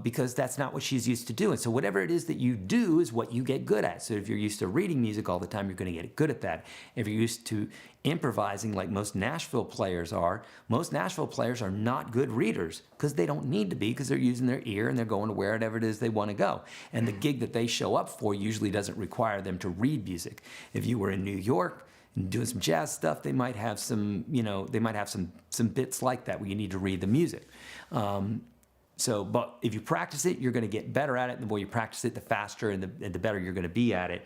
Because that's not what she's used to doing. So whatever it is that you do is what you get good at. So if you're used to reading music all the time, you're going to get good at that. If you're used to improvising like most Nashville players are not good readers because they don't need to be, because they're using their ear and they're going to wherever it is they want to go. And the gig that they show up for usually doesn't require them to read music. If you were in New York and doing some jazz stuff, they might have some, some bits like that where you need to read the music. But if you practice it, you're going to get better at it. And the more you practice it, the faster and the better you're going to be at it.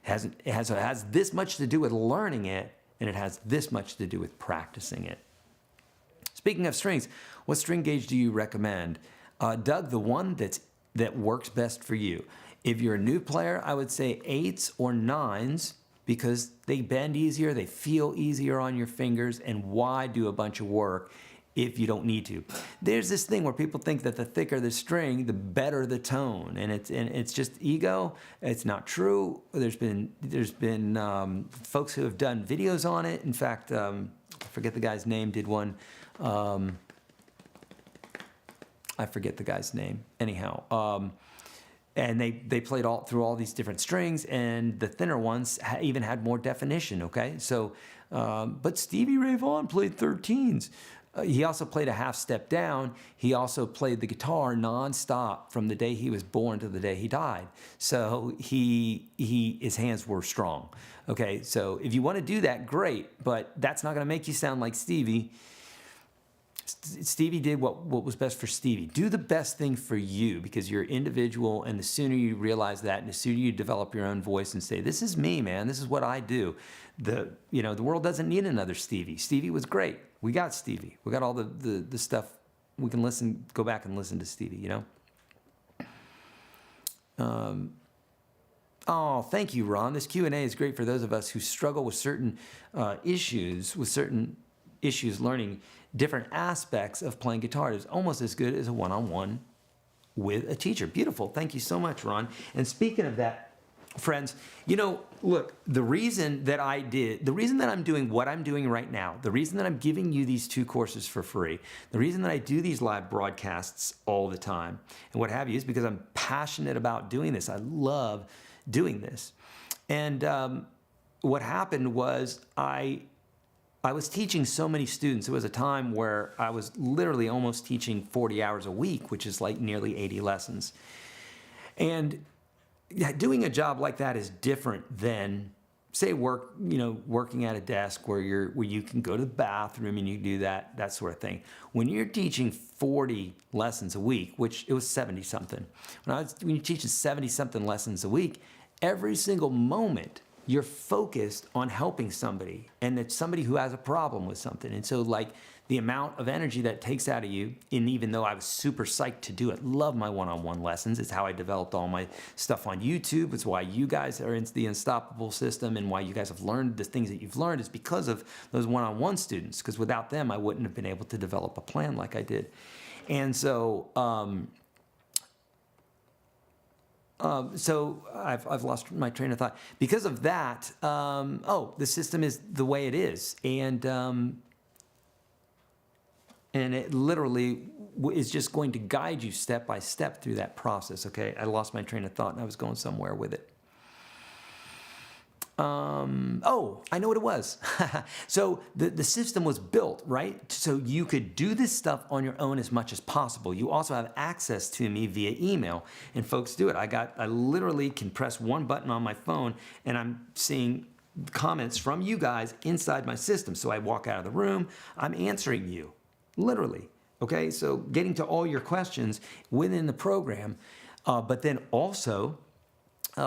It has this much to do with learning it, and it has this much to do with practicing it. Speaking of strings, what string gauge do you recommend? Doug, the one that works best for you. If you're a new player, I would say 8s or 9s because they bend easier, they feel easier on your fingers, and why do a bunch of work if you don't need to? There's this thing where people think that the thicker the string, the better the tone, and it's just ego. It's not true. There's been folks who have done videos on it. In fact, I forget the guy's name. Did one. I forget the guy's name. Anyhow, and they played through all these different strings, and the thinner ones even had more definition. Okay, so but Stevie Ray Vaughan played 13s. He also played a half step down. He also played the guitar nonstop from the day he was born to the day he died. So his hands were strong. Okay, so if you want to do that, great, but that's not going to make you sound like Stevie. Stevie did what was best for Stevie. Do the best thing for you because you're individual, and the sooner you realize that, and the sooner you develop your own voice and say, this is me, man, this is what I do. The world doesn't need another Stevie. Stevie was great. We got Stevie. We got all the stuff. We can go back and listen to Stevie, Oh, thank you, Ron. This Q&A is great for those of us who struggle with certain issues learning different aspects of playing guitar. It's almost as good as a one-on-one with a teacher. Beautiful. Thank you so much, Ron. And speaking of that, friends, look, the reason that I'm doing what I'm doing right now, the reason that I'm giving you these 2 courses for free, the reason that I do these live broadcasts all the time and what have you is because I'm passionate about doing this. I love doing this. And what happened was I was teaching so many students. It was a time where I was literally almost teaching 40 hours a week, which is like nearly 80 lessons. And yeah, doing a job like that is different than, say, working at a desk where you can go to the bathroom and you do that sort of thing. When you're teaching 40 lessons a week, which it was 70 something, when you're teaching 70 something lessons a week, every single moment you're focused on helping somebody, and it's somebody who has a problem with something. And so, like, the amount of energy that takes out of you, and even though I was super psyched to do it, love my one-on-one lessons. It's how I developed all my stuff on YouTube. It's why you guys are into the Unstoppable system, and why you guys have learned the things that you've learned is because of those one-on-one students, because without them, I wouldn't have been able to develop a plan like I did. And so, so I've lost my train of thought. Because of that, the system is the way it is. And it literally is just going to guide you step by step through that process, okay? I lost my train of thought and I was going somewhere with it. I know what it was. So the system was built, right? So you could do this stuff on your own as much as possible. You also have access to me via email, and folks do it. I literally can press one button on my phone and I'm seeing comments from you guys inside my system. So I walk out of the room, I'm answering you, literally. Okay, so getting to all your questions within the program, but then also,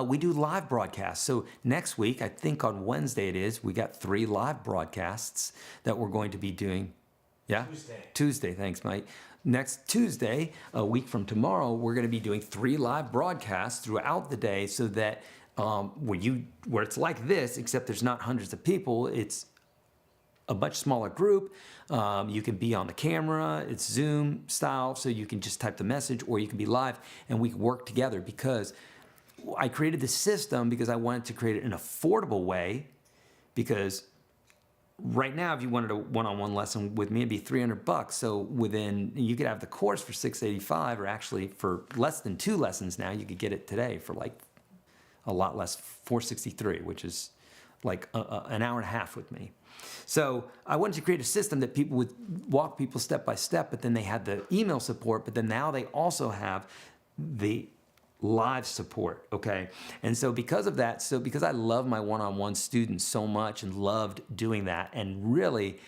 we do live broadcasts. So next week, I think on Wednesday it is, we got 3 live broadcasts that we're going to be doing. Yeah? Tuesday, thanks, Mike. Next Tuesday, a week from tomorrow, we're going to be doing 3 live broadcasts throughout the day, so that where it's like this, except there's not hundreds of people, it's a much smaller group. You can be on the camera, it's Zoom style, so you can just type the message, or you can be live, and we can work together, because I created this system because I wanted to create it in an affordable way, because right now, if you wanted a one-on-one lesson with me, it'd be $300. So you could have the course for $685, or actually for less than 2 lessons now, you could get it today for like a lot less, $463, which is like an hour and a half with me. So I wanted to create a system that people would walk people step by step, but then they had the email support, but then now they also have the live support, okay? And so because of that, because I love my one-on-one students so much and loved doing that, and really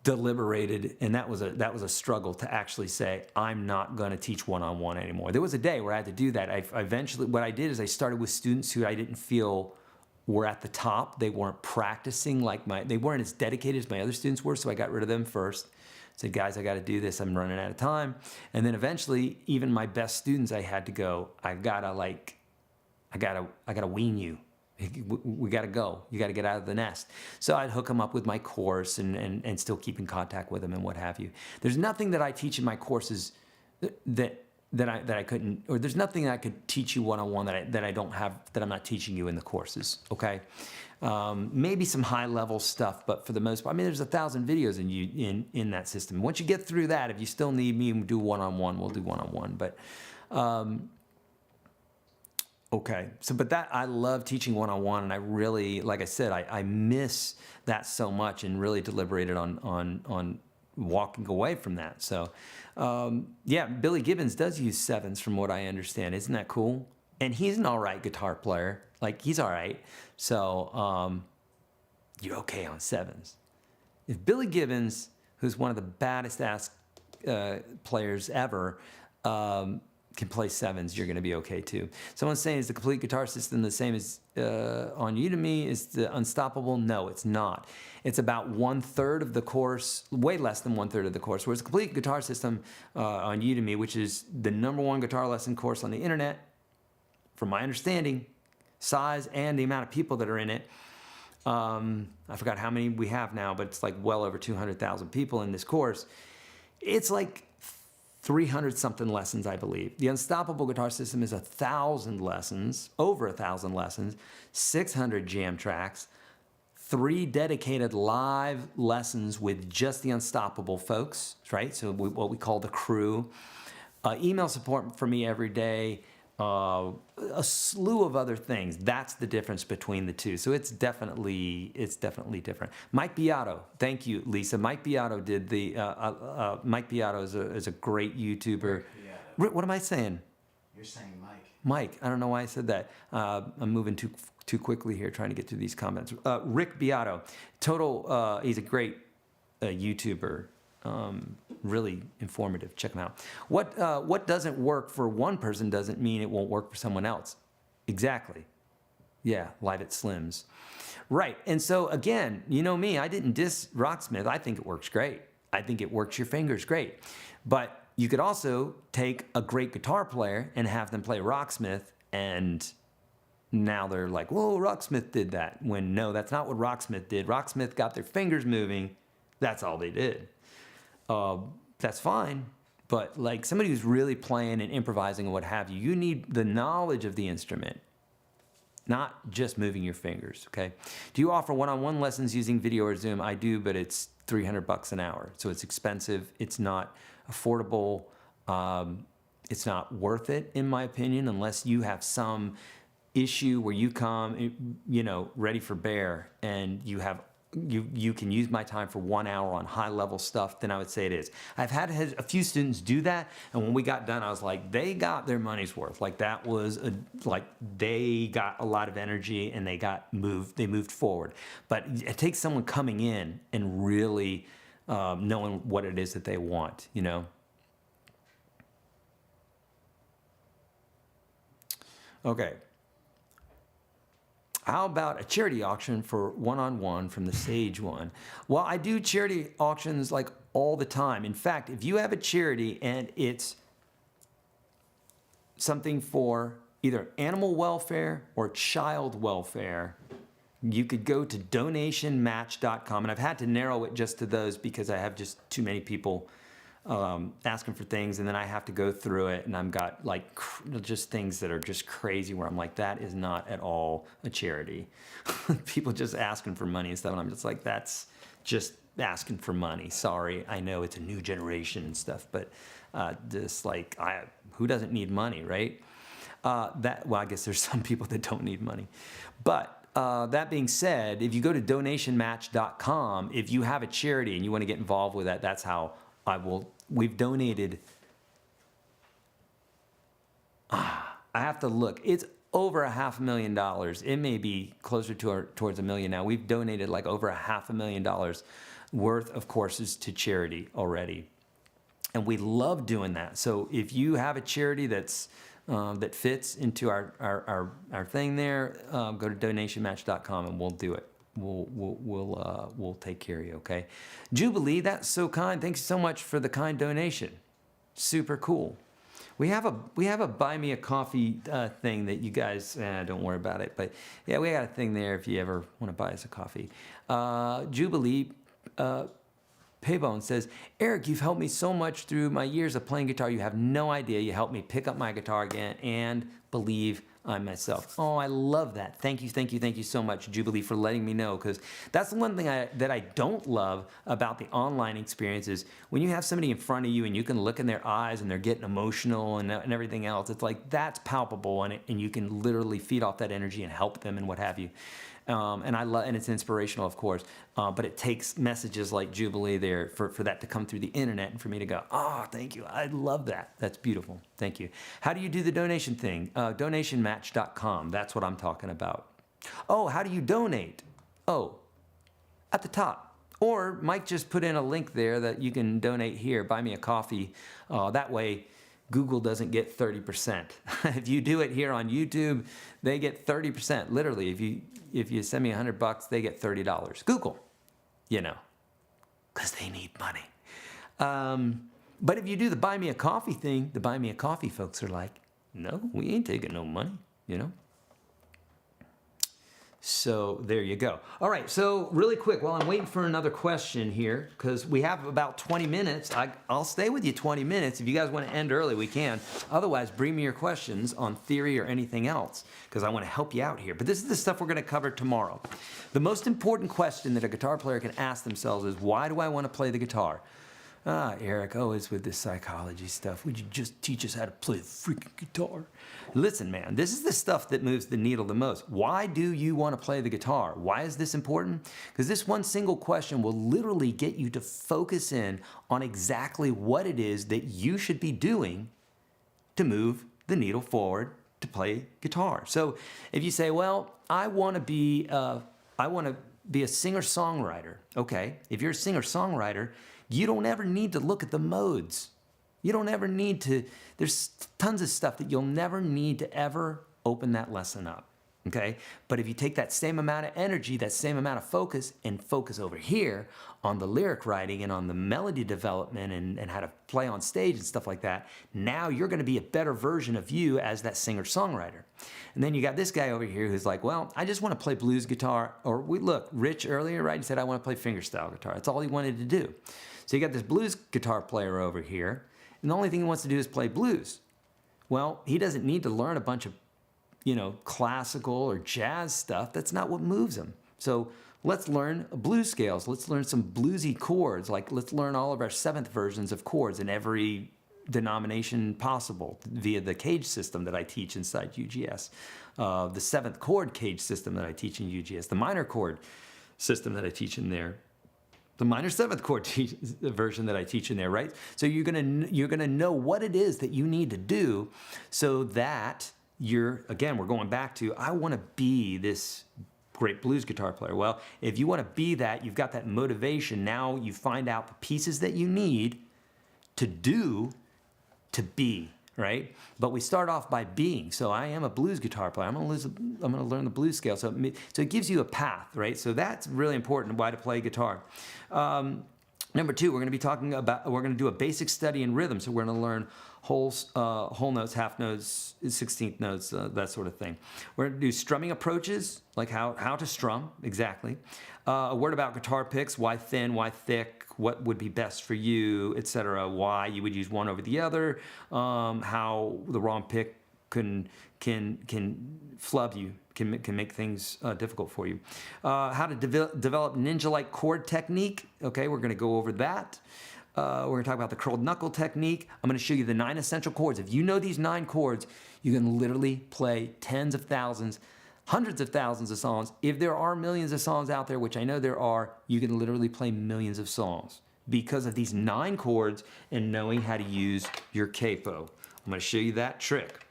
deliberated, and that was a struggle to actually say, I'm not going to teach one-on-one anymore. There was a day where I had to do that. What I did is I started with students who I didn't feel were at the top. They weren't practicing they weren't as dedicated as my other students were, so I got rid of them first. Said, guys, I got to do this. I'm running out of time. And then eventually, even my best students, I had to go, I gotta wean you. We got to go. You got to get out of the nest. So I'd hook them up with my course and still keep in contact with them and what have you. There's nothing that I teach in my courses that I couldn't, or there's nothing that I could teach you one-on-one that I don't have, that I'm not teaching you in the courses, okay? Maybe some high-level stuff, but for the most part, there's 1,000 videos in that system. Once you get through that, if you still need me to do one-on-one, we'll do one-on-one. But okay, but I love teaching one-on-one, and I really, like I said, I miss that so much, and really deliberated on walking away from that. So yeah, Billy Gibbons does use 7s from what I understand. Isn't that cool? And he's an all right guitar player. Like, he's all right. So you're okay on 7s. If Billy Gibbons, who's one of the baddest ass players ever, can play 7s, you're going to be okay too. Someone's saying, is the complete guitar system the same as on Udemy? Is the Unstoppable? No, it's not. It's about 1/3 of the course, way less than 1/3 of the course. Whereas the complete guitar system on Udemy, which is the #1 guitar lesson course on the internet, from my understanding, size and the amount of people that are in it, I forgot how many we have now, but it's like well over 200,000 people in this course. It's like 300 something lessons, I believe. The Unstoppable Guitar System is 1,000 lessons, over 1,000 lessons, 600 jam tracks, 3 dedicated live lessons with just the Unstoppable folks, right? So what we call the crew. Email support for me every day. A slew of other things. That's the difference between the two. So it's definitely different. Mike Beato, thank you, Lisa. Mike Beato did the. Mike Beato is a great YouTuber. What am I saying? You're saying Mike. Mike, I don't know why I said that. I'm moving too quickly here, trying to get through these comments. Rick Beato, he's a great YouTuber, really informative. Check him out. What doesn't work for one person doesn't mean it won't work for someone else. Exactly. Yeah, live at Slim's. Right, and so again, you know me, I didn't diss Rocksmith. I think it works great. I think it works your fingers great. But you could also take a great guitar player and have them play Rocksmith, and now they're like, whoa, Rocksmith did that. When no, that's not what Rocksmith did. Rocksmith got their fingers moving. That's all they did. That's fine. But like somebody who's really playing and improvising and what have you, you need the knowledge of the instrument, not just moving your fingers, okay? Do you offer one-on-one lessons using video or Zoom? I do, but it's $300 an hour. So it's expensive. It's not affordable. It's not worth it, in my opinion, unless you have some issue where you come, ready for bear, and you can use my time for 1 hour on high level stuff, then I would say it is. I've had a few students do that, and when we got done, I was like, they got their money's worth. Like that was they got a lot of energy and they moved forward. But it takes someone coming in and really knowing what it is that they want, Okay. How about a charity auction for one-on-one from the Sage one? Well, I do charity auctions like all the time. In fact, if you have a charity and it's something for either animal welfare or child welfare, you could go to donationmatch.com. And I've had to narrow it just to those because I have just too many people asking for things, and then I have to go through it, and I've got like just things that are just crazy where I'm like, that is not at all a charity. People just asking for money and stuff, and I'm just like, that's just asking for money. Sorry, I know it's a new generation and stuff, but who doesn't need money, right? I guess there's some people that don't need money, but that being said, if you go to donationmatch.com, if you have a charity and you want to get involved with that, that's how we've donated, I have to look. It's over $500,000. It may be closer towards $1 million now. We've donated like over $500,000 worth of courses to charity already. And we love doing that. So if you have a charity that fits into our thing there, go to donationmatch.com and we'll do it. We'll take care of you, okay? Jubilee, that's so kind. Thanks so much for the kind donation. Super cool. We have a buy me a coffee thing that you guys don't worry about it, but yeah, we got a thing there if you ever want to buy us a coffee. Jubilee Paybone says, Eric, you've helped me so much through my years of playing guitar. You have no idea. You helped me pick up my guitar again and believe I'm myself. Oh, I love that. Thank you so much, Jubilee, for letting me know, because that's the one thing that I don't love about the online experience is when you have somebody in front of you and you can look in their eyes and they're getting emotional and everything else. It's like that's palpable, and you can literally feed off that energy and help them and what have you. And it's inspirational, of course, but it takes messages like Jubilee there for that to come through the internet and for me to go, oh, thank you. I love that. That's beautiful. Thank you. How do you do the donation thing? Donationmatch.com. That's what I'm talking about. Oh, how do you donate? Oh, at the top. Or Mike just put in a link there that you can donate here. Buy me a coffee. That way, Google doesn't get 30%. If you do it here on YouTube, they get 30%. Literally, if you send me $100, they get $30. Google, because they need money. But if you do the buy me a coffee thing, the buy me a coffee folks are like, no, we ain't taking no money, So there you go. All right, so really quick, while I'm waiting for another question here, because we have about 20 minutes, I'll stay with you 20 minutes. If you guys want to end early, we can. Otherwise, bring me your questions on theory or anything else, because I want to help you out here. But this is the stuff we're going to cover tomorrow. The most important question that a guitar player can ask themselves is, why do I want to play the guitar? Eric, always with this psychology stuff. Would you just teach us how to play the freaking guitar? Listen, man, this is the stuff that moves the needle the most. Why do you want to play the guitar? Why is this important? Because this one single question will literally get you to focus in on exactly what it is that you should be doing to move the needle forward to play guitar. So if you say, well, I want to be a singer-songwriter. Okay, if you're a singer-songwriter, you don't ever need to look at the modes. You don't ever need to, there's tons of stuff that you'll never need to ever open that lesson up. Okay, but if you take that same amount of energy, that same amount of focus, and focus over here on the lyric writing and on the melody development and how to play on stage and stuff like that, now you're going to be a better version of you as that singer-songwriter. And then you got this guy over here who's like, well, I just want to play blues guitar. Or look, Rich earlier, right? He said, I want to play fingerstyle guitar. That's all he wanted to do. So you got this blues guitar player over here, and the only thing he wants to do is play blues. Well, he doesn't need to learn a bunch of classical or jazz stuff. That's not what moves him. So let's learn blues scales. Let's learn some bluesy chords. Like let's learn all of our seventh versions of chords in every denomination possible via the cage system that I teach inside UGS. The seventh chord cage system that I teach in UGS. The minor chord system that I teach in there. The minor seventh chord version that I teach in there, right? So you're gonna know what it is that you need to do so that we're going back to, I want to be this great blues guitar player. Well, if you want to be that, you've got that motivation. Now you find out the pieces that you need to do to be, right? But we start off by being. So I am a blues guitar player. I'm going to learn the blues scale. So it gives you a path, right? So that's really important, why to play guitar. Number two, we're going to do a basic study in rhythm. So we're going to learn whole notes, half notes, 16th notes, that sort of thing. We're going to do strumming approaches, like how to strum, exactly. A word about guitar picks, why thin, why thick, what would be best for you, etc. Why you would use one over the other, how the wrong pick can flub you, can make things difficult for you. How to develop ninja-like chord technique. Okay, we're going to go over that. We're going to talk about the curled knuckle technique. I'm going to show you the 9 essential chords. If you know these 9 chords, you can literally play tens of thousands, hundreds of thousands of songs. If there are millions of songs out there, which I know there are, you can literally play millions of songs because of these 9 chords and knowing how to use your capo. I'm going to show you that trick.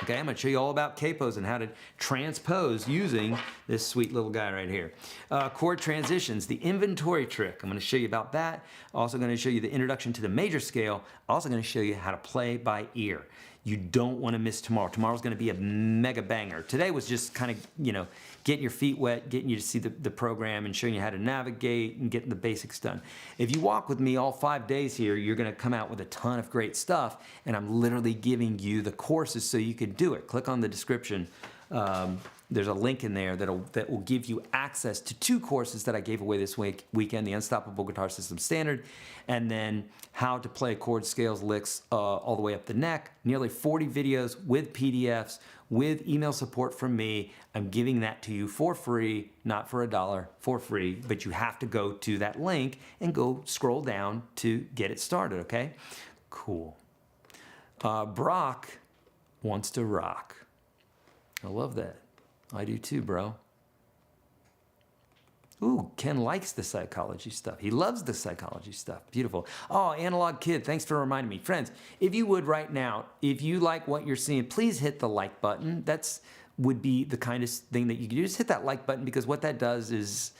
Okay, I'm going to show you all about capos and how to transpose using this sweet little guy right here. Chord transitions, the inventory trick. I'm going to show you about that. Also going to show you the introduction to the major scale. Also going to show you how to play by ear. You don't want to miss tomorrow. Tomorrow's going to be a mega banger. Today was just kind of, getting your feet wet, getting you to see the program and showing you how to navigate and getting the basics done. If you walk with me all 5 days here, you're going to come out with a ton of great stuff, and I'm literally giving you the courses so you can do it. Click on the description. There's a link in there that will give you access to 2 courses that I gave away this weekend, the Unstoppable Guitar System Standard, and then how to play chord scales, licks all the way up the neck. Nearly 40 videos with PDFs, with email support from me. I'm giving that to you for free, not for $1, for free, but you have to go to that link and go scroll down to get it started, okay? Cool. Brock wants to rock. I love that. I do too, bro. Ooh, Ken likes the psychology stuff. He loves the psychology stuff. Beautiful. Oh, Analog Kid, thanks for reminding me. Friends, if you would right now, if you like what you're seeing, please hit the like button. Would be the kindest thing that you can do. Just hit that like button, because what that does is,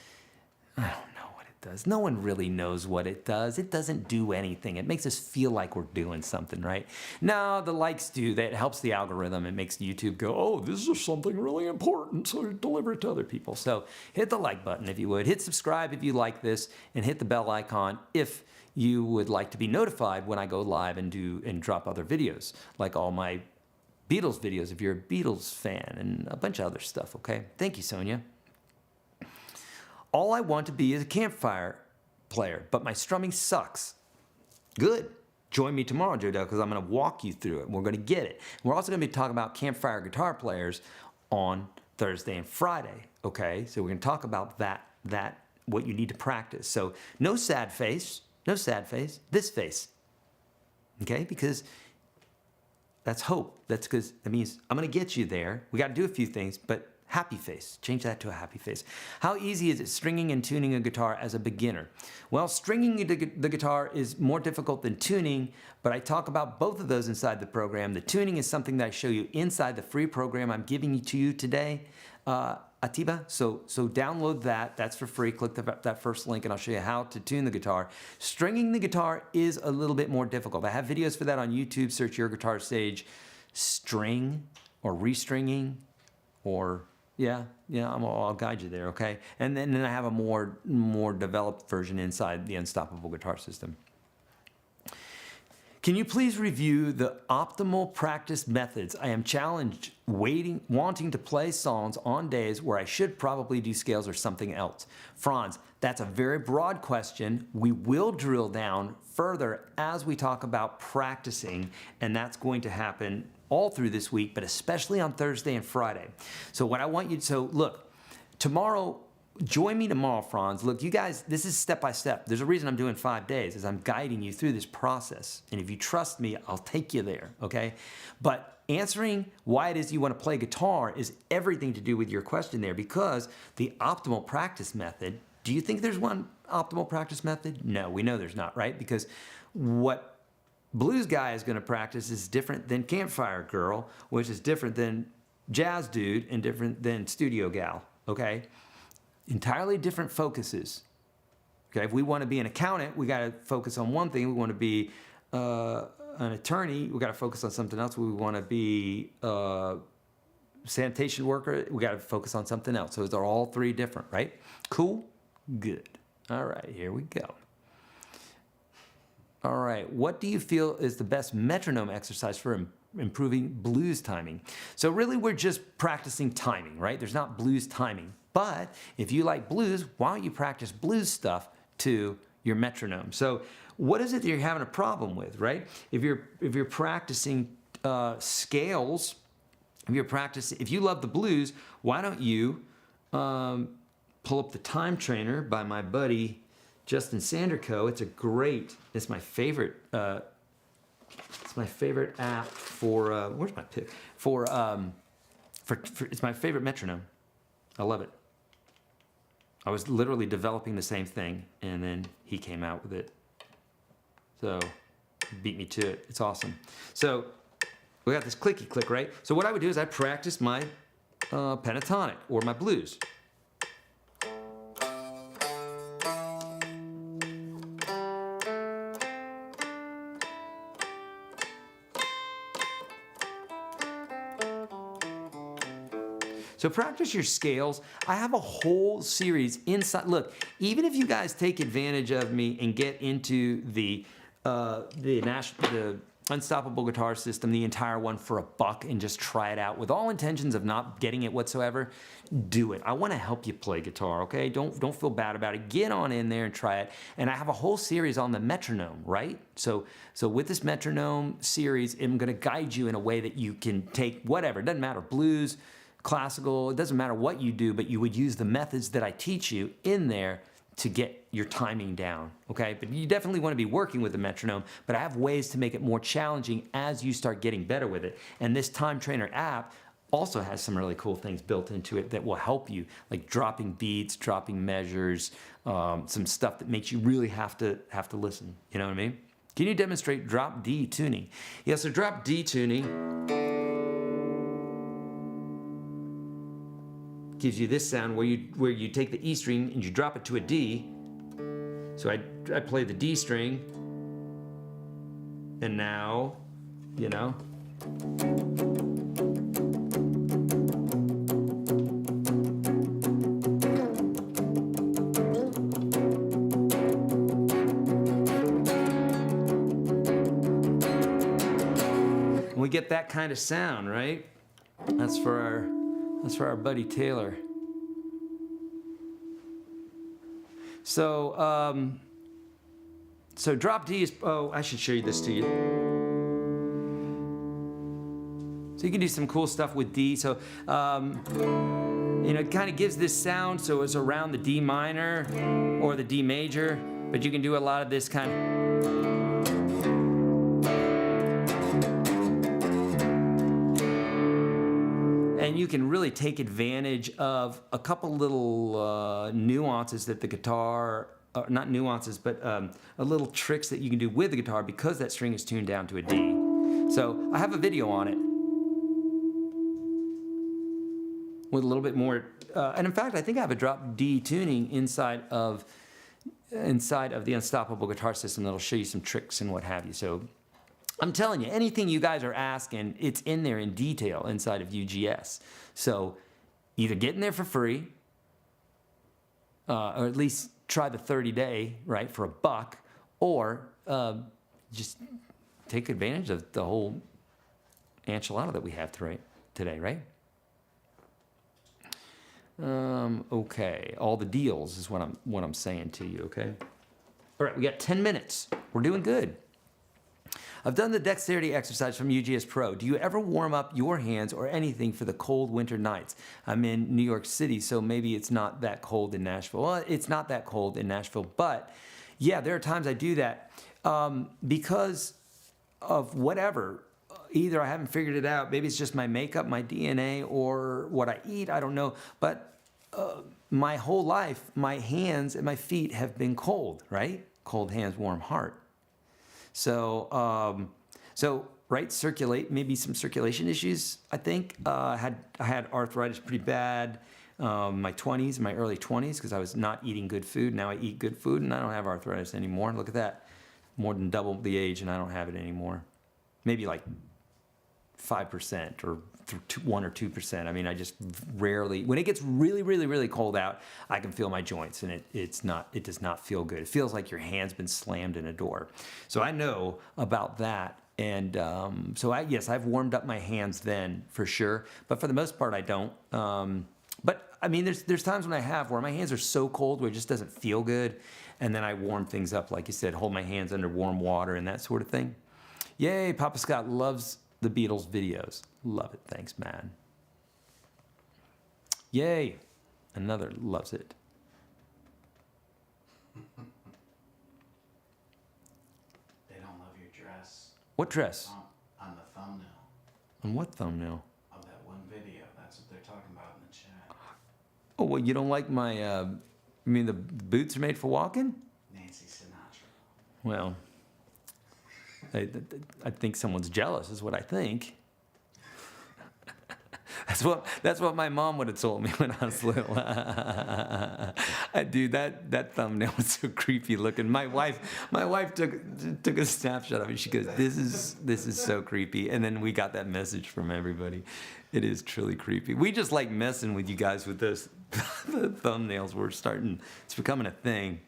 I don't know what it does. No one really knows what it does. It doesn't do anything. It makes us feel like we're doing something, right? No, the likes do. That helps the algorithm. It makes YouTube go, oh, this is something really important, so deliver it to other people. So hit the like button if you would. Hit subscribe if you like this, and hit the bell icon if you would like to be notified when I go live and drop other videos, like all my Beatles videos if you're a Beatles fan, and a bunch of other stuff, okay? Thank you, Sonia. All I want to be is a campfire player, but my strumming sucks. Good. Join me tomorrow, Joe Dell, because I'm going to walk you through it. We're going to get it. We're also going to be talking about campfire guitar players on Thursday and Friday, okay? So we're going to talk about that what you need to practice. So no sad face, this face, okay? Because that's hope. That's because that means I'm going to get you there. We got to do a few things, but Happy face. Change that to a happy face. How easy is it stringing and tuning a guitar as a beginner? Well, stringing the guitar is more difficult than tuning, but I talk about both of those inside the program. The tuning is something that I show you inside the free program I'm giving to you today, Atiba. So download that. That's for free. Click that first link and I'll show you how to tune the guitar. Stringing the guitar is a little bit more difficult. I have videos for that on YouTube. Search YourGuitarSage string or restringing or I'll guide you there, okay? And then I have a more developed version inside the Unstoppable Guitar System. Can you please review the optimal practice methods? I am challenged wanting to play songs on days where I should probably do scales or something else. Franz, that's a very broad question. We will drill down further as we talk about practicing, and that's going to happen all through this week, but especially on Thursday and Friday. So what I want you to, look, tomorrow, join me tomorrow, Franz. Look, you guys, this is step by step. There's a reason I'm doing 5 days, is I'm guiding you through this process. And if you trust me, I'll take you there, okay? But answering why it is you want to play guitar is everything to do with your question there, because the optimal practice method, do you think there's one optimal practice method? No, we know there's not, right? Because what blues guy is going to practice is different than campfire girl, which is different than jazz dude and different than studio gal, okay? Entirely different focuses. Okay, if we want to be an accountant, we got to focus on one thing. We want to be an attorney, we got to focus on something else. We want to be a sanitation worker, we got to focus on something else. So they're all three different, right? Cool? Good. All right, here we go. All right, what do you feel is the best metronome exercise for improving blues timing? So really, we're just practicing timing, right? There's not blues timing. But if you like blues, why don't you practice blues stuff to your metronome? So what is it that you're having a problem with, right? If you're practicing scales, if you love the blues, why don't you pull up the Time Trainer by my buddy Justin Sanderco. It's my favorite. It's my favorite app for. Where's my pick? It's my favorite metronome. I love it. I was literally developing the same thing, and then he came out with it. So, beat me to it. It's awesome. So, we got this clicky click, right? So what I would do is I practice my pentatonic or my blues. So practice your scales. I have a whole series inside. Look, even if you guys take advantage of me and get into the Unstoppable Guitar System, the entire one for $1 and just try it out with all intentions of not getting it whatsoever, do it. I want to help you play guitar, okay? Don't feel bad about it. Get on in there and try it. And I have a whole series on the metronome, right? So with this metronome series, I'm going to guide you in a way that you can take whatever. It doesn't matter, blues, classical, it doesn't matter what you do, but you would use the methods that I teach you in there to get your timing down, okay? But you definitely want to be working with the metronome, but I have ways to make it more challenging as you start getting better with it. And this Time Trainer app also has some really cool things built into it that will help you, like dropping beats, dropping measures, some stuff that makes you really have to listen, you know what I mean? Can you demonstrate drop D tuning? Yeah, so drop D tuning gives you this sound where you take the E string and you drop it to a D. So I play the D string, and now, you know. And we get that kind of sound, right? That's for our buddy Taylor. So, so drop D is, I should show you this to you. So you can do some cool stuff with D. So, you know, it kind of gives this sound, so it's around the D minor or the D major, but you can do a lot of this kind of. And you can really take advantage of a couple little nuances that the guitar, not nuances, but a little tricks that you can do with the guitar because that string is tuned down to a D. So I have a video on it with a little bit more, and in fact, I think I have a drop D tuning inside of the Unstoppable Guitar System that'll show you some tricks and what have you. So I'm telling you, anything you guys are asking, it's in there in detail inside of UGS. So either get in there for free, or at least try the 30-day, right, for $1, or just take advantage of the whole enchilada that we have today, right? Okay, all the deals is what I'm saying to you, okay? All right, we got 10 minutes. We're doing good. I've done the dexterity exercise from UGS Pro. Do you ever warm up your hands or anything for the cold winter nights? I'm in New York City, so maybe it's not that cold in Nashville. Well, it's not that cold in Nashville, but yeah, there are times I do that because of whatever. Either I haven't figured it out, maybe it's just my makeup, my DNA, or what I eat, I don't know. But my whole life, my hands and my feet have been cold, right? Cold hands, warm heart. So, right, maybe some circulation issues, I think. I had arthritis pretty bad my 20s, my early 20s, because I was not eating good food. Now I eat good food, and I don't have arthritis anymore. Look at that. More than double the age, and I don't have it anymore. Maybe like 5% or 1 or 2%. I mean, I just rarely, when it gets really, really, really cold out, I can feel my joints, and it does not feel good. It feels like your hand's been slammed in a door. So I know about that. And yes, I've warmed up my hands then for sure, but for the most part, I don't. But I mean, there's times when I have where my hands are so cold where it just doesn't feel good. And then I warm things up, like you said, hold my hands under warm water and that sort of thing. Yay, Papa Scott loves the Beatles videos. Love it. Thanks, man. Yay. Another loves it. They don't love your dress. What dress? On the thumbnail. On what thumbnail? Of that one video. That's what they're talking about in the chat. Oh, well, you don't like my, you mean the boots are made for walking? Nancy Sinatra. Well, I think someone's jealous is what I think. That's what my mom would have told me when I was little. Dude, that thumbnail was so creepy looking. My wife took a snapshot of it. She goes, "This is so creepy." And then we got that message from everybody. It is truly creepy. We just like messing with you guys with those the thumbnails. It's becoming a thing.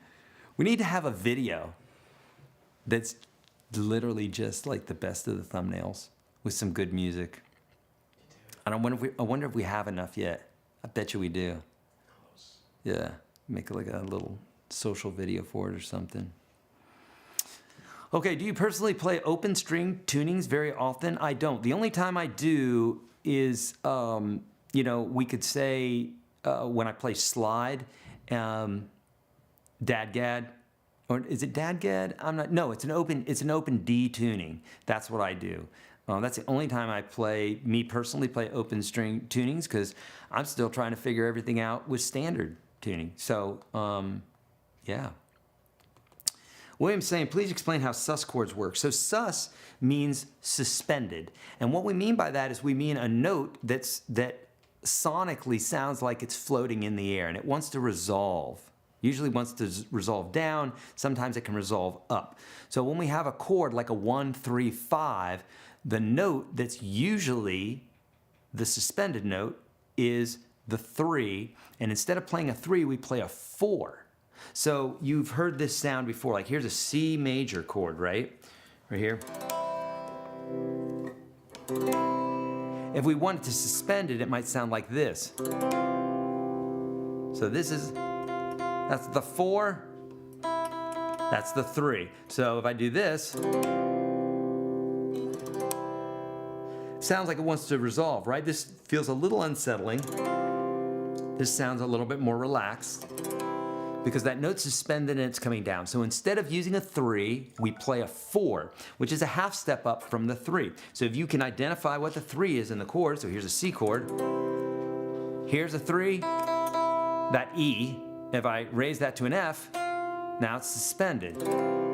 We need to have a video that's literally just like the best of the thumbnails with some good music. I wonder if we have enough yet. I bet you we do. Close. Yeah, make like a little social video for it or something. Okay, do you personally play open string tunings very often? I don't. The only time I do is, we could say when I play slide, dadgad. Or is it dadgad? No, it's an open D tuning. That's what I do. That's the only time I personally play open string tunings, because I'm still trying to figure everything out with standard tuning. So, yeah. William's saying, please explain how sus chords work. So sus means suspended. And what we mean by that is we mean a note that sonically sounds like it's floating in the air, and it wants to resolve. Usually wants to resolve down. Sometimes it can resolve up. So when we have a chord like a 1, 3, 5, the note that's usually the suspended note is the 3. And instead of playing a 3, we play a 4. So you've heard this sound before. Like here's a C major chord, right? Right here. If we wanted to suspend it, it might sound like this. So that's the 4, that's the 3. So if I do this, sounds like it wants to resolve, right? This feels a little unsettling. This sounds a little bit more relaxed because that note's suspended and it's coming down. So instead of using a 3, we play a 4, which is a half step up from the 3. So if you can identify what the 3 is in the chord, so here's a C chord, Here's a 3. That E, if I raise that to an F, now it's suspended.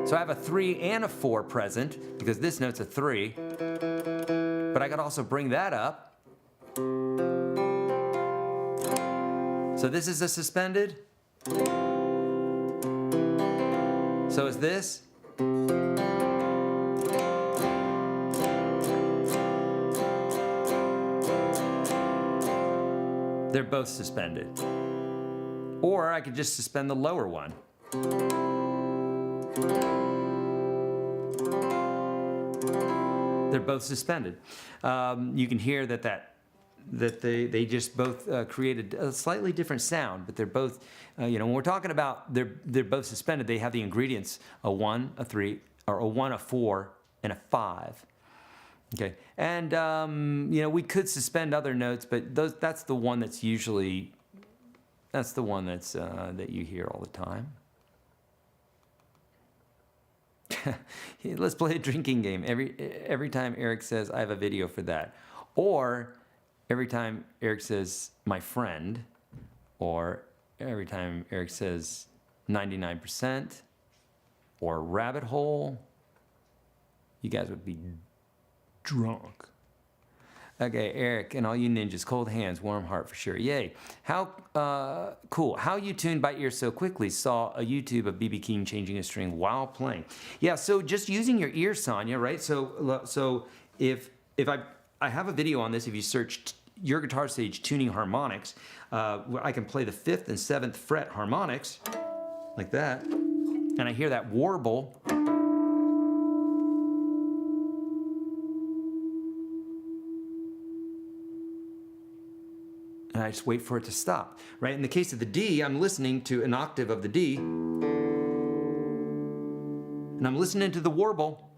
So I have a 3 and a 4 present because this note's a 3. But I could also bring that up. So this is a suspended. So is this. They're both suspended. Or I could just suspend the lower one. They're both suspended. You can hear that they just both created a slightly different sound, but they're both, when we're talking about they're both suspended, they have the ingredients, a 1, a 3, or a 1, a 4, and a 5. Okay, and we could suspend other notes, but that's the one that's usually, that you hear all the time. Let's play a drinking game. Every time Eric says, I have a video for that. Or every time Eric says, my friend. Or every time Eric says, 99%. Or rabbit hole. You guys would be drunk. Okay, Eric and all you ninjas, cold hands, warm heart for sure. Yay. How cool. How you tuned by ear so quickly. Saw a YouTube of B.B. King changing a string while playing. Yeah, so just using your ear, Sonia, right? So if I have a video on this, if you search YourGuitarSage tuning harmonics, I can play the 5th and 7th fret harmonics like that. And I hear that warble. And I just wait for it to stop, right? In the case of the D, I'm listening to an octave of the D, and I'm listening to the warble.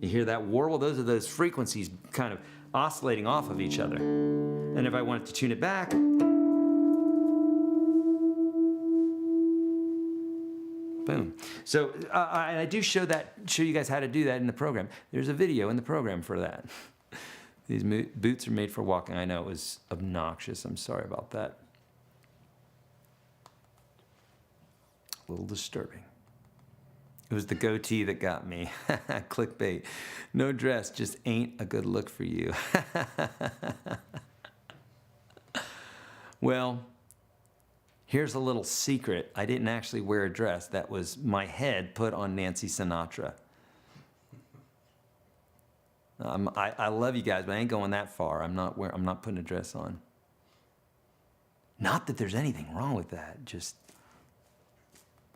You hear that warble? Those are those frequencies kind of oscillating off of each other. And if I wanted to tune it back, boom. So I do show you guys how to do that in the program. There's a video in the program for that. These boots are made for walking. I know it was obnoxious. I'm sorry about that. A little disturbing. It was the goatee that got me. Clickbait. No dress just ain't a good look for you. Well, here's a little secret. I didn't actually wear a dress. That was my head put on Nancy Sinatra. I love you guys, but I ain't going that far. I'm not putting a dress on. Not that there's anything wrong with that. Just,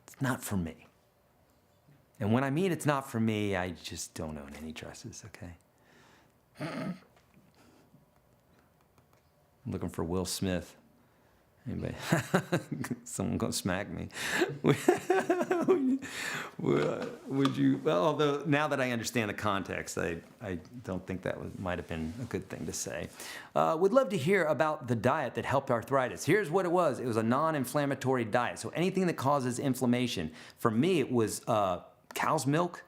it's not for me. And when I mean it's not for me, I just don't own any dresses, okay? I'm looking for Will Smith. Anybody? Someone gonna smack me. Would you? Well, although now that I understand the context, I don't think that might have been a good thing to say. Would love to hear about the diet that helped arthritis. Here's what it was. It was a non-inflammatory diet. So anything that causes inflammation. For me, it was cow's milk.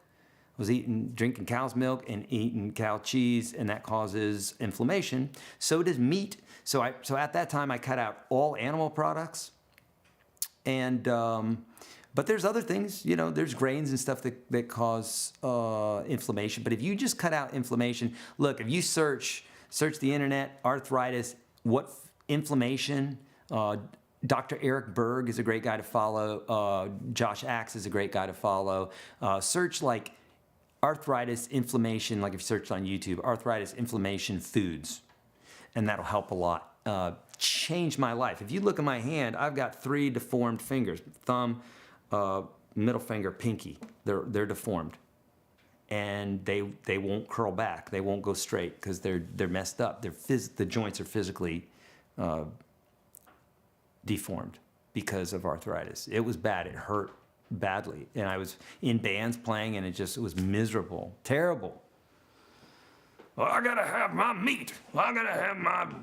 I was drinking cow's milk and eating cow cheese, and that causes inflammation. So does meat. So at that time, I cut out all animal products. And but there's other things, there's grains and stuff that cause inflammation. But if you just cut out inflammation, look, if you search the internet, arthritis, inflammation, Dr. Eric Berg is a great guy to follow. Josh Axe is a great guy to follow. Search like arthritis, inflammation, like if you search on YouTube, arthritis, inflammation, foods. And that'll help a lot. Changed my life. If you look at my hand, I've got 3 deformed fingers. Thumb, middle finger, pinky. They're deformed. And they won't curl back. They won't go straight because they're messed up. The joints are physically deformed because of arthritis. It was bad. It hurt badly. And I was in bands playing, and it was miserable. Terrible. Well, I gotta have my meat. I gotta have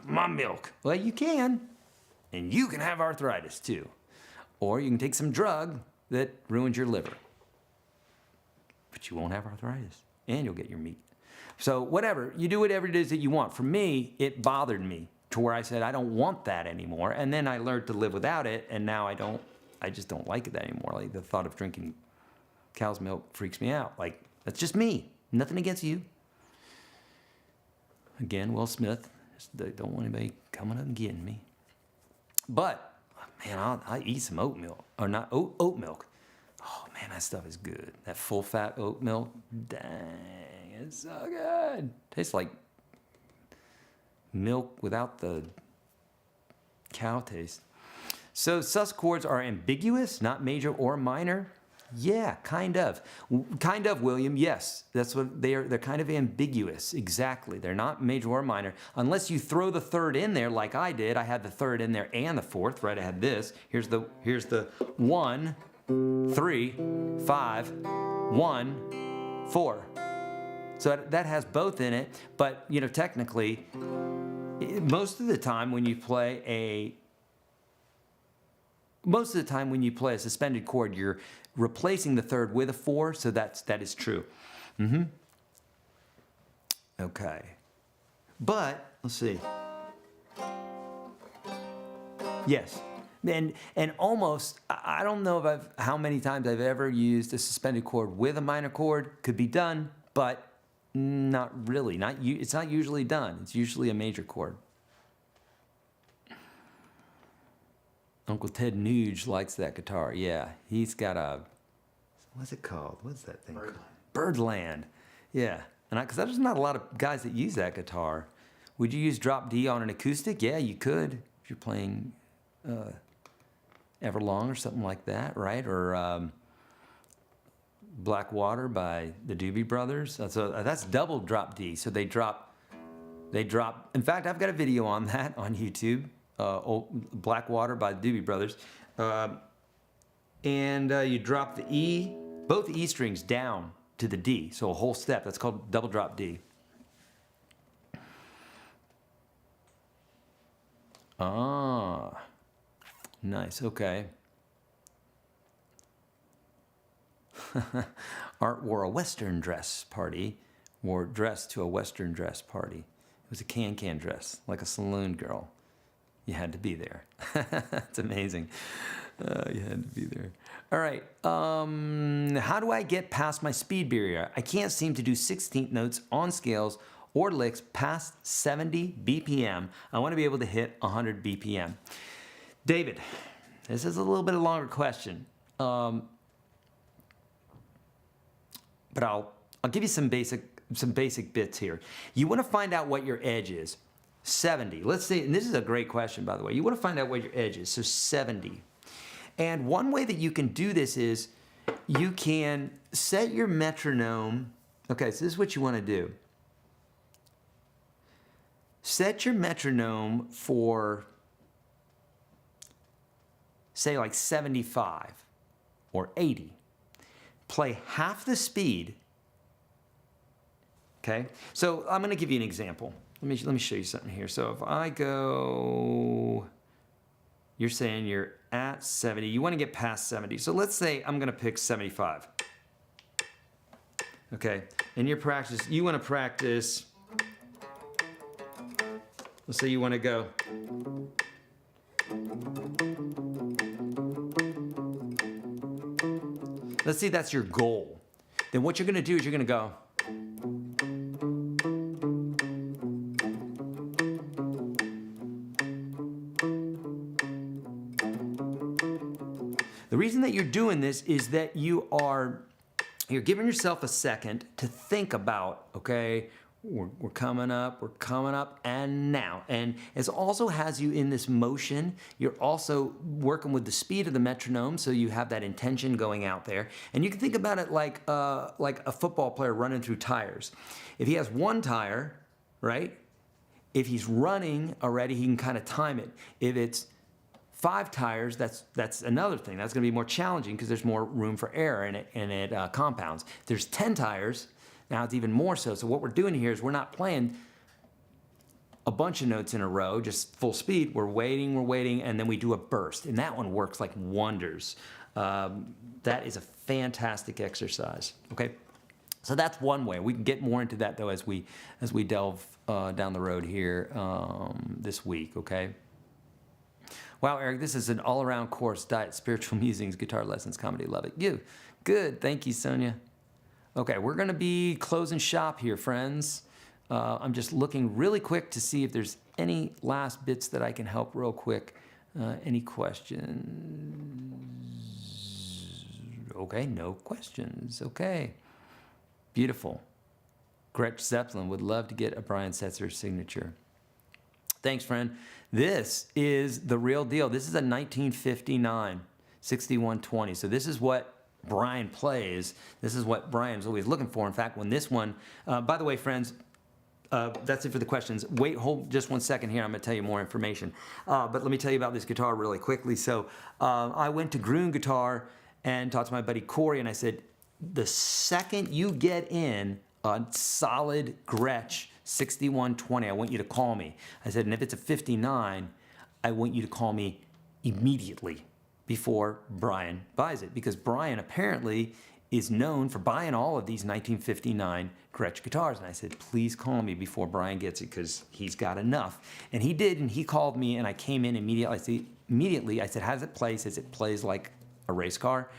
my milk. Well, you can. And you can have arthritis too. Or you can take some drug that ruins your liver. but you won't have arthritis, and you'll get your meat. So whatever, you do whatever it is that you want. For me, it bothered me to where I said, I don't want that anymore. And then I learned to live without it, and now I just don't like it anymore. Like the thought of drinking cow's milk freaks me out. Like, that's just me. Nothing against you. Again, Will Smith, they don't want anybody coming up and getting me. But, man, I eat some oat milk, or not, oat milk. Oh, man, that stuff is good. That full-fat oat milk, dang, it's so good. Tastes like milk without the cow taste. So sus chords are ambiguous, not major or minor. Yeah, kind of. Kind of, William, yes. That's what they are. They're kind of ambiguous. Exactly. They're not major or minor. Unless you throw the third in there like I did. I had the third in there and the fourth, right? I had this. Here's the 1, 3, 5, 1, 4. So that has both in it, but you know, technically, most of the time when you play a suspended chord, you're replacing the third with a 4, so that is true. Okay. But, let's see. Yes. And almost, I don't know how many times I've ever used a suspended chord with a minor chord. Could be done, but not really. It's not usually done. It's usually a major chord. Uncle Ted Nuge likes that guitar. Yeah, he's got a, what's it called? What's that thing called? Birdland. Yeah, and because there's not a lot of guys that use that guitar. Would you use drop D on an acoustic? Yeah, you could if you're playing Everlong or something like that, right? Or Black Water by the Doobie Brothers. So that's double drop D. So they drop. In fact, I've got a video on that on YouTube. Black Water by the Doobie Brothers. And you drop the E, both E strings down to the D. So a whole step. That's called double drop D. Ah, nice. Okay. Art wore a Western dress party, wore dress to a Western dress party. It was a can-can dress, like a saloon girl. You had to be there. That's amazing. You had to be there. All right. How do I get past my speed barrier? I can't seem to do 16th notes on scales or licks past 70 BPM. I want to be able to hit 100 BPM. David, this is a little bit of a longer question. But I'll give you some basic bits here. You want to find out what your edge is. 70. Let's say, and this is a great question, by the way. You want to find out what your edge is, so 70. And one way that you can do this is you can set your metronome. Okay, so this is what you want to do. Set your metronome for, say, like 75 or 80. Play half the speed. Okay, so I'm going to give you an example. Let me show you something here. So if I go, you're saying you're at 70. You want to get past 70. So let's say I'm going to pick 75. Okay, and you want to practice, let's say you want to go. Let's say that's your goal. Then what you're going to do is you're going to go. The reason that you're doing this is that you're giving yourself a second to think about, okay, we're coming up, and now. And it also has you in this motion. You're also working with the speed of the metronome, so you have that intention going out there. And you can think about it like a football player running through tires. If he has one tire, right, if he's running already, he can kind of time it. If it's 5 tires, that's another thing. That's going to be more challenging because there's more room for error and it compounds. If there's 10 tires, now it's even more so. So what we're doing here is we're not playing a bunch of notes in a row, just full speed. We're waiting, and then we do a burst. And that one works like wonders. That is a fantastic exercise, okay? So that's one way. We can get more into that though as we delve down the road here this week. Okay. Wow, Eric, this is an all-around course: diet, spiritual musings, guitar lessons, comedy. Love it. You good? Thank you, Sonia. Okay, we're gonna be closing shop here, friends. I'm just looking really quick to see if there's any last bits that I can help real quick. Any questions? Okay, no questions. Okay. Beautiful. Gretch Zeppelin would love to get a Brian Setzer signature. Thanks, friend. This is the real deal. This is a 1959 6120. So this is what Brian plays. This is what Brian's always looking for. In fact, when this one, by the way, friends, that's it for the questions. Wait, hold just 1 second here. I'm going to tell you more information. But let me tell you about this guitar really quickly. So I went to Groon Guitar and talked to my buddy Corey, and I said, the second you get in a solid Gretsch 6120, I want you to call me. I said, and if it's a 59, I want you to call me immediately before Brian buys it, because Brian apparently is known for buying all of these 1959 Gretsch guitars. And I said, please call me before Brian gets it, because he's got enough. And he did, and he called me, and I came in immediately. I said, how does it play? He says, it plays like a race car.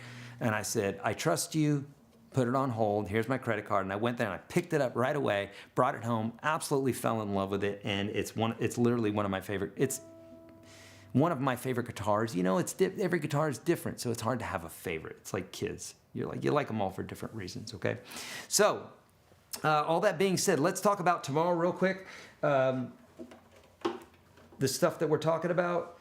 And I said, I trust you. Put it on hold. Here's my credit card. And I went there and I picked it up right away, brought it home, absolutely fell in love with it. And it's literally one of my favorite. It's one of my favorite guitars. You know, every guitar is different, so it's hard to have a favorite. It's like kids. You like them all for different reasons, okay? So, all that being said, let's talk about tomorrow real quick. The stuff that we're talking about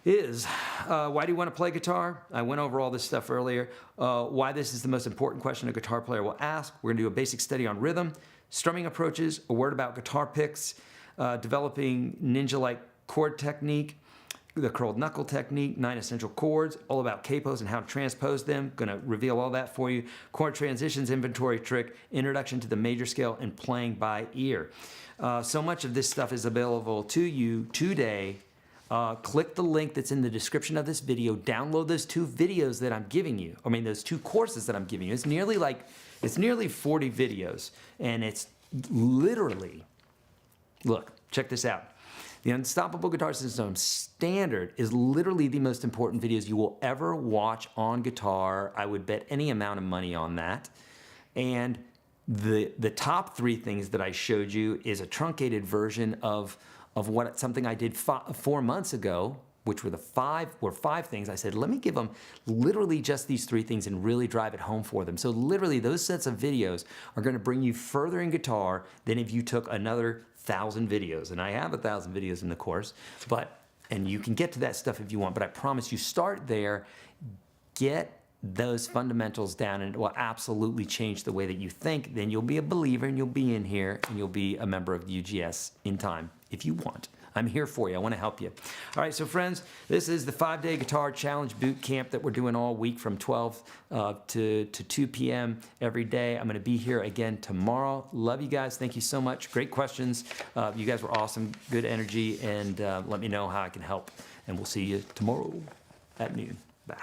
is why do you want to play guitar? I went over all this stuff earlier. Why this is the most important question a guitar player will ask. We're going to do a basic study on rhythm, strumming approaches, a word about guitar picks, developing ninja-like chord technique, the curled knuckle technique, 9 essential chords, all about capos and how to transpose them. Going to reveal all that for you. Chord transitions, inventory trick, introduction to the major scale, and playing by ear. So much of this stuff is available to you today. Click the link that's in the description of this video. Download those 2 videos that I'm giving you. I mean, those 2 courses that I'm giving you. It's nearly 40 videos, and it's literally, look, check this out. The Unstoppable Guitar System Standard is literally the most important videos you will ever watch on guitar. I would bet any amount of money on that. And the top 3 things that I showed you is a truncated version of something I did 4 months ago, which were 5 things. I said, let me give them literally just these 3 things and really drive it home for them. So literally those sets of videos are going to bring you further in guitar than if you took another 1,000 videos. And I have 1,000 videos in the course, and you can get to that stuff if you want, but I promise you start there, get those fundamentals down, and it will absolutely change the way that you think. Then you'll be a believer, and you'll be in here, and you'll be a member of UGS in time if you want. I'm here for you. I want to help you. All right, so friends, this is the 5-day Guitar Challenge Boot Camp that we're doing all week from 12 to 2 p.m. every day. I'm going to be here again tomorrow. Love you guys. Thank you so much. Great questions. You guys were awesome. Good energy. And let me know how I can help. And we'll see you tomorrow at noon. Bye.